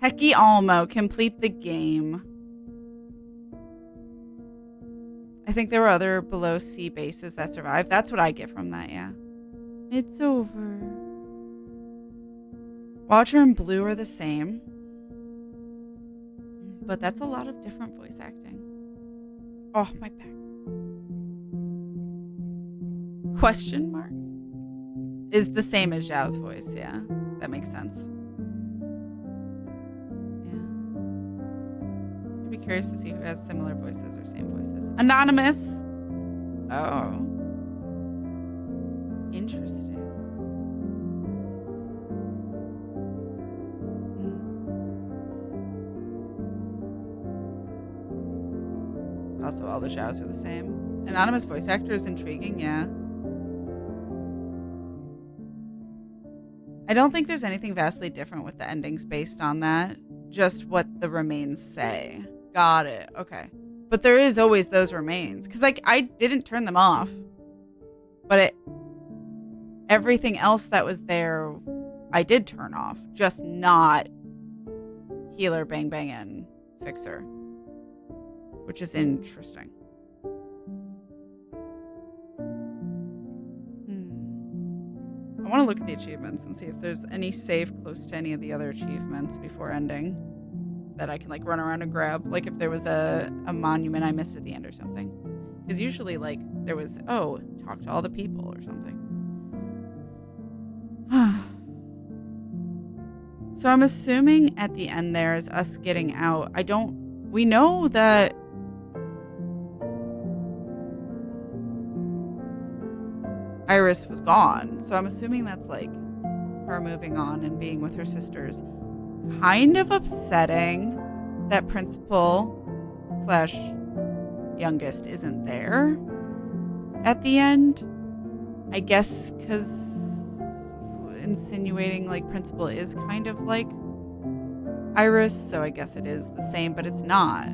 Hecky Almo, complete the game. I think there were other below sea bases that survived. That's what I get from that, yeah. It's over. Watcher and Blue are the same. But that's a lot of different voice acting. Oh, my back. Question marks? Is the same as Zhao's voice, yeah. That makes sense. Yeah. I'd be curious to see who has similar voices or same voices. Anonymous! Oh. Interesting. Also, all the Zhaos are the same. Anonymous voice actor is intriguing, yeah. I don't think there's anything vastly different with the endings based on that. Just what the remains say. Got it. Okay. But there is always those remains. Because, like, I didn't turn them off. But everything else that was there, I did turn off. Just not Healer, Bang Bang, and Fixer. Which is interesting. I want to look at the achievements and see if there's any save close to any of the other achievements before ending that I can like run around and grab. Like if there was a monument I missed at the end or something. Because usually like there was, oh, talk to all the people or something. So I'm assuming at the end there is us getting out. We know that Iris was gone, so I'm assuming that's like her moving on and being with her sisters. Kind of upsetting that principal / youngest isn't there at the end. I guess because insinuating like principal is kind of like Iris, so I guess it is the same, but it's not.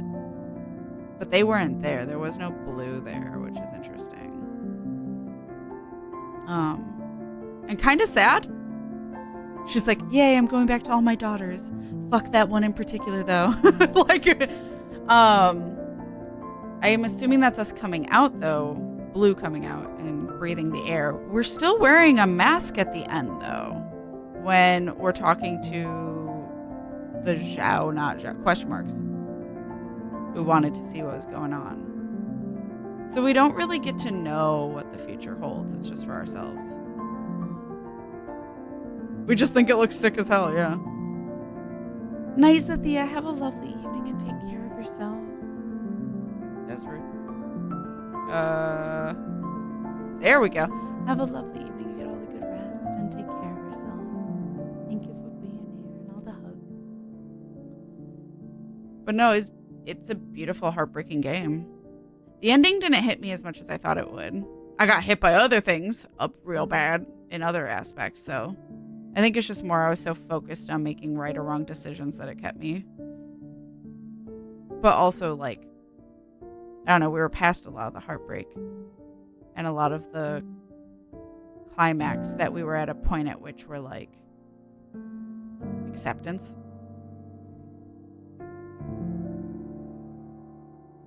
But they weren't there. There was no Blue there, which is interesting. And kind of sad. She's like, yay, I'm going back to all my daughters. Fuck that one in particular, though. Like, I am assuming that's us coming out, though. Blue coming out and breathing the air. We're still wearing a mask at the end, though. When we're talking to the Zhao, not Zhao, question marks, who wanted to see what was going on. So we don't really get to know what the future holds. It's just for ourselves. We just think it looks sick as hell, yeah. Nice, Athea. Have a lovely evening and take care of yourself. That's rude. There we go. Have a lovely evening and get all the good rest and take care of yourself. Thank you for being here and all the hugs. But no, it's a beautiful, heartbreaking game. The ending didn't hit me as much as I thought it would. I got hit by other things up real bad in other aspects, so I think it's just more I was so focused on making right or wrong decisions that it kept me. But also, like, I don't know, we were past a lot of the heartbreak and a lot of the climax that we were at a point at which we're like, acceptance.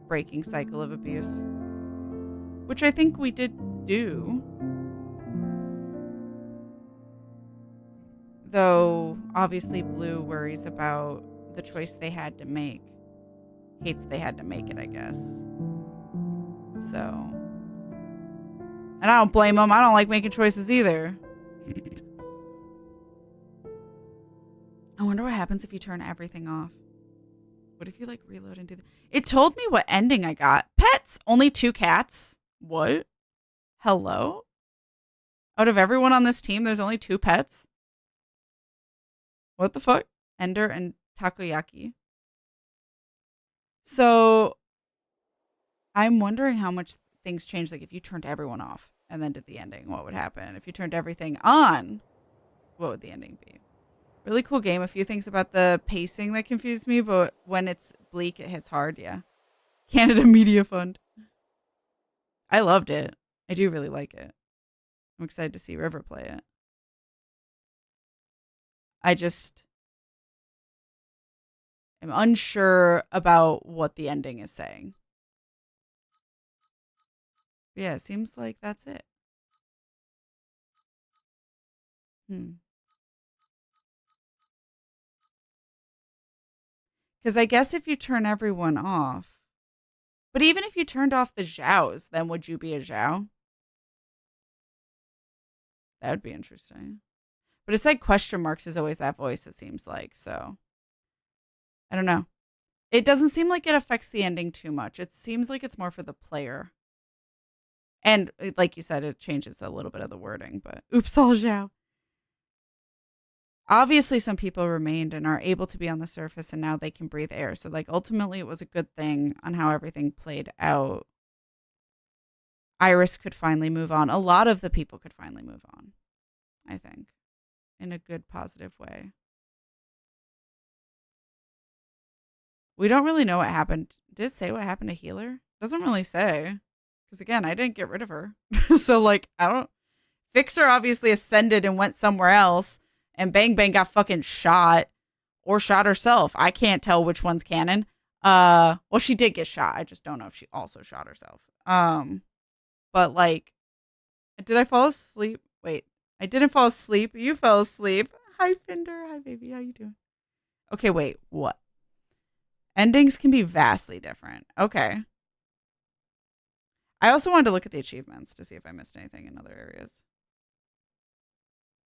Breaking cycle of abuse. Which I think we did do. Though, obviously, Blue worries about the choice they had to make. Hates they had to make it, I guess. So. And I don't blame them. I don't like making choices either. I wonder what happens if you turn everything off. What if you, like, reload and do that? It told me what ending I got. Pets! Only 2 cats? What? Hello? Out of everyone on this team, there's only 2 pets? What the fuck? Ender and Takoyaki. So, I'm wondering how much things change. Like, if you turned everyone off and then did the ending, what would happen? If you turned everything on, what would the ending be? Really cool game. A few things about the pacing that confused me, but when it's bleak, it hits hard, yeah. Canada Media Fund. I loved it. I do really like it. I'm excited to see River play it. I just am unsure about what the ending is saying. Yeah, it seems like that's it. Because I guess if you turn everyone off, but even if you turned off the Zhaos, then would you be a Zhao? That would be interesting. But it's like question marks is always that voice, it seems like. So, I don't know. It doesn't seem like it affects the ending too much. It seems like it's more for the player. And like you said, it changes a little bit of the wording, but oops, all Zhao. Obviously, some people remained and are able to be on the surface, and now they can breathe air. So, like, ultimately, it was a good thing on how everything played out. Iris could finally move on. A lot of the people could finally move on, I think, in a good, positive way. We don't really know what happened. Did it say what happened to Healer? Doesn't really say. Because, again, I didn't get rid of her. So, like, I don't... Fixer obviously ascended and went somewhere else. And Bang Bang got fucking shot. Or shot herself. I can't tell which one's canon. Well, she did get shot. I just don't know if she also shot herself. But, like... Did I fall asleep? Wait. I didn't fall asleep. You fell asleep. Hi, Finder. Hi, baby. How you doing? Okay, wait. What? Endings can be vastly different. Okay. I also wanted to look at the achievements to see if I missed anything in other areas.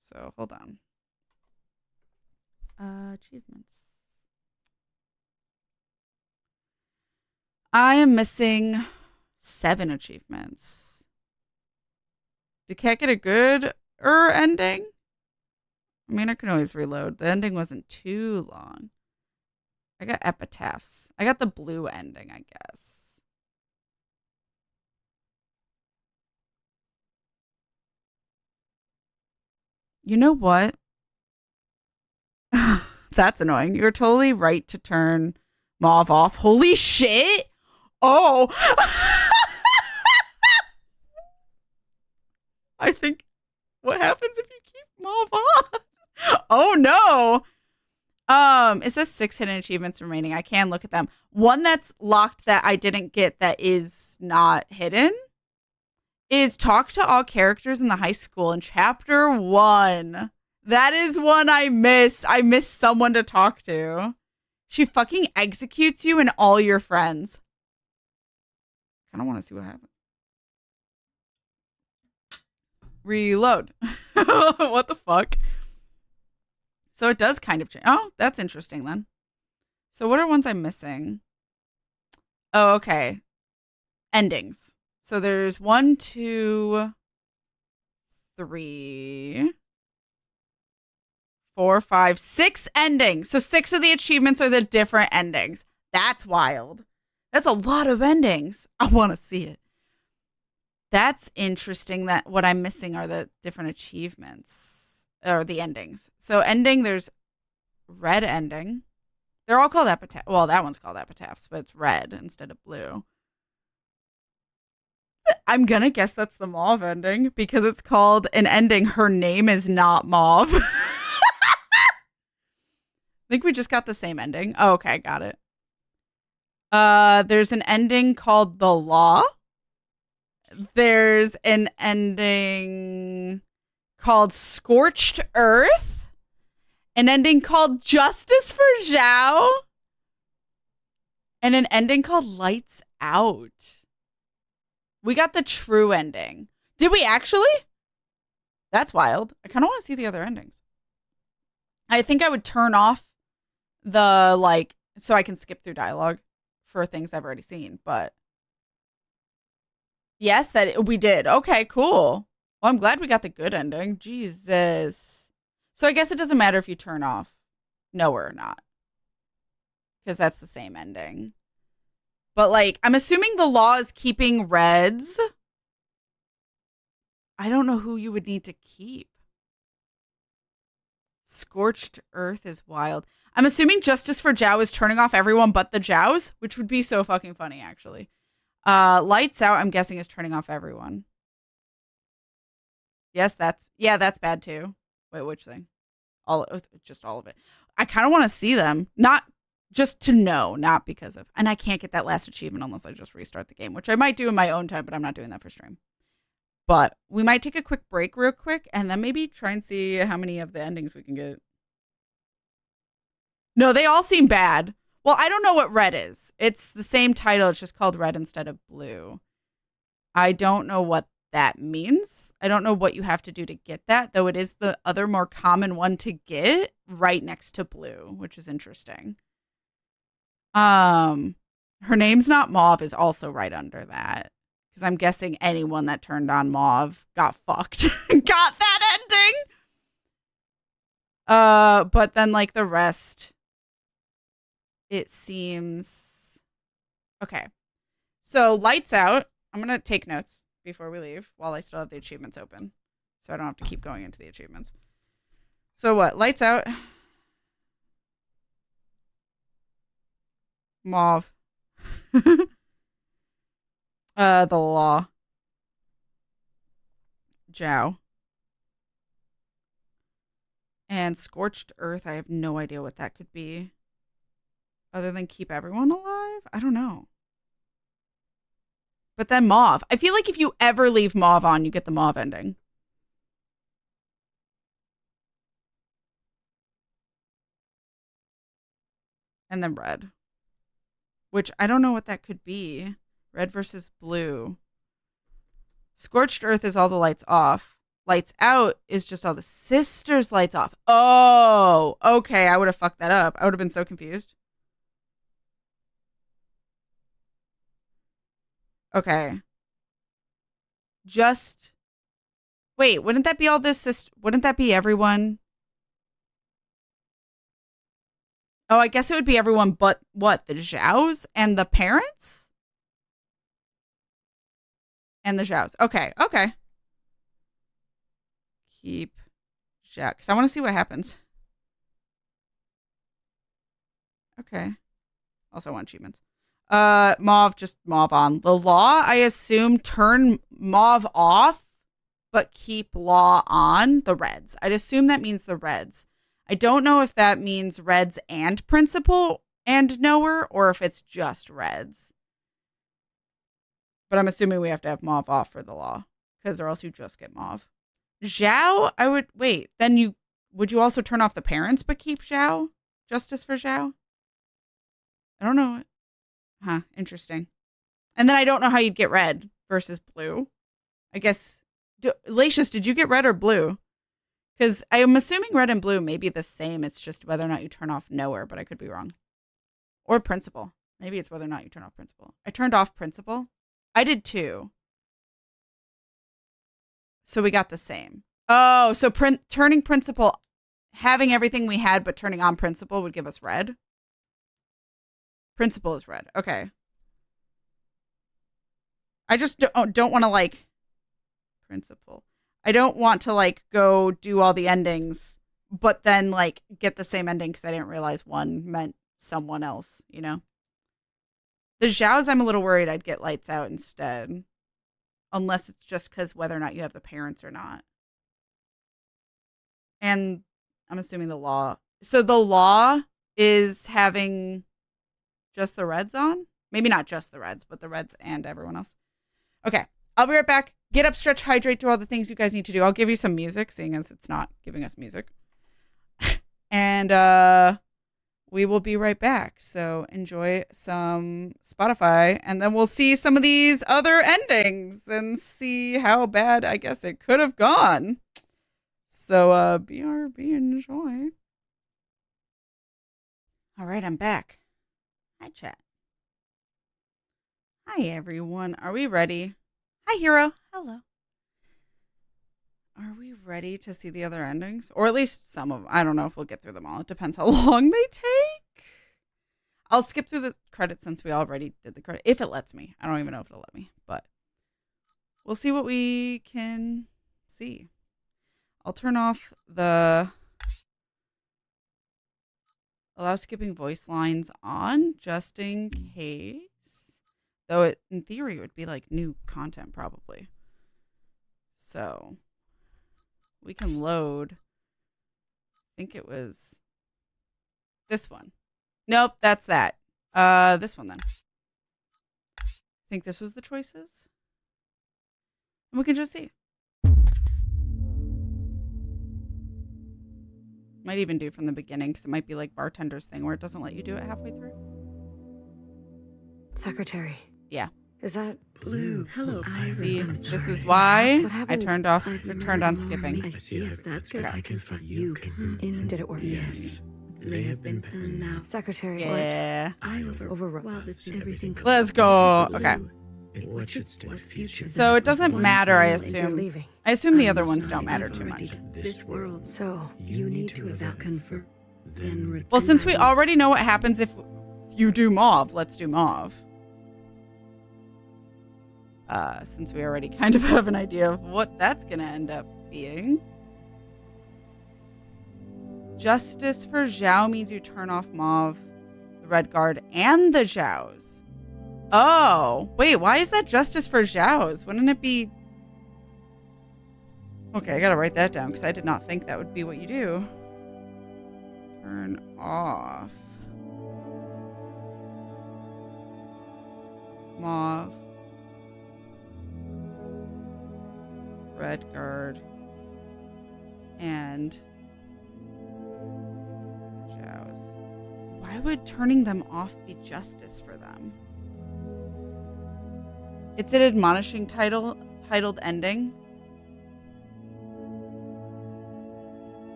So, hold on. Achievements. I am missing 7 achievements. Did Cat get a good ending? I mean, I can always reload. The ending wasn't too long. I got epitaphs. I got the blue ending, I guess. You know what? That's annoying. You're totally right to turn Mauve off. Holy shit! Oh! I think... What happens if you keep Mauve on? Oh, no! It says 6 hidden achievements remaining. I can look at them. One that's locked that I didn't get that is not hidden is talk to all characters in the high school in chapter 1. That is one I missed. I missed someone to talk to. She fucking executes you and all your friends. I kind of want to see what happens. Reload. What the fuck? So it does kind of change. Oh, that's interesting then. So what are ones I'm missing? Oh, okay. Endings. So there's 1, 2, 3, 4, 5, 6 endings. So 6 of the achievements are the different endings. That's wild. That's a lot of endings. I want to see it. That's interesting that what I'm missing are the different achievements or the endings. So ending, there's red ending. They're all called epitaph. Well, that one's called epitaphs, but it's red instead of blue. I'm going to guess that's the mauve ending because it's called an ending. Her name is not Mauve. I think we just got the same ending. Oh, okay. Got it. There's an ending called The Law. There's an ending called Scorched Earth. An ending called Justice for Zhao. And an ending called Lights Out. We got the true ending. Did we actually? That's wild. I kind of want to see the other endings. I think I would turn off the, like, so I can skip through dialogue for things I've already seen. But yes, that we did. Okay, cool. Well, I'm glad we got the good ending. Jesus. So I guess it doesn't matter if you turn off Nowhere or not. Because that's the same ending. But, like, I'm assuming the law is keeping reds. I don't know who you would need to keep. Scorched Earth is wild. I'm assuming Justice for Zhao is turning off everyone but the Zhaos, which would be so fucking funny, actually. Lights Out, I'm guessing, is turning off everyone. Yes, that's bad too. Wait, which thing? Just all of it. I kind of want to see them. Not just to know, not because of. And I can't get that last achievement unless I just restart the game, which I might do in my own time, but I'm not doing that for stream. But we might take a quick break real quick and then maybe try and see how many of the endings we can get. No, they all seem bad. Well, I don't know what red is. It's the same title. It's just called red instead of blue. I don't know what that means. I don't know what you have to do to get that, though it is the other more common one to get right next to blue, which is interesting. Her name's not Mauve is also right under that. Because I'm guessing anyone that turned on Mauve got fucked. Got that ending. But then, like, the rest, it seems okay. So Lights Out. I'm gonna take notes before we leave while I still have the achievements open, so I don't have to keep going into the achievements. So what? Lights Out. Mauve. The Law. Zhao. And Scorched Earth, I have no idea what that could be. Other than keep everyone alive? I don't know. But then Mauve. I feel like if you ever leave Mauve on, you get the Mauve ending. And then red. Which I don't know what that could be. Red versus blue. Scorched Earth is all the lights off. Lights Out is just all the sisters' lights off. Oh, okay. I would have fucked that up. I would have been so confused. Okay. Just wait, wouldn't that be all this wouldn't that be everyone? Oh, I guess it would be everyone but what? The Zhaos and the parents? And the Zhaos. Okay, okay. Keep Zhao, because I want to see what happens. Okay. Also want achievements. Mauve, just Mauve on. The Law, I assume, turn Mauve off, but keep Law on. The reds. I'd assume that means the reds. I don't know if that means reds and principal and knower, or if it's just reds. But I'm assuming we have to have Mauve off for the Law, because or else you just get Mauve. Zhao, I would, wait, then would you also turn off the parents, but keep Zhao? Justice for Zhao? I don't know. Huh, interesting. And then I don't know how you'd get red versus blue. I guess, Laechis, did you get red or blue? Because I am assuming red and blue may be the same. It's just whether or not you turn off nowhere, but I could be wrong. Or principal. Maybe it's whether or not you turn off principal. I turned off principal. I did too. So we got the same. Oh, so turning principal, having everything we had, but turning on principal would give us red. Principal is red. Okay. I just don't want to like principal. I don't want to like go do all the endings, but then like get the same ending because I didn't realize one meant someone else, you know? The Zhaos, I'm a little worried I'd get lights out instead. Unless it's just because whether or not you have the parents or not. And I'm assuming the law. So the law is having just the reds on? Maybe not just the reds, but the reds and everyone else. Okay, I'll be right back. Get up, stretch, hydrate, do all the things you guys need to do. I'll give you some music, seeing as it's not giving us music. And we will be right back. So enjoy some Spotify, and then we'll see some of these other endings and see how bad I guess it could have gone. So BRB, enjoy. All right, I'm back. Hi, chat. Hi, everyone. Are we ready? Hi, Hero. Hello. Are we ready to see the other endings? Or at least some of them. I don't know if we'll get through them all. It depends how long they take. I'll skip through the credits since we already did the credit. If it lets me. I don't even know if it'll let me. But we'll see what we can see. I'll turn off the allow skipping voice lines on just in case. Though it, in theory, would be like new content probably. So we can load. I think it was this one. Nope, that's that. This one then. I think this was the choices. And we can just see. Might even do from the beginning because it might be like Bartender's thing where it doesn't let you do it halfway through. Secretary. Yeah. Is that blue? Hello. See, this is why I turned on skipping. I see if that's good. I can find you. Did it work? Yes. They have been penned now. Secretary. Yeah. I overrode. Well, this everything. Let's go. Okay. What should stay future? So it doesn't matter, I assume. I assume the other ones don't matter too much. This world. So you need to evaluate. Confirm. Then. Well, since we already know what happens if you do Mauve, let's do Mauve. Since we already kind of have an idea of what that's going to end up being. Justice for Zhao means you turn off Mauve, the Red Guard, and the Zhaos. Oh, wait, why is that justice for Zhaos? Wouldn't it be... Okay, I gotta write that down because I did not think that would be what you do. Turn off. Mauve. Red Guard. And Zhaos. Why would turning them off be justice for them? It's an admonishing titled ending.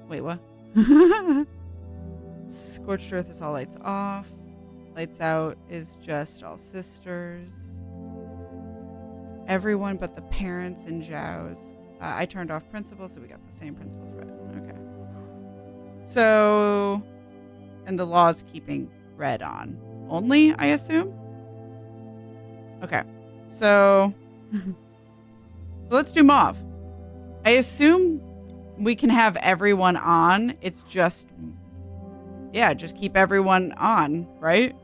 Wait, what? Scorched Earth is all lights off. Lights out is just all sisters. Everyone but the parents and Zhaos. I turned off principal, so we got the same principals red. Okay. So, and the law is keeping red on. Only, I assume? Okay. So let's do Mauve. I assume we can have everyone on. It's just, yeah, just keep everyone on, right?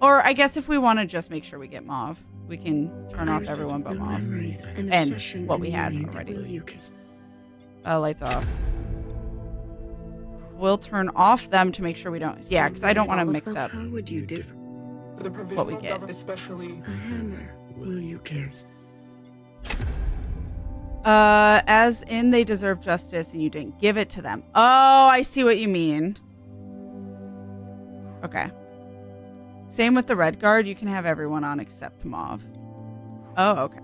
Or I guess if we want to just make sure we get Mauve, we can turn off everyone but Mauve. And what we had already. Lights off. We'll turn off them to make sure we don't. Yeah, because I don't want to mix up How would you differ? what we get. Especially A hammer. Will you care? As in they deserve justice and you didn't give it to them. Oh, I see what you mean. Okay. Same with the Red Guard. You can have everyone on except Mauve. Oh, okay.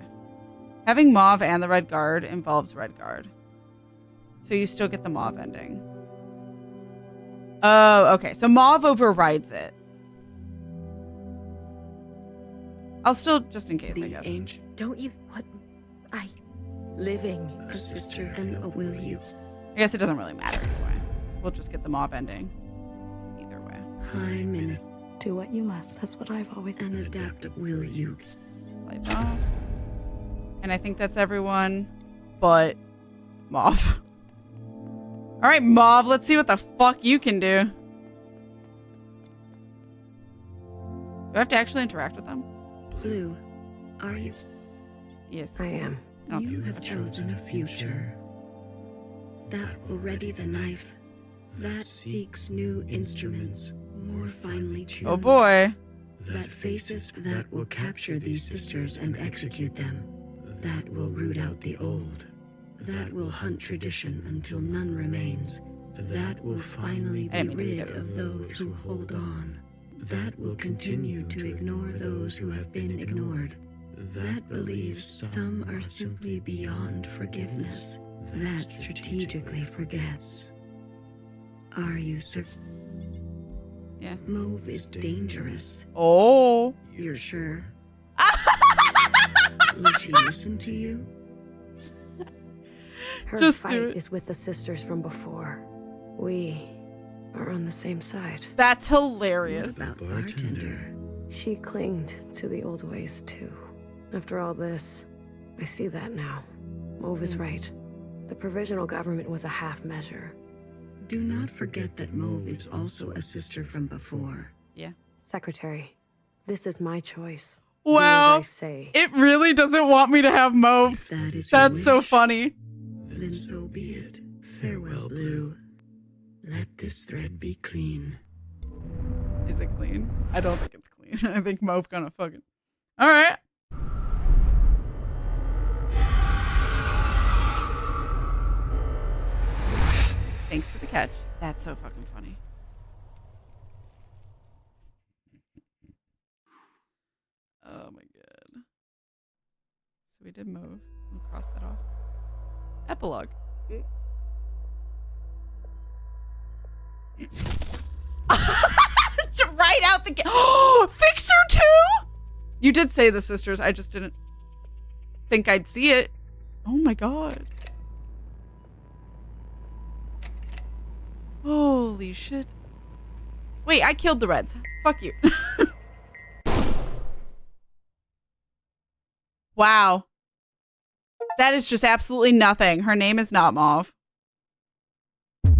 Having Mauve and the Red Guard involves Red Guard. So you still get the mauve ending. Oh, okay. So mauve overrides it. I'll still, just in case, I guess. Don't you... What? Living. A sister, and will you? I guess it doesn't really matter either way. We'll just get the mauve ending. Either way. High Minister. Do what you must. That's what I've always done. And adapt, will you? Lights off. And I think that's everyone but Mauve. All right, Mauve, let's see what the fuck you can do. Do I have to actually interact with them? Blue, are you? Yes. I am. You have chosen a future that will ready the knife, that seeks new instruments, more finely tuned. Oh boy. That faces that will capture these sisters and execute them, that will root out the old, that will hunt tradition until none remains, that will finally be rid of those who hold on, that will continue to ignore those who have been ignored, that believes some are simply beyond forgiveness, that strategically forgets. Are you certain? Yeah. Mauve is dangerous. Oh. You're sure? Will she listen to you? Her Just fight do it. is with the sisters from before. We are on the same side. That's hilarious. What about Bartender? She clinged to the old ways too. After all this, I see that now. Mauve is right. The provisional government was a half measure. Do not forget that Mauve is also a sister from before. Yeah. Secretary, this is my choice. Well, Do as I say. it really doesn't want me to have Mauve. If that is That's your so wish, funny. Then so be it. Farewell, Blue. Let this thread be clean. Is it clean? I don't think it's clean. I think Mauve gonna fucking... All right. Thanks for the catch. That's so fucking funny. Oh my god. So we did Mauve. We'll cross that off. Epilogue. Right out the gate. Oh, Fixer 2? You did say the sisters. I just didn't think I'd see it. Oh my god. Holy shit. Wait, I killed the Reds. Fuck you. Wow. That is just absolutely nothing. Her name is not Mauve. He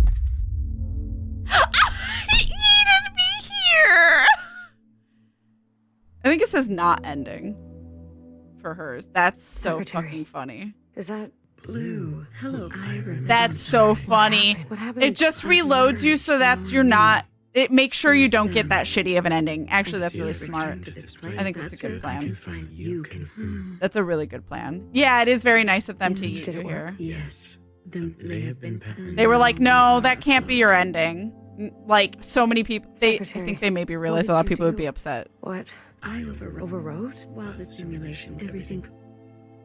needed me here. I think it says not ending for hers. That's so Secretary. fucking funny. Is that Blue? Hello, I remember. That's so funny. what happened? It just reloads you so that's you're not. It makes sure you don't get that shitty of an ending. Actually, that's really smart. I think that's a good plan. That's a really good plan. Yeah, it is very nice of them to eat you here. Yes. Then they have been. They were like, no, that can't be your ending. Like so many people, I Secretary, think they maybe realized a what lot did of you people would do? be upset. What? I overrode while the simulation, everything.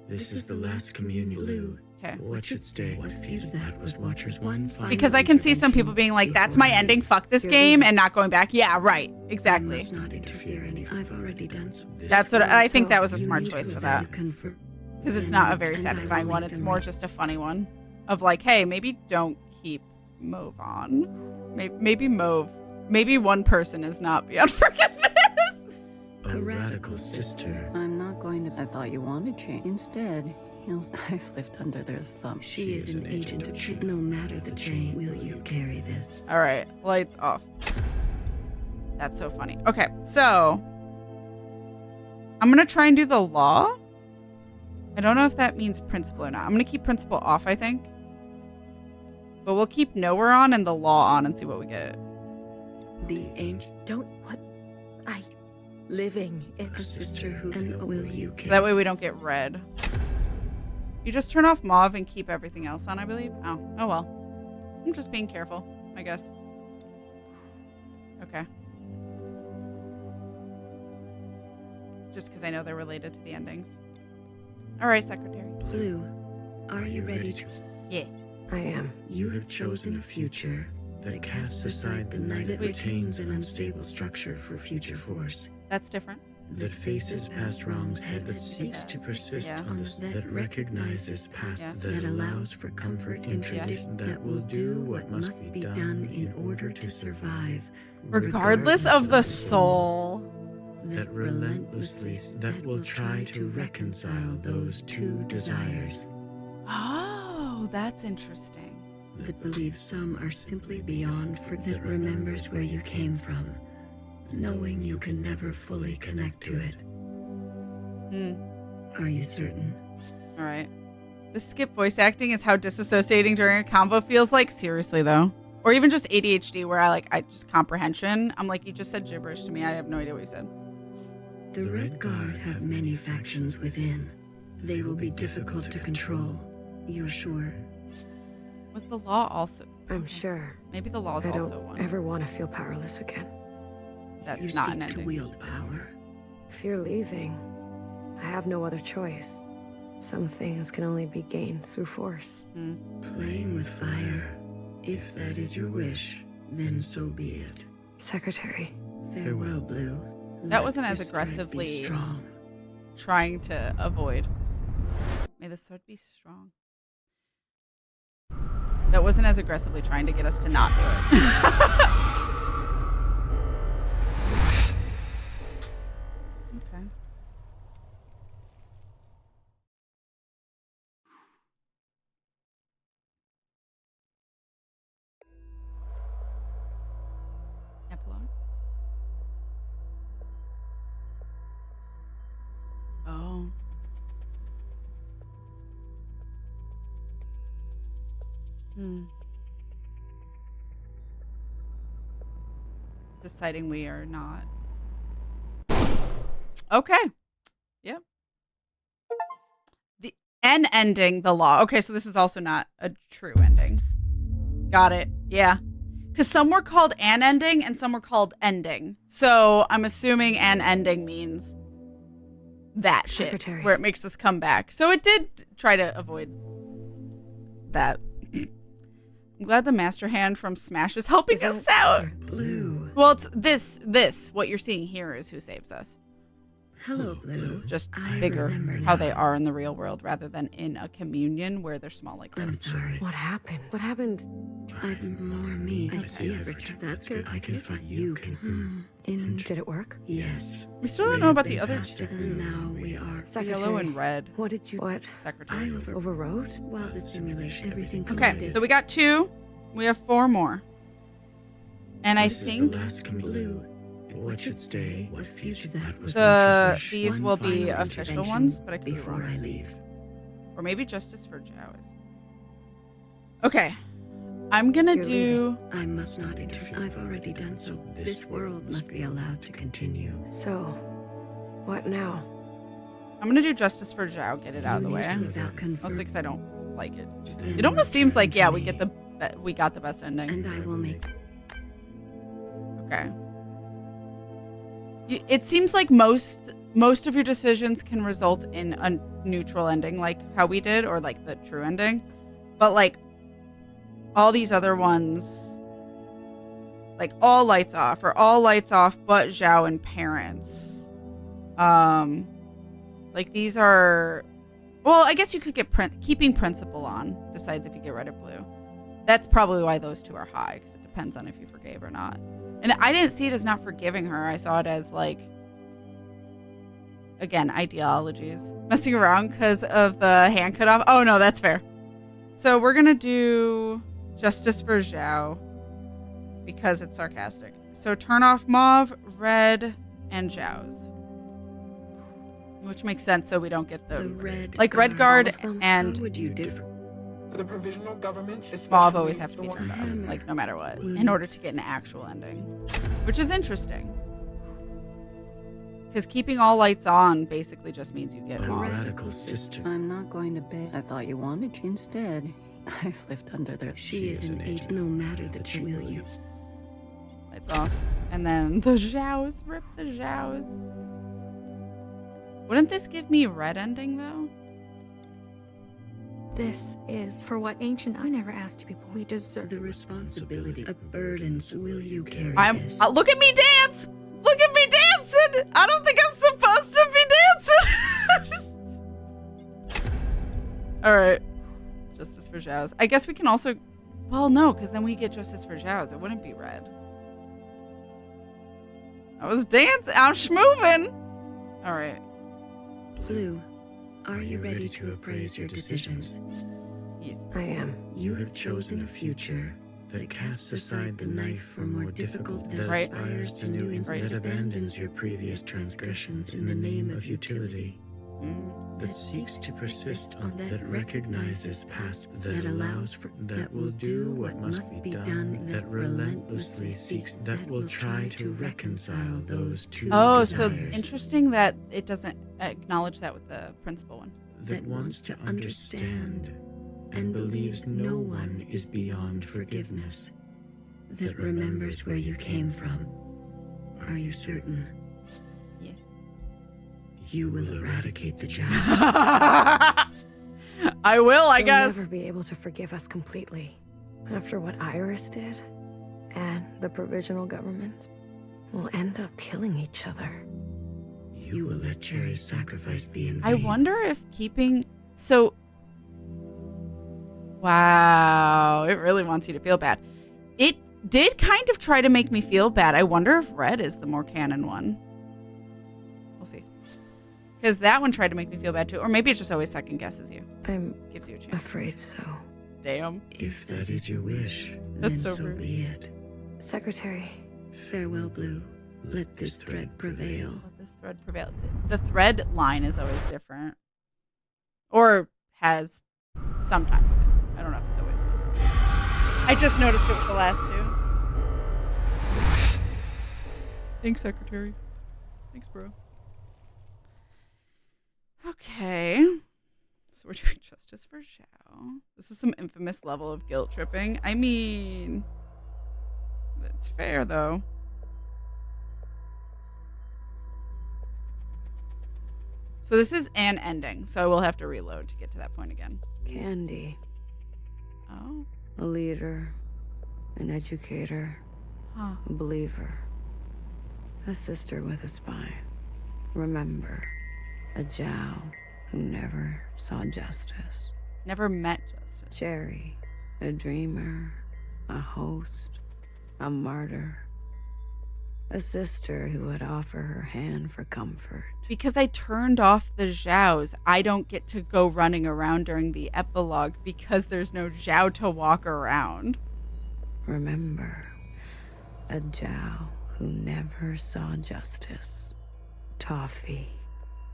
This is the last communion. Blue. Okay. What should stay? What if that was Watcher's one final Because I can see some people being like, that's my ending, fuck this game, and not going back. Yeah, right. Exactly. Let's not interfere any. I've already done some. That's what I think that was a You smart need choice to for that. confirm. Because it's not a very satisfying one. It's more just a funny one. Of like, hey, maybe don't keep Mauve on. Maybe Mauve. Maybe one person is not beyond forgiveness. A radical sister. I'm not going to. I thought you wanted change. Instead, I've lived under their thumb. She is an agent of change. No matter the chain, will you carry this? All right, lights off. That's so funny. Okay, so I'm going to try and do the law. I don't know if that means principal or not. I'm going to keep principal off, I think. But we'll keep nowhere on and the law on and see what we get. The angel. Don't what? Living in A sister who and will you carry? So that way we don't get red. You just turn off Mauve and keep everything else on, I believe. Oh well. I'm just being careful, I guess. Okay. Just because I know they're related to the endings. All right, Secretary. Blue, are you ready to? Yeah. I am. You have chosen a future that casts aside the night it retains an unstable structure for future force. That's different. That faces past wrongs, that seeks to persist on this, that recognizes past, that allows for comfort in tradition, that will do what must be done in order to survive, regardless of the soul. That relentlessly, that will try to reconcile those two desires. Oh, that's interesting. That believes some are simply beyond that remembers where you came from, knowing you can never fully connect to it. Are you certain? All right. The skip voice acting is how disassociating during a convo feels like. Seriously, though. Or even just ADHD, where I just comprehension. I'm like, you just said gibberish to me. I have no idea what you said. The Red Guard have many factions within. They will be difficult to control. You're sure? Was the law also? I'm sure. Maybe the law's also one. I don't ever want to feel powerless again. That's not an ending. To wield power. If you're leaving, I have no other choice. Some things can only be gained through force. Playing with fire. If that is your wish, then so be it. Secretary. Farewell, Blue. That wasn't as aggressively trying to avoid. May the sword be strong. That wasn't as aggressively trying to get us to not do it. Okay. Epilogue. Oh. Deciding we are not. Okay. Yep. The N ending, the law. Okay, so this is also not a true ending. Got it. Yeah. Because some were called an ending and some were called ending. So I'm assuming an ending means that shit. Secretary. Where it makes us come back. So it did try to avoid that. I'm glad the master hand from Smash is helping us out. Blue. Well, it's this. What you're seeing here is who saves us. Hello, Blue. Just I bigger remember how now. they are in the real world rather than in a communion where they're small like this. I'm sorry. What happened? What happened? I've more me. I see a return. That's good. I can find you can. Did it work? Yes. We still don't know about the other two. two. Now we are. Secretary. Yellow and red. What did you... What? Secretaries. Overrode? While the simulation, everything Okay, collided. so we got 2. We have 4 more. And I think the last Blue. What should stay? What future? That was these will be official ones, but I could be before wrong. I leave. Or maybe Justice for Zhao is. Okay. I'm gonna do... I must not interfere. I've already done so. This world must be allowed to continue. So, what now? I'm gonna do Justice for Zhao, get it out of the way. Mostly because I don't like it. It almost seems like, yeah, we got the best ending. And I will make... Okay. It seems like most of your decisions can result in a neutral ending, like how we did, or like the true ending. But like all these other ones, like all lights off, or all lights off but Zhao and parents. Like these are, well, I guess you could get keeping principal on decides if you get red or blue. That's probably why those 2 are high, because it depends on if you forgave or not. And I didn't see it as not forgiving her. I saw it as like, again, ideologies. Messing around because of the hand cut off. Oh, no, that's fair. So we're going to do Justice for Zhao because it's sarcastic. So turn off Mauve, Red, and Zhao's. Which makes sense so we don't get the Red like Red Guard and How would you differ? The provisional government, Mauve always have to be turned off, like no matter what, in order to get an actual ending. Which is interesting. Because keeping all lights on basically just means you get Mauve. Radical sister. I'm not going to bed. I thought you wanted to instead. I've lived under their... She is an agent, no matter the will you. Lights off. And then the Zhaos. Rip the Zhaos. Wouldn't this give me red ending, though? This is for what ancient I never asked to be born. We deserve the responsibility of burdens will you carry this? Look at me dance! Look at me dancing! I don't think I'm supposed to be dancing! Alright. Justice for Zhao's. I guess we can also... Well, no, because then we get Justice for Zhao's. It wouldn't be red. I was dancing. I'm schmoving. Alright. Blue, are you ready to appraise your decisions? Yes. I am. You have chosen a future that casts aside the knife for more difficult, that Right. aspires to new that abandons your previous transgressions in the name of utility, that seeks to persist on that recognizes past, that allows for, that will do what must be done, that relentlessly seeks, that will try to reconcile those two Oh, desires, so interesting that it doesn't acknowledge that with the principal one. that wants to understand and believes no one is beyond forgiveness, that remembers where you came from. Are you certain? Yes. You will eradicate the Zhao. I will, I They'll guess. never be able to forgive us completely. After what Iris did, and the provisional government, we'll end up killing each other. You will let Cherry's sacrifice be in vain. I wonder if keeping... So... Wow. It really wants you to feel bad. It did kind of try to make me feel bad. I wonder if red is the more canon one. We'll see. Because that one tried to make me feel bad too. Or maybe it just always second guesses you. Gives you a chance. Afraid so. Damn. If that is your wish, That's then so rude. be it. Secretary. Farewell, Blue. Let this thread prevail. Let this thread prevail. The thread line is always different. Or has sometimes been. I don't know if it's always been. I just noticed it with the last two. Thanks, Secretary. Thanks, bro. Okay. So we're doing Justice for Zhao. This is some infamous level of guilt tripping. I mean, it's fair, though. So this is an ending, so I will have to reload to get to that point again. Candy. Oh. A leader. An educator. Huh. A believer. A sister with a spine. Remember, a Zhao who never saw justice. Never met justice. Cherry, a dreamer, a host, a martyr. A sister who would offer her hand for comfort. Because I turned off the Zhaos, I don't get to go running around during the epilogue because there's no Zhao to walk around. Remember, a Zhao who never saw justice. Toffee,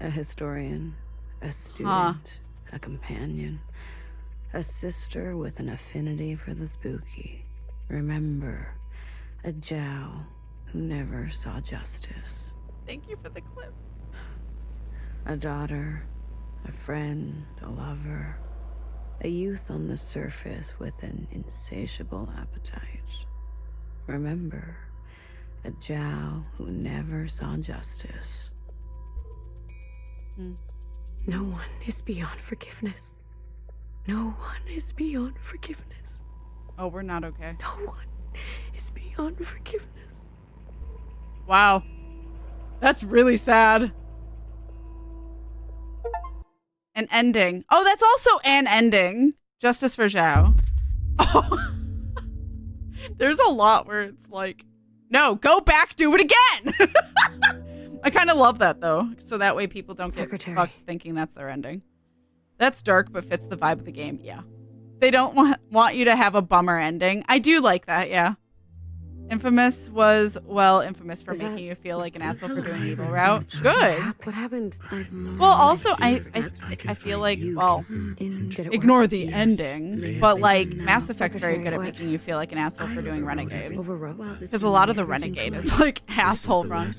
a historian, a student, a companion, a sister with an affinity for the spooky. Remember, a Zhao who never saw justice. Thank you for the clip. A daughter, a friend, a lover, a youth on the surface with an insatiable appetite. Remember, a Zhao who never saw justice. No one is beyond forgiveness. No one is beyond forgiveness. Oh, we're not okay. No one is beyond forgiveness. Wow. That's really sad. An ending. Oh, that's also an ending. Justice for Zhao. Oh. There's a lot where it's like, no, go back, do it again. I kind of love that, though. So that way people don't get fucked thinking that's their ending. That's dark, but fits the vibe of the game. Yeah. They don't want you to have a bummer ending. I do like that, yeah. Infamous was, well, infamous for making you feel like an asshole for doing the evil route. Good. What happened? Well, also, I feel like, well, ignore the ending, but like Mass Effect's very good at making you feel like an asshole for doing Renegade. Because a lot of the Renegade is like asshole run.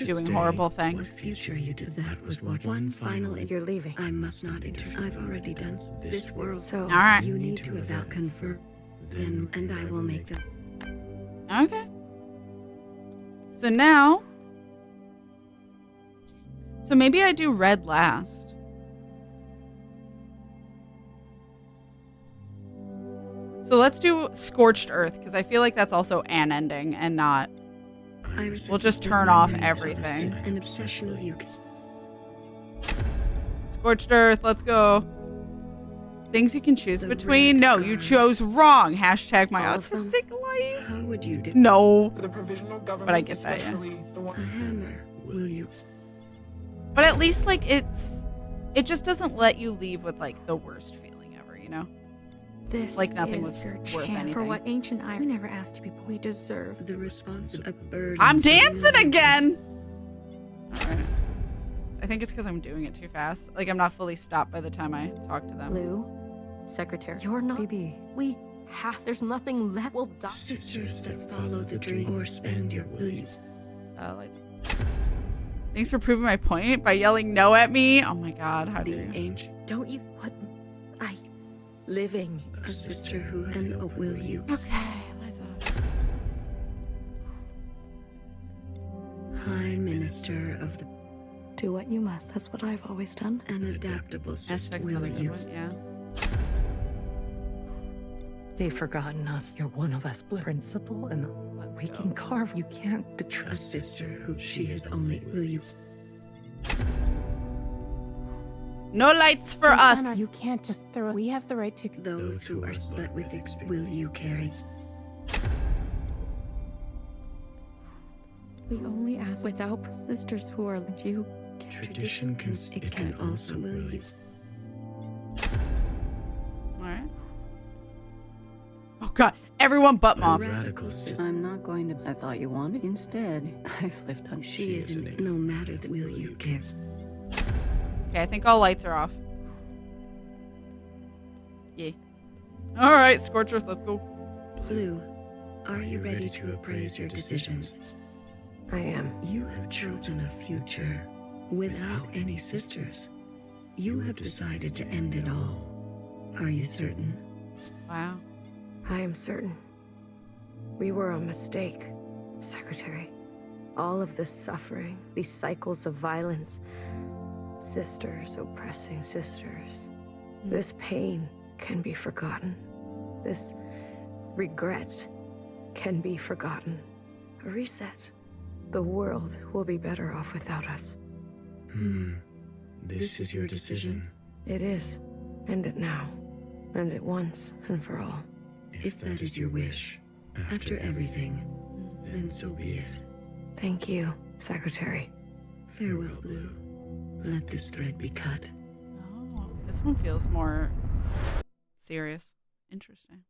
Doing horrible things. What future you did that was what one final. You're leaving. I must not interfere. I've already done this world. So, all right. You need to eval confirm. Then, and I will make them. Okay. So now, so maybe I do red last. So let's do Scorched Earth, because I feel like that's also an ending and not... We'll just turn off everything. An obsession you. Scorched Earth, let's go. Things you can choose between? No, you chose wrong. Hashtag my autistic life. How would you do? No. The provisional government, But I get that, yeah. A hammer. Will you? But at least, like, it just doesn't let you leave with, like, the worst feeling ever, you know? This like nothing is was your worth chance anything. for what ancient iron. We never asked to be. We deserve the response of a bird. I'm dancing again. All right. I think it's because I'm doing it too fast. Like I'm not fully stopped by the time I talk to them. Blue, Secretary, you're not. Baby. We have. There's nothing left. We'll die. Sisters that follow the dream or spend your will you. Lights. Thanks for proving my point by yelling no at me. Oh my God, how do you? Don't you? What? Living. A sister who and a will you. Okay, lights off. High Minister of the. Do what you must. That's what I've always done. An adaptable sister. Aspect's Will another good you? one, yeah. They've forgotten us. You're one of us, principal, and we can carve. You can't betray. A sister who she is only. Will you? No lights for us. You can't just throw us. We have the right to. Those who are but with will you carry? We only ask without sisters who are you. Tradition can. It can also will you. All right. Oh God, everyone but Mom. I'm not going to. I thought you wanted. Instead, I've lived on. She isn't. No matter the will you care. Okay, I think all lights are off. Yeah. All right, Scorched Earth, let's go. Blue, are you ready to appraise your decisions? I am. You have chosen a future without any sisters. You have decided to end it all. Are you certain? Wow. I am certain. We were a mistake, Secretary. All of this suffering, these cycles of violence, sisters oppressing sisters. This pain can be forgotten. This regret can be forgotten. A reset. The world will be better off without us. This is your decision. It is. End it now. End it once and for all. If that is your wish, after everything, then so be it. Thank you, Secretary. Farewell, Blue. Let this thread be cut. Oh, this one feels more serious. Interesting.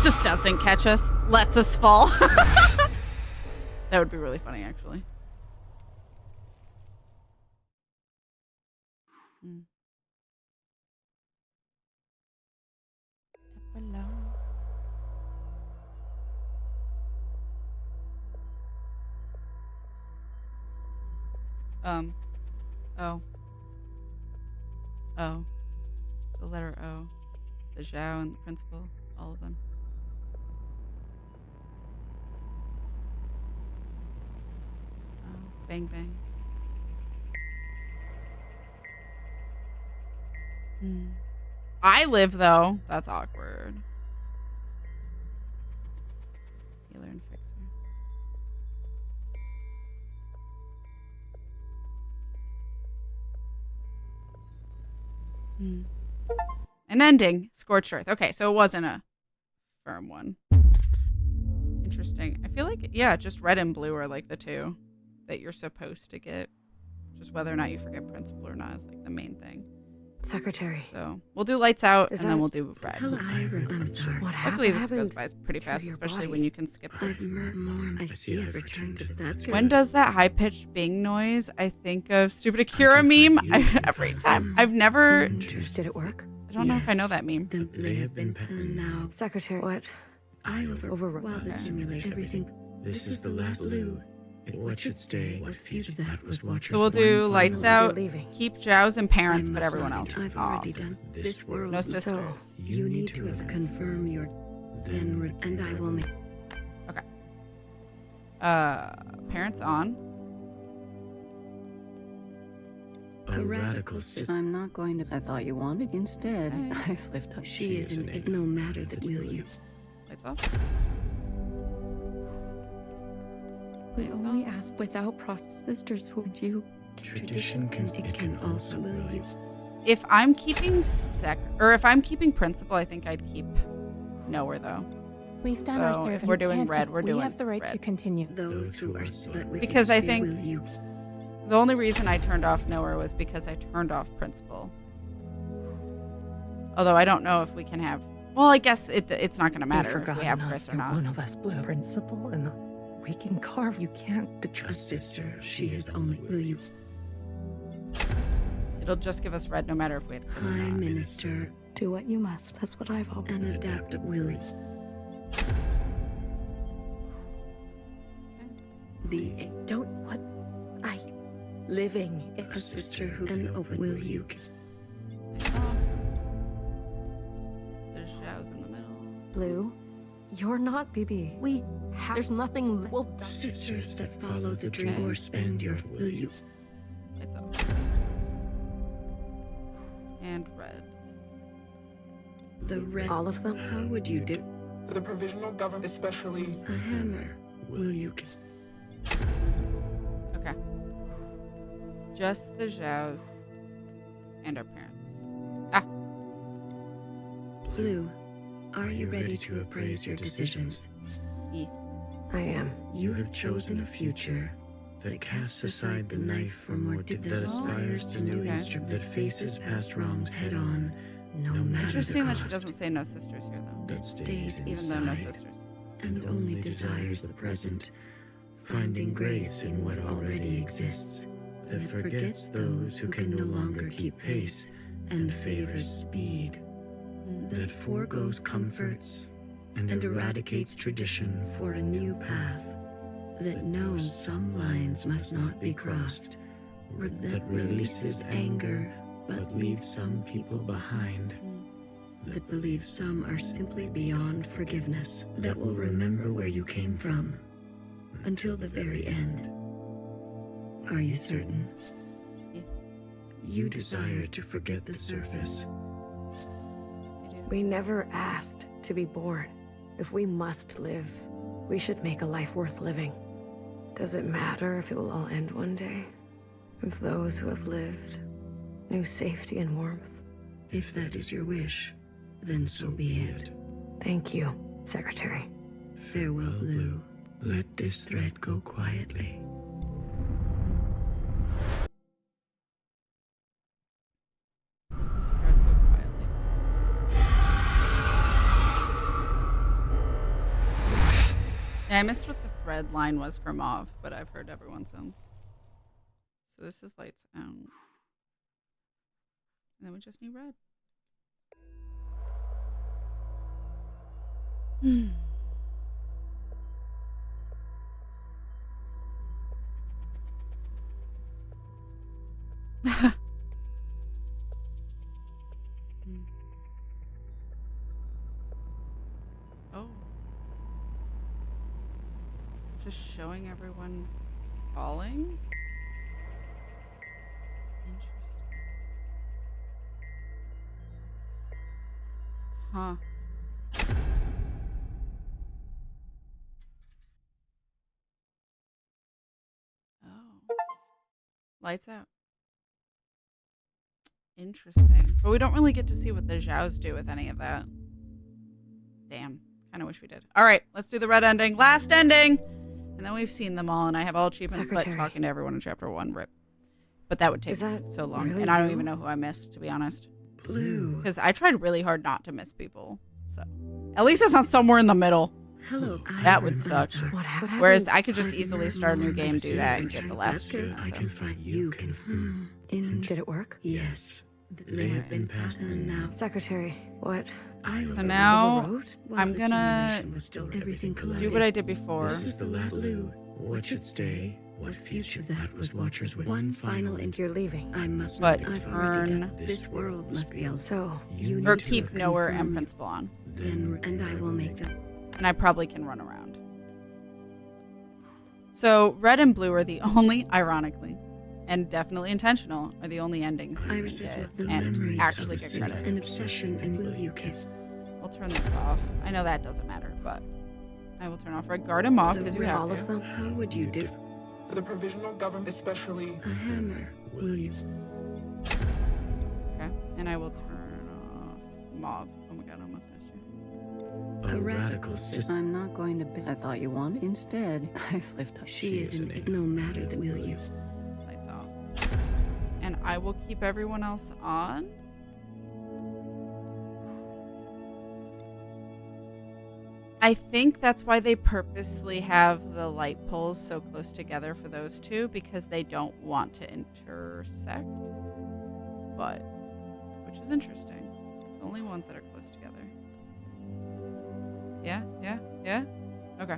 Just doesn't catch us. Lets us fall. That would be really funny, actually. Below. O. The letter O. The Zhao and the principal. All of them. Oh, bang bang. I live though. That's awkward. Healer and fixer. An ending. Scorched Earth. Okay, so it wasn't a firm one. Interesting. I feel like, yeah, just red and blue are like the two that you're supposed to get. Just whether or not you forget principal or not is like the main thing. Secretary. So we'll do lights out and then we'll do red. I'm sorry. What Luckily, this happened goes by pretty fast, especially body? when you can skip this. I see I've returned to that. When does that high-pitched bing noise, I think of stupid Akira meme every time. I've never... Did it work? I don't know if I know that meme. They have been now. Secretary, what? I overrode the simulation. Everything. This is the last Blue. What should stay? What future? That was watchers. So we'll do lights out, keep Zhao's and parents, but everyone else. I've already done this world. No sisters. So you need to have confirmed your then, and I will make. Okay. Parents on. A radical I'm not going to. I thought you wanted instead. I've lived up. She is an igno matter that will you. Lights off. We only ask without sisters, would you? Tradition can also will you. If I'm keeping if I'm keeping principal, I think I'd keep nowhere though. We've done our service. If we're doing red, we're doing We have the right red. to continue. Those who are split because I think the only reason I turned off nowhere was because I turned off principal. Although I don't know if we can have. Well, I guess it's not going to matter if we have Chris or not. One of us blue principal, and we can carve. You can't betray. A sister, she is only will you. It'll just give us red no matter if we had Chris or not. Prime Minister, Do what you must. That's what I've always. and adapt will you. Don't what? Living. A sister who can open will you. There's Zhao's in the middle. Blue, you're not BB. There's nothing. Sisters that follow the dream or spend your will you. It's off. And reds. The red. All of them? How would you do? The provisional government, especially A hammer. Will you? Okay. Just the Zhao's and our parents. Blue, are you ready to appraise your decisions? I am. You have chosen a future that casts aside the knife for more that aspires to new instrument that faces past wrongs head on, no matter Interesting the that she cost. doesn't say no sisters here though. That stays Even though no inside sisters. and only desires the present, finding grace in what already exists, that forgets those who can no longer keep pace and favors speed, that foregoes comforts and eradicates tradition for a new path, that knows some lines must not be crossed, that releases anger but leaves some people behind, that believes some are simply beyond forgiveness, that will remember where you came from until the very end. Are you certain? You desire to forget the surface. We never asked to be born. If we must live, we should make a life worth living. Does it matter if it will all end one day? If those who have lived knew safety and warmth? If that is your wish, then so be it. Thank you, Secretary. Farewell, Blue. Let this thread go quietly. This thread go quietly. Yeah, I missed what the thread line was for Mauve, but I've heard everyone sounds. So this is lights out. And then we just need red. Oh. Just showing everyone falling? Interesting. Huh. Oh. Lights out. Interesting. But we don't really get to see what the Zhao's do with any of that. Damn. Kind of wish we did. All right, let's do the red ending. Last ending! And then we've seen them all, and I have all achievements, Secretary. but talking to everyone in Chapter 1, rip. But that would take so long. really And I don't you? even know who I missed, to be honest. Blue. Because I tried really hard not to miss people. So at least it's not somewhere in the middle. Hello. That would suck. What happened? Whereas I could just easily start a new game, do that, and get the last achievement. I So. can find you can. Did it work? Yes. They have been passed on now. Secretary, what? So now While I'm the gonna simulation was still everything do collided. what I did before. This is the last Blue. What should stay? What future? That was Watchers with one final You're leaving. I must But not. I've already turn done. This world must be else. So, You or need to keep nowhere and confirm principal on. Then and I will make them. And I probably can run around. So red and blue are the only, ironically, and definitely intentional are the only endings you can get and actually get credits. An obsession, and will you kiss? We'll turn this off. I know that doesn't matter, but I will turn off Red Guard and Moth because you have all to. of them. How would you differ? The provisional government, especially a hammer. Will you? Okay, and I will turn off Mauve. Oh my god, I almost missed you. A radical system. I'm not going to be. I thought you wanted. Instead, I've lived up. She is no matter that will you. Lights off. And I will keep everyone else on. I think that's why they purposely have the light poles so close together for those two, because they don't want to intersect. But, which is interesting. It's the only ones that are close together. Yeah? Okay.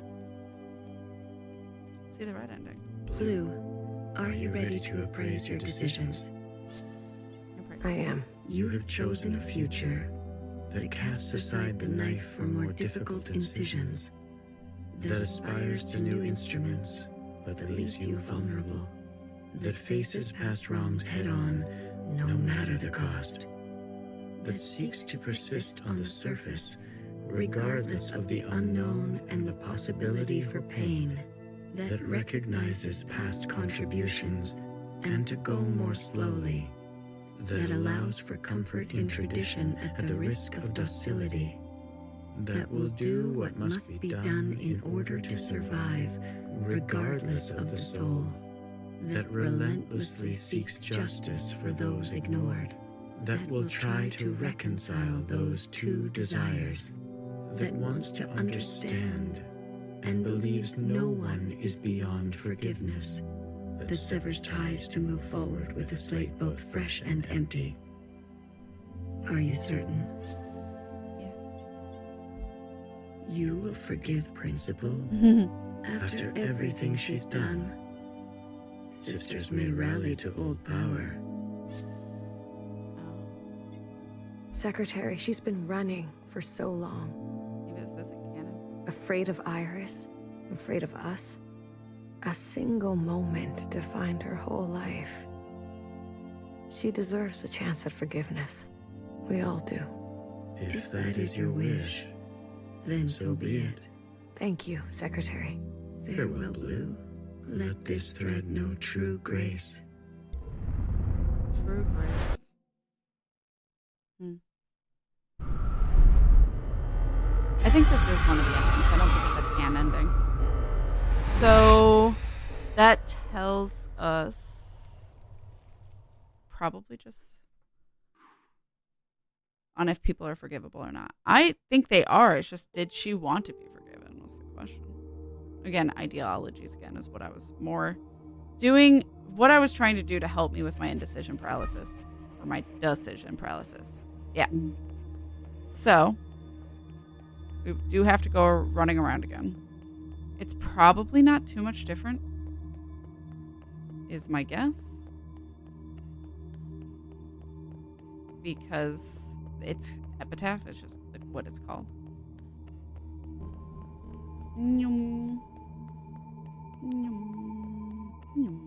Let's see the red ending. Blue, are you ready to appraise your decisions? I am. You have chosen a future that casts aside the knife for more difficult incisions, that aspires to new instruments, but that leaves you vulnerable, that faces past wrongs head-on, no matter the cost, that seeks to persist on the surface, regardless of the unknown and the possibility for pain, that recognizes past contributions and to go more slowly, that allows for comfort in tradition at the risk of docility, that will do what must be done in order to survive, regardless of the soul, that relentlessly seeks justice for those ignored, that will try to reconcile those two desires, that wants to understand and believes no one is beyond forgiveness, that severs ties to move forward with a slate both fresh and empty. Are you certain? Yeah. You will forgive Principal after everything she's done. Sisters may rally to old power. Secretary, she's been running for so long. Maybe this isn't canon. Afraid of Iris, afraid of us. A single moment defined her whole life. She deserves a chance at forgiveness. We all do. If that is your wish, then so be it. Thank you, Secretary. Farewell, Blue. Let this thread know true grace. True grace. I think this is one of the endings. I don't think it said an ending. So that tells us probably just on if people are forgivable or not. I think they are. It's just, did she want to be forgiven was the question. Again, ideologies again is what I was more doing, what I was trying to do to help me with my indecision paralysis or my decision paralysis. Yeah. So we do have to go running around again. It's probably not too much different, is my guess. Because it's Epitaph, it's just what it's called. Nyum. Nyum. Nyum.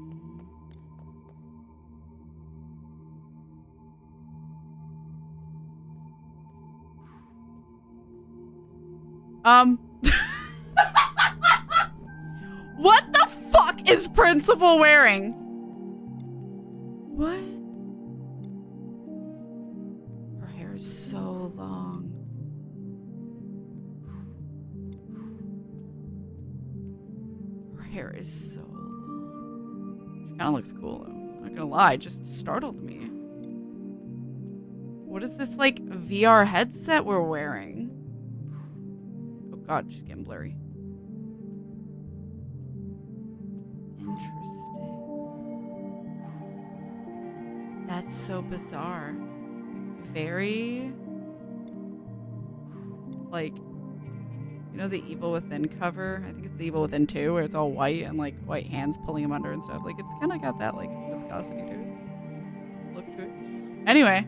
What the fuck is Principal wearing? What? Her hair is so long. Her hair is so long. She kind of looks cool though. Not gonna lie, it just startled me. What is this like VR headset we're wearing? Oh god, she's getting blurry. Interesting. That's so bizarre. Very, like, you know the Evil Within cover? I think it's the Evil Within 2 where it's all white and like white hands pulling him under and stuff. Like it's kind of got that like viscosity to it. Look to it. Anyway.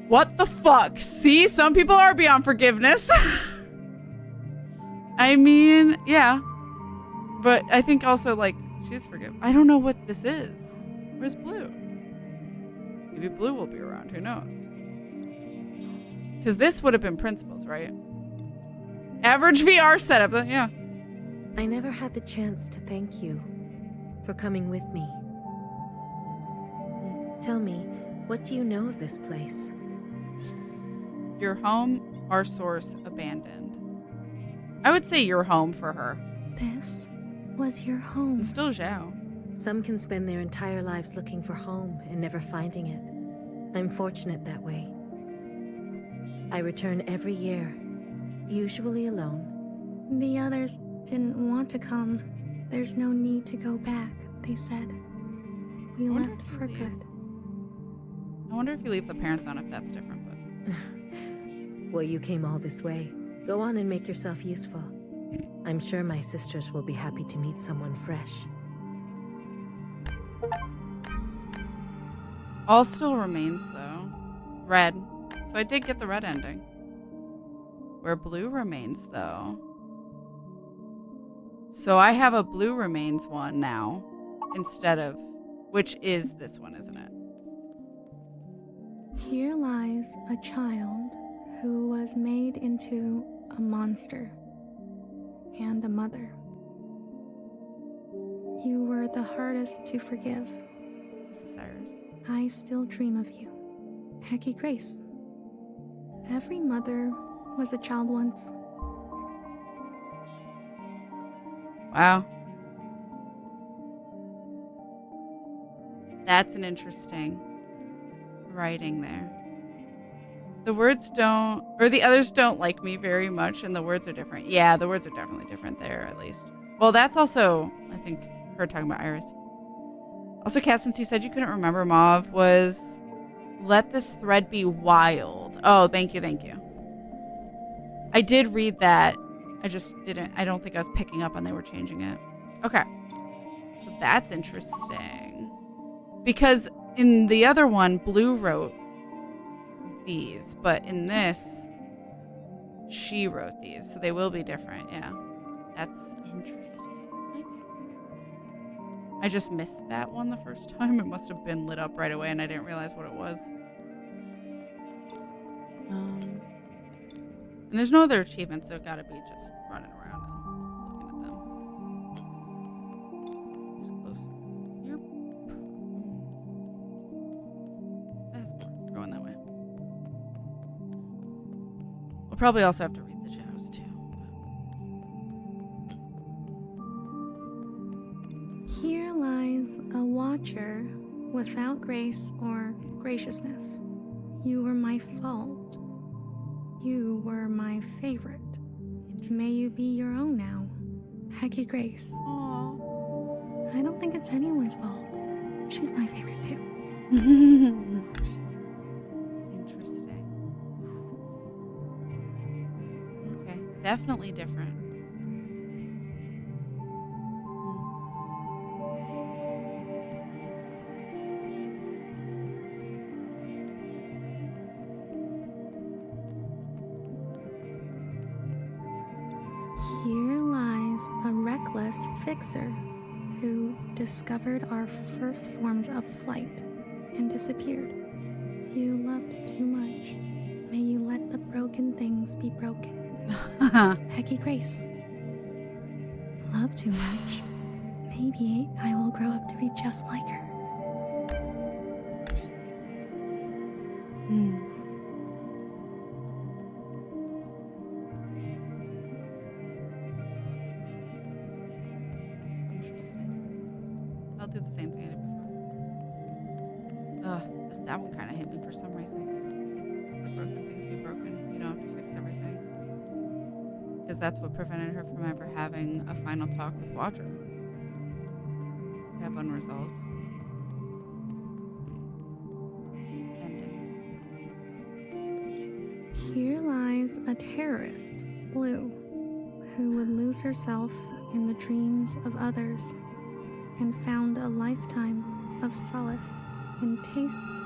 What the fuck? See, some people are beyond forgiveness. I mean, yeah. But I think also, like, She's forgiven. I don't know what this is. Where's Blue? Maybe Blue will be around. Who knows? Because this would have been Principal's, right? Average VR setup. Yeah. I never had the chance to thank you for coming with me. Tell me, what do you know of this place? Your home, our source, abandoned. I would say your home for her. This was your home. I'm still Zhao. Some can spend their entire lives looking for home and never finding it. I'm fortunate that way. I return every year, usually alone. The others didn't want to come. There's no need to go back, they said. We left for good. I wonder if you leave the parents on, if that's different, but... Well, you came all this way. Go on and make yourself useful. I'm sure my sisters will be happy to meet someone fresh. All still remains, though. Red. So I did get the red ending. Where Blue remains, though. So I have a Blue remains one now. Instead of... Which is this one, isn't it? Here lies a child who was made into a monster and a mother. You were the hardest to forgive. This is Cyrus. I still dream of you. Hecky Grace. Every mother was a child once. Wow. That's an interesting writing there. The words don't, or the others don't like me very much, and the words are different. Yeah, the words are definitely different there, at least. Well, that's also, I think, her talking about Iris. Also, Cass, since you said you couldn't remember, Mauve was, let this thread be wild. Oh, thank you, thank you. I did read that. I just didn't, I don't think I was picking up on they were changing it. Okay. So that's interesting. Because in the other one, Blue wrote these, but in this, she wrote these, so they will be different. Yeah, that's interesting. I just missed that one the first time. It must have been lit up right away, and I didn't realize what it was. And there's no other achievements, so it gotta be just running around and looking at them. Who's closer? You're. That's more. We're going that way. We'll probably also have to read the shows too. Here lies a watcher without grace or graciousness. You were my fault. You were my favorite. May you be your own now. Hecky Grace. Aww. I don't think it's anyone's fault. She's my favorite too. Interesting. Okay, definitely different. Here lies a reckless fixer who discovered our first forms of flight and disappeared. You loved too much. May you let the broken things be broken. Hecky Grace. Love too much. Maybe I will grow up to be just like her. I'll do the same thing I did before. That one kind of hit me for some reason. Let the broken things be broken. You don't have to fix everything. Because that's what prevented her from ever having a final talk with Wadra. To have unresolved. Ending. Here lies a terrorist, Blue, who would lose herself in the dreams of others and found a lifetime of solace in tastes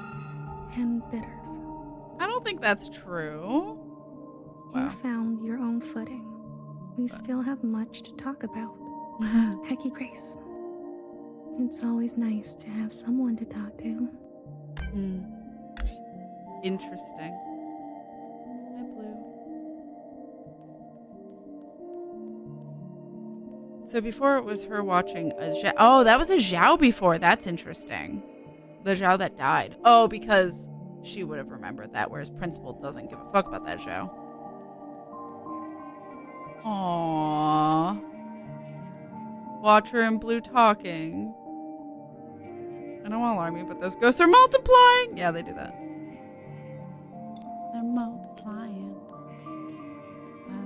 and bitters. I don't think that's true. You found your own footing. We still have much to talk about. Hecky Grace. It's always nice to have someone to talk to. Interesting. Hi, Blue. So before it was her watching a Zhao. Oh, that was a Zhao before. That's interesting. The Zhao that died. Oh, because she would have remembered that, whereas Principal doesn't give a fuck about that Zhao. Aww. Watcher and Blue talking. I don't want to alarm you, but those ghosts are multiplying. Yeah, they do that. They're multiplying.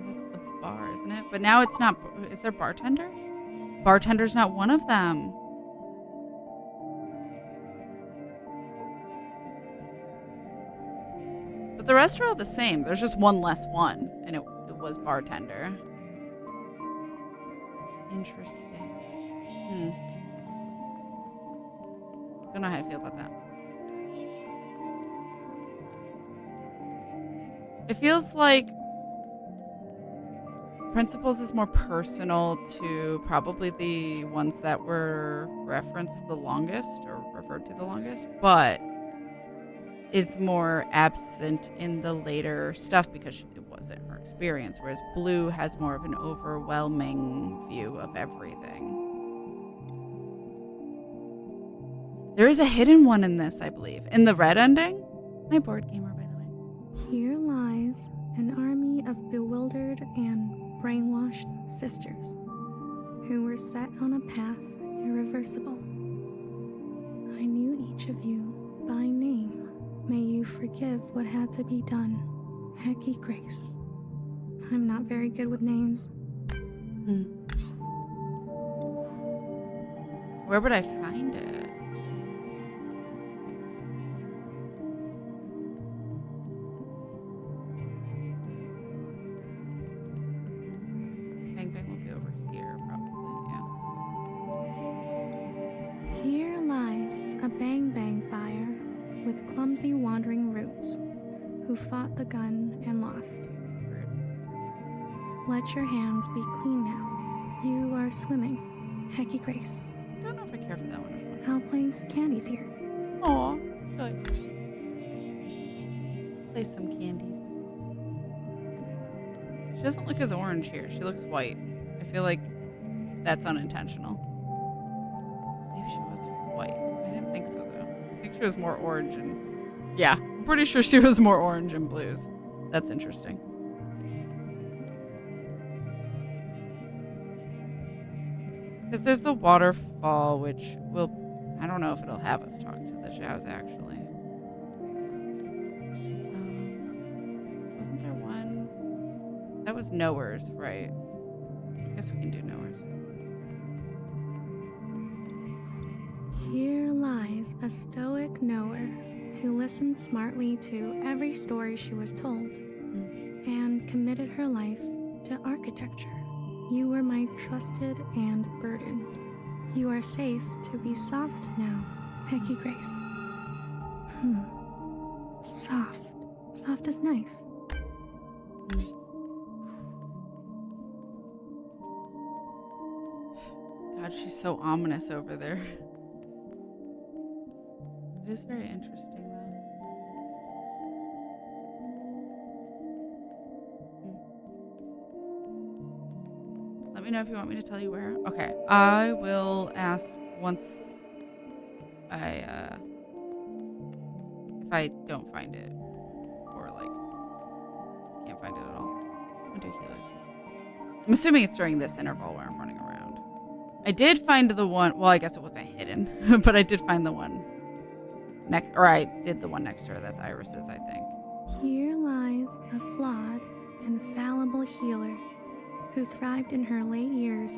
That's the bar, isn't it? But now it's not. Is there bartender? Bartender's not one of them. But the rest are all the same. There's just one less one, and it was bartender. Interesting. Don't know how I feel about that. It feels like Principals is more personal to probably the ones that were referenced the longest or referred to the longest, but is more absent in the later stuff because it wasn't her experience, whereas Blue has more of an overwhelming view of everything. There is a hidden one in this, I believe. In the red ending? My board gamer, by the way. Here lies an army of bewildered and brainwashed sisters who were set on a path irreversible. I knew each of you by name. May you forgive what had to be done. Hecky Grace. I'm not very good with names. Where would I find it? Bang Bang will be over here, probably, yeah. Here lies a Bang Bang fire with clumsy wandering roots who fought the gun and lost. Let your hands be clean now. You are swimming. Hecky Grace. Don't know if I care for that one as well. I'll place candies here. Aw, good. Place some candies. She doesn't look as orange here. She looks white. I feel like that's unintentional. Maybe she was white. I didn't think so, though. I think she was more orange and... Yeah, I'm pretty sure she was more orange and blues. That's interesting. Because there's the waterfall, which will... I don't know if it'll have us talk to the Zhaos, actually. Wasn't there one? That was Knowers, right? I guess we can do Knowers. Here lies a stoic knower who listened smartly to every story she was told and committed her life to architecture. You were my trusted and burdened. You are safe to be soft now, Hecky Grace. Soft. Soft is nice. God, she's so ominous over there. It is very interesting, though. Let me know if you want me to tell you where. Okay, I will ask once if I don't find it, or like can't find it at all. I'm gonna do healers. I'm assuming it's during this interval where I'm running around. I did find the one. Well, I guess it wasn't hidden, but I did find the one next, or I did the one next to her. That's Iris's, I think. Here lies a flawed and fallible healer who thrived in her late years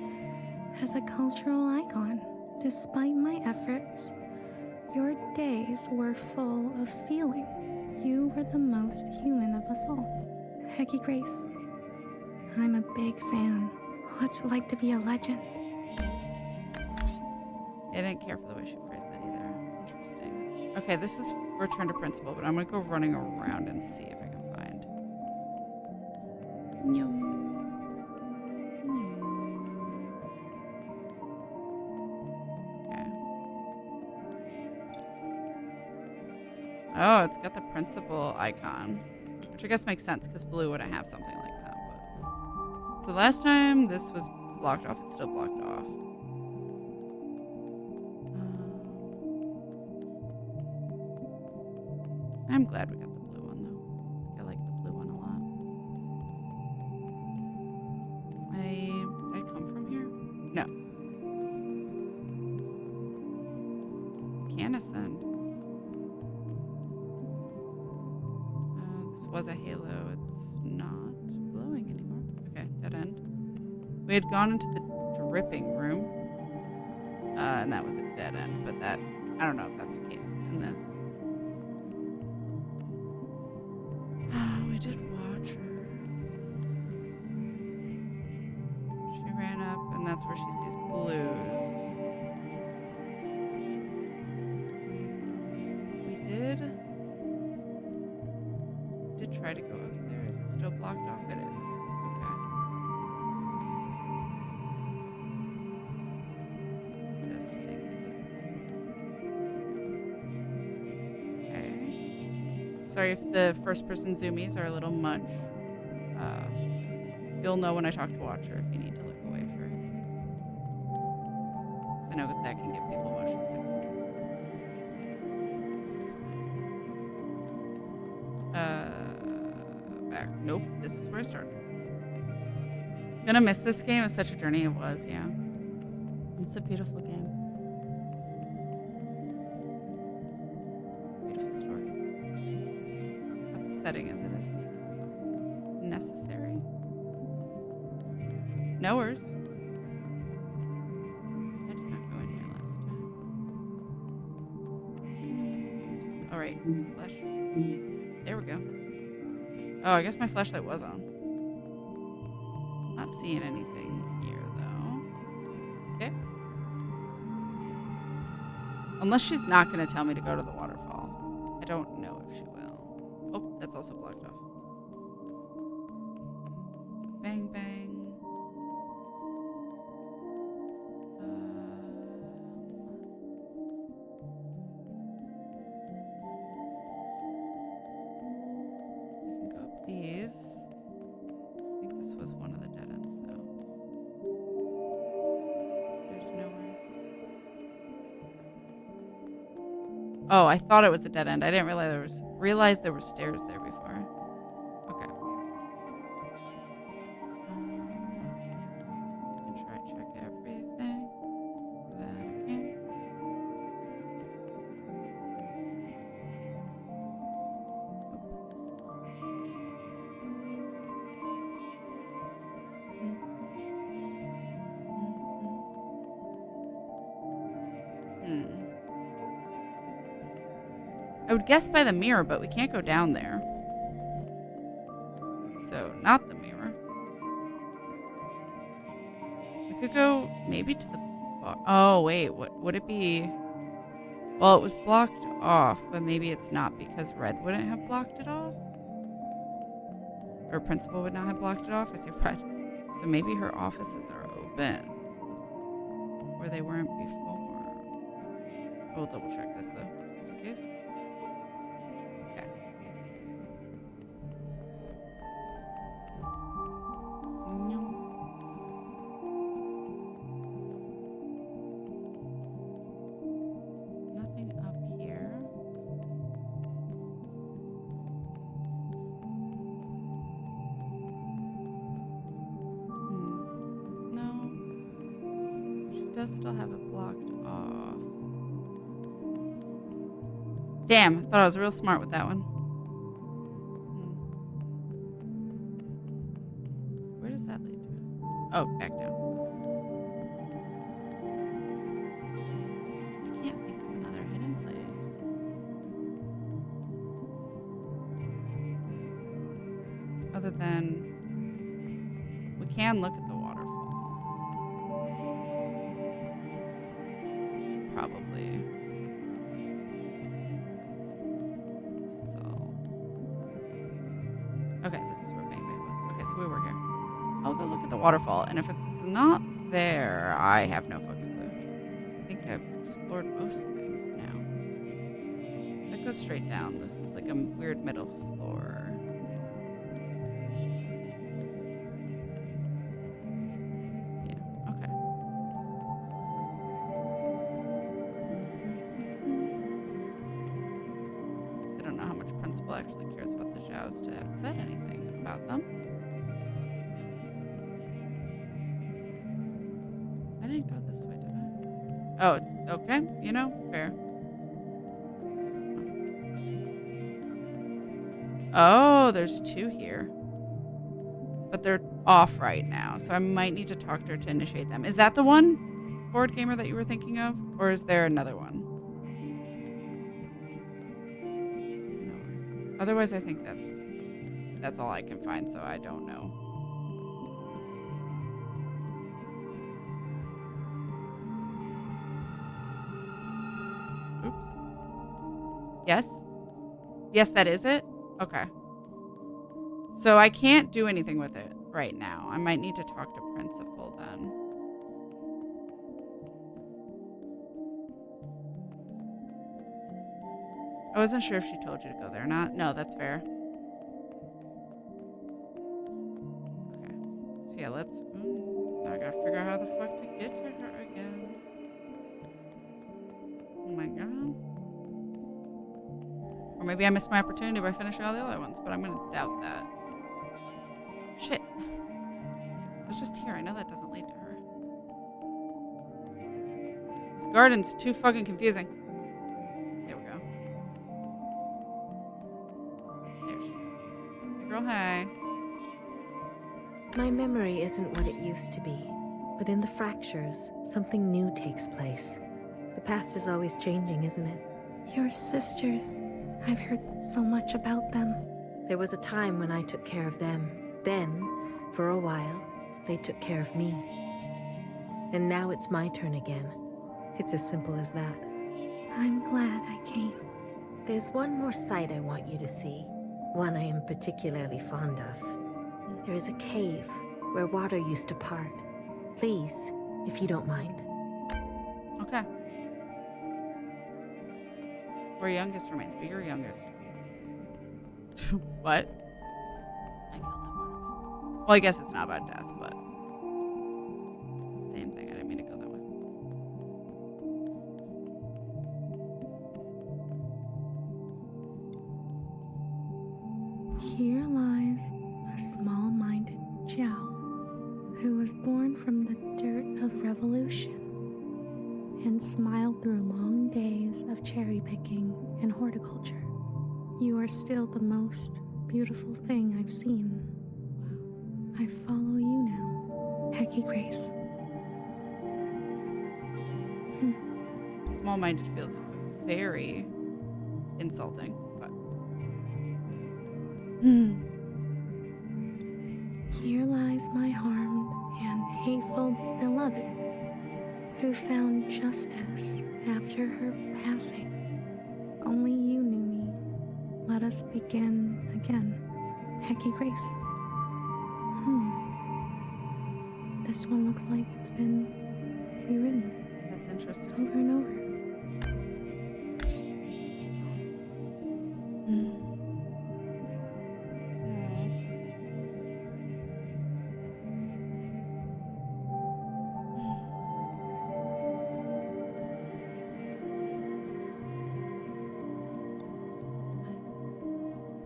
as a cultural icon. Despite my efforts, your days were full of feeling. You were the most human of us all. Hecky Grace, I'm a big fan. What's it like to be a legend? I didn't care for the way she phrased that either. Interesting. Okay, this is Return to Principal, but I'm gonna go running around and see if I can find. Okay. Oh, it's got the principal icon, which I guess makes sense because blue wouldn't have something like that. But... So last time this was blocked off. It's still blocked off. I'm glad we got the blue one, though. I like the blue one a lot. Did I come from here? No. I can't ascend. This was a halo. It's not glowing anymore. Okay, dead end. We had gone into the dripping room. And that was a dead end, but that, I don't know if that's the case in this. We did watchers. She ran up, and that's where she sees blues. We did try to go up there. Is it still blocked off? It is. Okay. Just in case. Okay. Sorry if the first-person zoomies are a little much. You'll know when I talk to Watcher if you need to look away for it. Because I know that can get people motion sickness. What's this way? Back. Nope. This is where I started. Gonna miss this game. It's such a journey. It was, yeah. It's a beautiful game. Beautiful story. As upsetting as it is. Necessary. Knowers. I did not go in here last time. Alright, flash. There we go. Oh, I guess my flashlight was on. Not seeing anything here, though. Okay. Unless she's not going to tell me to go to the waterfall. I don't know if she will. Oh, that's also blocked off. So bang, bang. We can go up these. I think this was one of the dead ends, though. There's nowhere. Oh, I thought it was a dead end. I didn't realize there were stairs there before. Okay. I can try to check everything that I can. I would guess by the mirror, but we can't go down there. So, not the mirror. We could go maybe to the... Oh, wait. What would it be? Well, it was blocked off, but maybe it's not because Red wouldn't have blocked it off? Or Principal would not have blocked it off? I say Red. So maybe her offices are open. Where they weren't before. We'll double check this, though, just in case. Okay. Nothing up here. No. She does still have it blocked off. Damn, I thought I was real smart with that one. Where does that lead to? Oh, back down. I can't think of another hidden place. Other than we can look at the waterfall. Probably. Okay, this is where Bang Bang was. Okay, so we were here. I'll go look at the waterfall, and if it's not there, I have no fucking clue. I think I've explored most things now. it goes straight down. This is like a weird middle floor. Yeah, okay. I don't know how much Principal actually cares about the Zhaos to have said anything about them. I didn't go this way, did I? Oh, it's okay. You know, fair. Oh, there's two here. But they're off right now, so I might need to talk to her to initiate them. Is that the one, board gamer, that you were thinking of? Or is there another one? No. Otherwise, I think that's all I can find, so I don't know. Oops. Yes? Yes, that is it? Okay. So I can't do anything with it right now. I might need to talk to Principal then. I wasn't sure if she told you to go there or not. No, that's fair. Okay. So yeah, let's... now I gotta figure out how the fuck to get to her again. Oh my god. Or maybe I missed my opportunity by finishing all the other ones, but I'm gonna doubt that. Shit. It was just here. I know that doesn't lead to her. This garden's too fucking confusing. There we go. There she is. Hey girl, hey. My memory isn't what it used to be, but in the fractures, something new takes place. The past is always changing, isn't it? Your sisters. I've heard so much about them. There was a time when I took care of them. Then, for a while, they took care of me. And now it's my turn again. It's as simple as that. I'm glad I came. There's one more sight I want you to see. One I am particularly fond of. There is a cave where water used to part. Please, if you don't mind. Okay. Where youngest remains, but you're youngest. What? I killed that part of me. Well, I guess it's not about death, but same thing. I didn't mean to go that way. Here lies a small-minded Zhao who was born from the dirt of revolution and smiled through long days of cherry picking and horticulture. You are still the most beautiful thing I've seen. I follow you now, Hecky Grace. Small-minded feels very insulting, but... Here lies my harmed and hateful beloved, who found justice after her passing. Only you knew me. Let us begin again. Hecky Grace. This one looks like it's been rewritten. That's interesting. Over and over.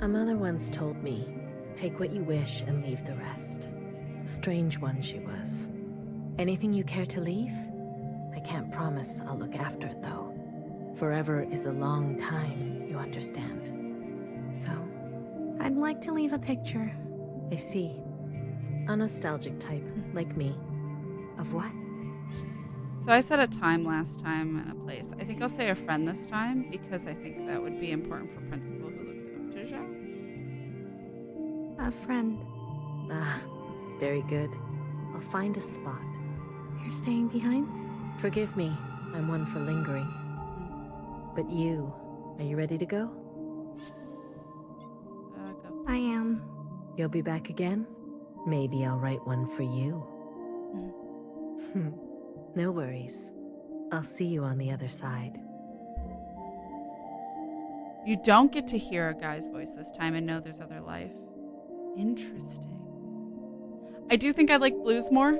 A mother once told me, take what you wish and leave the rest. A strange one she was. Anything you care to leave? I can't promise I'll look after it, though. Forever is a long time, you understand. So? I'd like to leave a picture. I see. A nostalgic type, like me. Of what? So I said a time last time and a place. I think I'll say a friend this time because I think that would be important for Principal who looks up to Zhao. A friend. Ah, very good. I'll find a spot. You're staying behind? Forgive me, I'm one for lingering. But you, are you ready to go? Go. I am. You'll be back again? Maybe I'll write one for you. No worries. I'll see you on the other side. You don't get to hear a guy's voice this time and know there's other life. Interesting. I do think I like blues more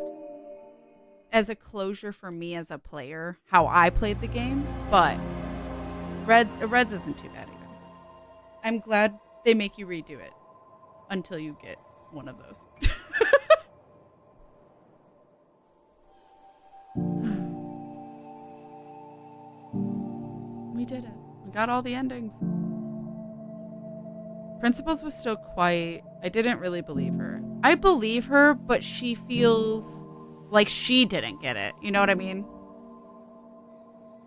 as a closure for me as a player, how I played the game, but Reds isn't too bad either. I'm glad they make you redo it until you get one of those. We did it. We got all the endings. Principals was still quiet. I didn't really believe her. I believe her, but she feels like she didn't get it. You know what I mean?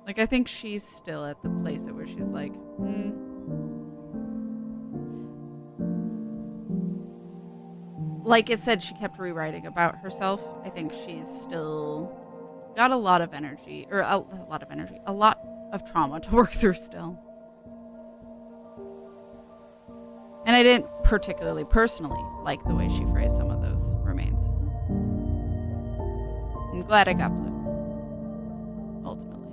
Like, I think she's still at the place where she's like, Like it said, she kept rewriting about herself. I think she's still got a lot of energy, or a lot of trauma to work through still. And I didn't particularly personally like the way she phrased some of those remains. I'm glad I got blue, ultimately.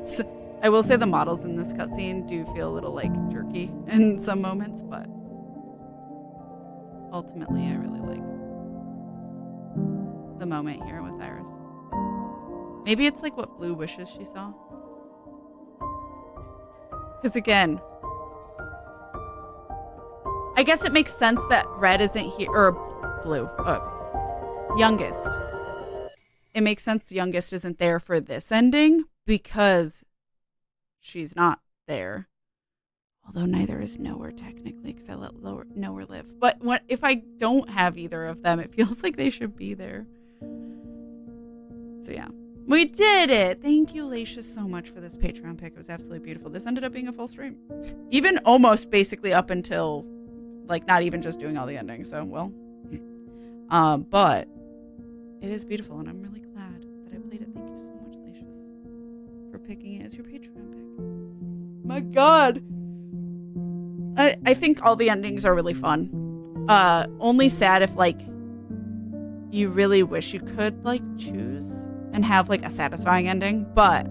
So, I will say the models in this cutscene do feel a little like jerky in some moments, but ultimately I really like the moment here with Iris. Maybe it's like what Blue wishes she saw. Because again, I guess it makes sense that Red isn't here, or Blue, Youngest. It makes sense Youngest isn't there for this ending because she's not there. Although neither is Nowhere technically, because I let Nowhere live. But if I don't have either of them, it feels like they should be there. So yeah. We did it! Thank you, Laechis, so much for this Patreon pick. It was absolutely beautiful. This ended up being a full stream. Even almost basically up until, like, not even just doing all the endings. So, well. But it is beautiful, and I'm really glad that I played it. Thank you so much, Laechis, for picking it as your Patreon pick. My God! I think all the endings are really fun. Only sad if, like, you really wish you could, like, choose and have like a satisfying ending, but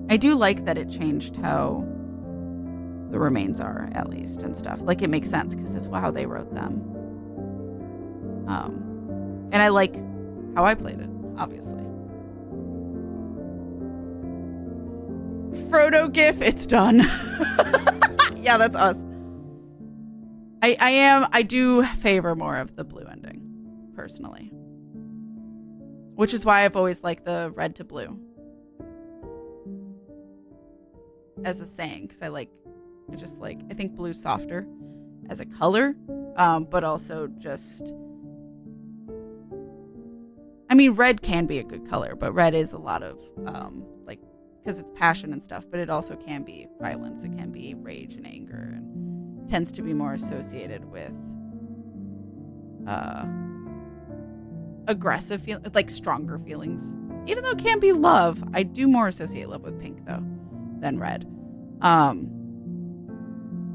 I do like that it changed how the remains are, at least, and stuff. Like, it makes sense because it's how they wrote them. And I like how I played it, obviously. Frodo gif, it's done. Yeah, that's us. I do favor more of the blue ending, personally. Which is why I've always liked the red to blue as a saying, because I think blue's softer as a color, but also just, I mean, red can be a good color, but red is a lot of, like, because it's passion and stuff, but it also can be violence. It can be rage and anger, and tends to be more associated with, aggressive feelings, like stronger feelings. Even though it can be love, I do more associate love with pink though than red.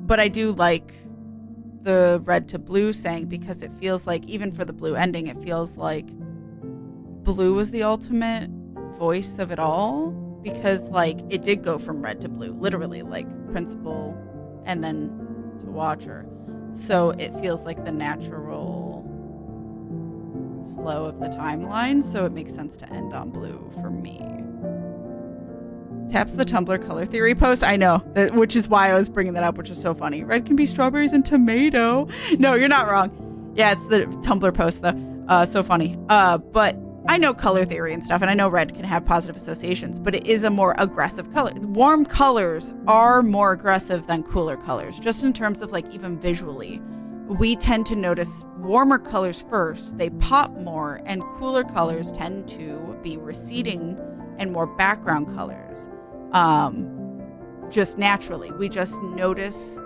But I do like the red to blue saying, because it feels like, even for the blue ending, it feels like blue was the ultimate voice of it all, because like it did go from red to blue, literally, like principal and then to watcher. So it feels like the natural flow of the timeline, so it makes sense to end on blue for me. Taps the Tumblr color theory post. I know, which is why I was bringing that up, which is so funny. Red can be strawberries and tomato. No, you're not wrong. Yeah, it's the Tumblr post though. So funny. But I know color theory and stuff, and I know red can have positive associations, but it is a more aggressive color. Warm colors are more aggressive than cooler colors, just in terms of like even visually. We tend to notice warmer colors first, they pop more, and cooler colors tend to be receding and more background colors. Just naturally, we just notice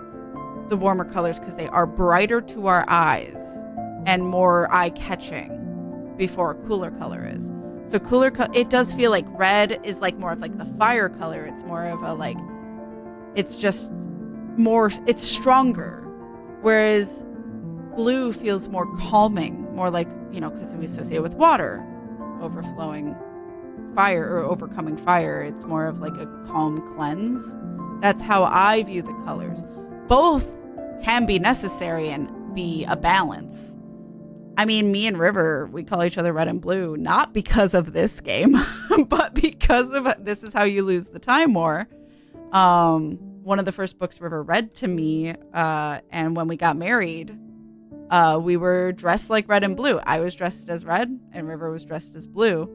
the warmer colors because they are brighter to our eyes and more eye-catching before a cooler color is. So it does feel like red is like more of like the fire color. It's more of a like, it's just more, it's stronger. Whereas blue feels more calming, more like, you know, because we associate it with water, overflowing fire or overcoming fire. It's more of like a calm cleanse. That's how I view the colors. Both can be necessary and be a balance. I mean, me and River, we call each other red and blue, not because of this game, but because of This Is How You Lose the Time War. One of the first books River read to me, and when we got married, we were dressed like red and blue. I was dressed as red and River was dressed as blue.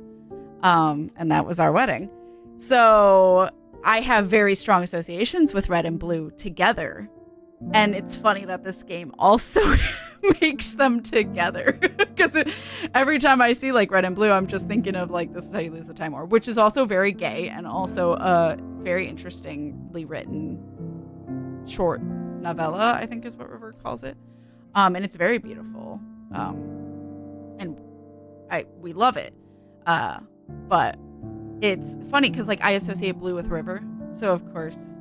And that was our wedding. So I have very strong associations with red and blue together. And it's funny that this game also makes them together. Because every time I see like red and blue, I'm just thinking of like This Is How You Lose the Time War, which is also very gay and also a very interestingly written short novella, I think is what River calls it. And it's very beautiful. And we love it. But it's funny because like I associate blue with River. So of course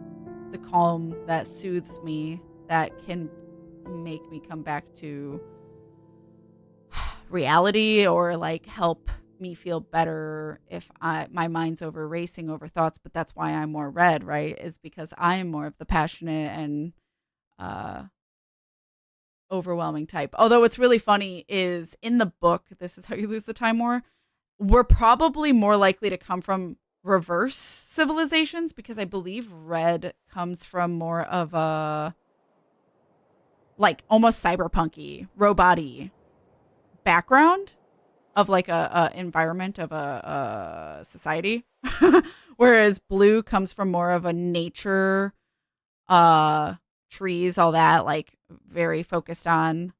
the calm that soothes me, that can make me come back to reality or like help me feel better if my mind's over racing over thoughts. But that's why I'm more red, right? Is because I am more of the passionate and overwhelming type. Although what's really funny is in the book, This Is How You Lose the Time War, we're probably more likely to come from reverse civilizations because I believe red comes from more of a like almost cyberpunky, robot-y background of like a environment of a society. Whereas blue comes from more of a nature, trees, all that, like very focused on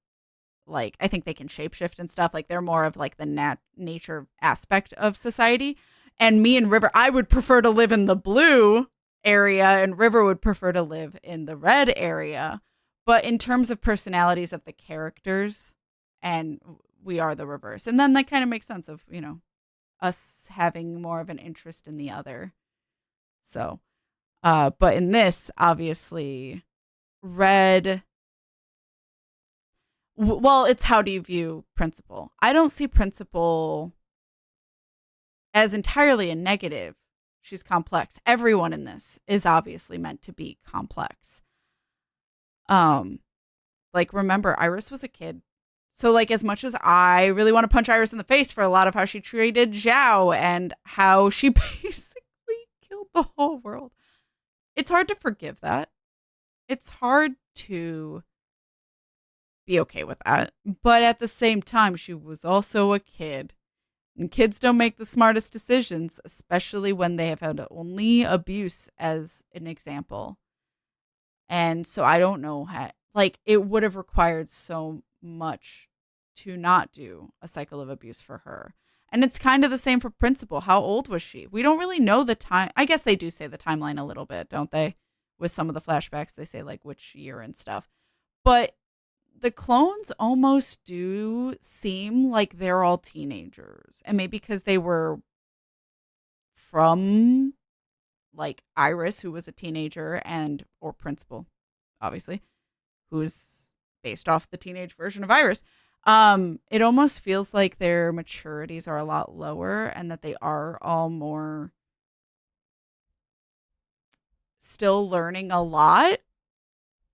like, I think they can shapeshift and stuff. Like they're more of like the nature aspect of society. And me and River, I would prefer to live in the blue area and River would prefer to live in the red area. But in terms of personalities of the characters, and we are the reverse. And then that kind of makes sense of, you know, us having more of an interest in the other. So, but in this, obviously, red, well, it's how do you view Principal? I don't see Principal as entirely a negative. She's complex. Everyone in this is obviously meant to be complex. Like, remember, Iris was a kid. So, like, as much as I really want to punch Iris in the face for a lot of how she treated Zhao and how she basically killed the whole world, it's hard to forgive that. It's hard to be okay with that. But at the same time, she was also a kid. And kids don't make the smartest decisions, especially when they have had only abuse as an example. And so I don't know how, like, it would have required so much to not do a cycle of abuse for her. And it's kind of the same for Principal. How old was she? We don't really know the time. I guess they do say the timeline a little bit, don't they? With some of the flashbacks, they say like which year and stuff. But the clones almost do seem like they're all teenagers. And maybe because they were from like Iris, who was a teenager, or Principal, obviously, who's based off the teenage version of Iris. It almost feels like their maturities are a lot lower and that they are all more still learning a lot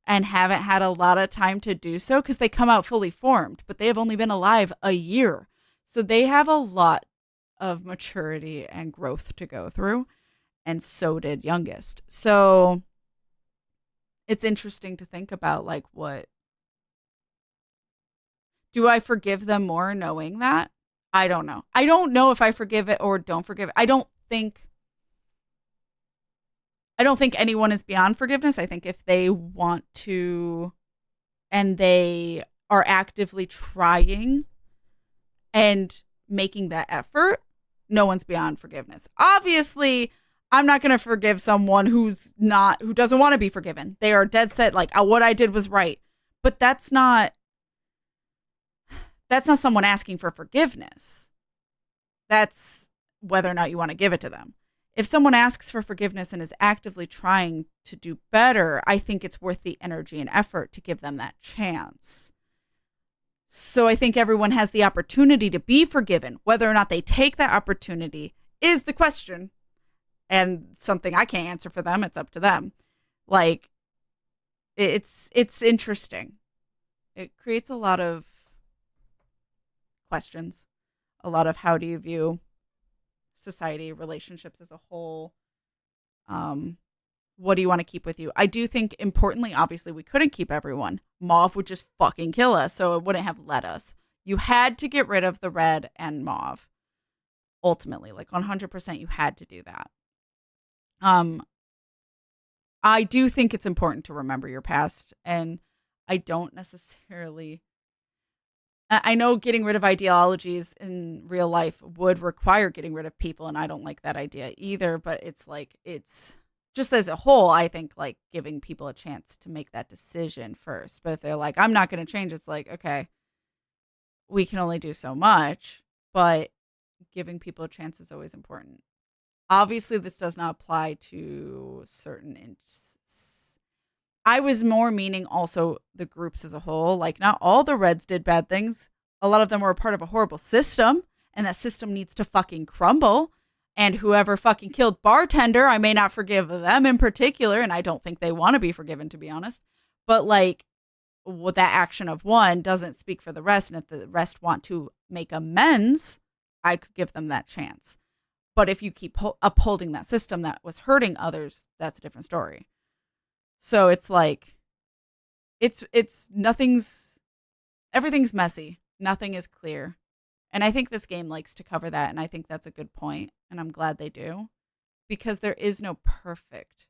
and haven't had a lot of time to do so because they come out fully formed, but they have only been alive a year. So they have a lot of maturity and growth to go through. And so did Youngest. So it's interesting to think about, like, what do I forgive them more knowing that? I don't know. I don't know if I forgive it or don't forgive it. I don't think anyone is beyond forgiveness. I think if they want to and they are actively trying and making that effort, no one's beyond forgiveness. Obviously, I'm not going to forgive someone who doesn't want to be forgiven. They are dead set, like, oh, what I did was right. But that's not someone asking for forgiveness. That's whether or not you want to give it to them. If someone asks for forgiveness and is actively trying to do better, I think it's worth the energy and effort to give them that chance. So I think everyone has the opportunity to be forgiven. Whether or not they take that opportunity is the question, and something I can't answer for them. It's up to them. Like, it's interesting. It creates a lot of questions, a lot of how do you view society, relationships as a whole. What do you want to keep with you? I do think, importantly, obviously, we couldn't keep everyone. Mauve would just fucking kill us, so it wouldn't have let us. You had to get rid of the red and mauve. Ultimately, like 100%, you had to do that. I do think it's important to remember your past, and I don't necessarily. I know getting rid of ideologies in real life would require getting rid of people, and I don't like that idea either. But it's like, it's just as a whole, I think like giving people a chance to make that decision first. But if they're like, I'm not going to change, it's like, okay, we can only do so much, but giving people a chance is always important. Obviously, this does not apply to certain I was more meaning also the groups as a whole. Like, not all the Reds did bad things. A lot of them were a part of a horrible system, and that system needs to fucking crumble. And whoever fucking killed Bartender, I may not forgive them in particular, and I don't think they want to be forgiven, to be honest. But, like, what that action of one doesn't speak for the rest, and if the rest want to make amends, I could give them that chance. But if you keep upholding that system that was hurting others, that's a different story. So it's like, everything's messy. Nothing is clear. And I think this game likes to cover that, and I think that's a good point, and I'm glad they do, because there is no perfect.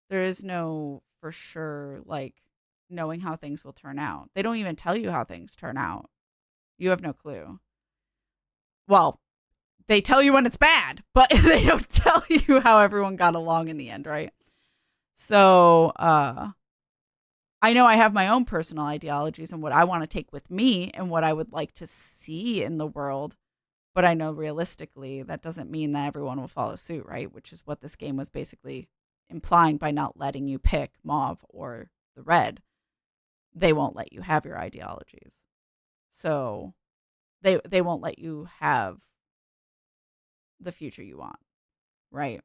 There is no, for sure, like, knowing how things will turn out. They don't even tell you how things turn out. You have no clue. Well, they tell you when it's bad, but they don't tell you how everyone got along in the end, right? So, I know I have my own personal ideologies and what I want to take with me and what I would like to see in the world. But I know realistically that doesn't mean that everyone will follow suit, right? Which is what this game was basically implying by not letting you pick mauve or the red. They won't let you have your ideologies. So they won't let you have the future you want, right?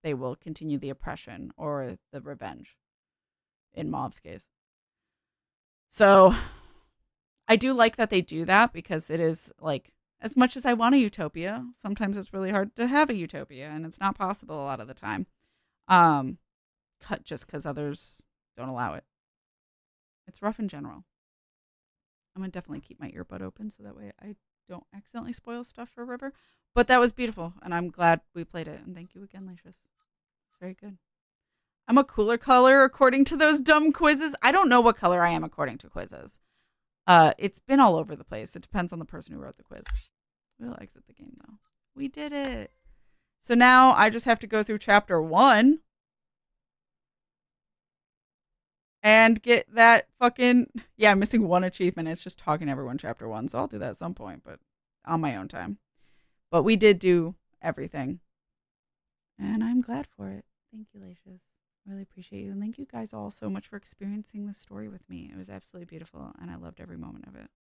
They will continue the oppression or the revenge in Mauve's case. So I do like that they do that, because it is like, as much as I want a utopia, sometimes it's really hard to have a utopia, and it's not possible a lot of the time. Just because others don't allow it. It's rough in general. I'm going to definitely keep my earbud open so that way I don't accidentally spoil stuff for River. But that was beautiful, and I'm glad we played it. And thank you again, Laechis. It's very good. I'm a cooler color according to those dumb quizzes. I don't know what color I am according to quizzes. It's been all over the place. It depends on the person who wrote the quiz. We'll exit the game, though. We did it. So now I just have to go through chapter 1 and get that fucking... Yeah, I'm missing one achievement. It's just talking to everyone chapter 1, so I'll do that at some point, but on my own time. But we did do everything, and I'm glad for it. Thank you, Laechis. Really appreciate you. And thank you guys all so much for experiencing this story with me. It was absolutely beautiful, and I loved every moment of it.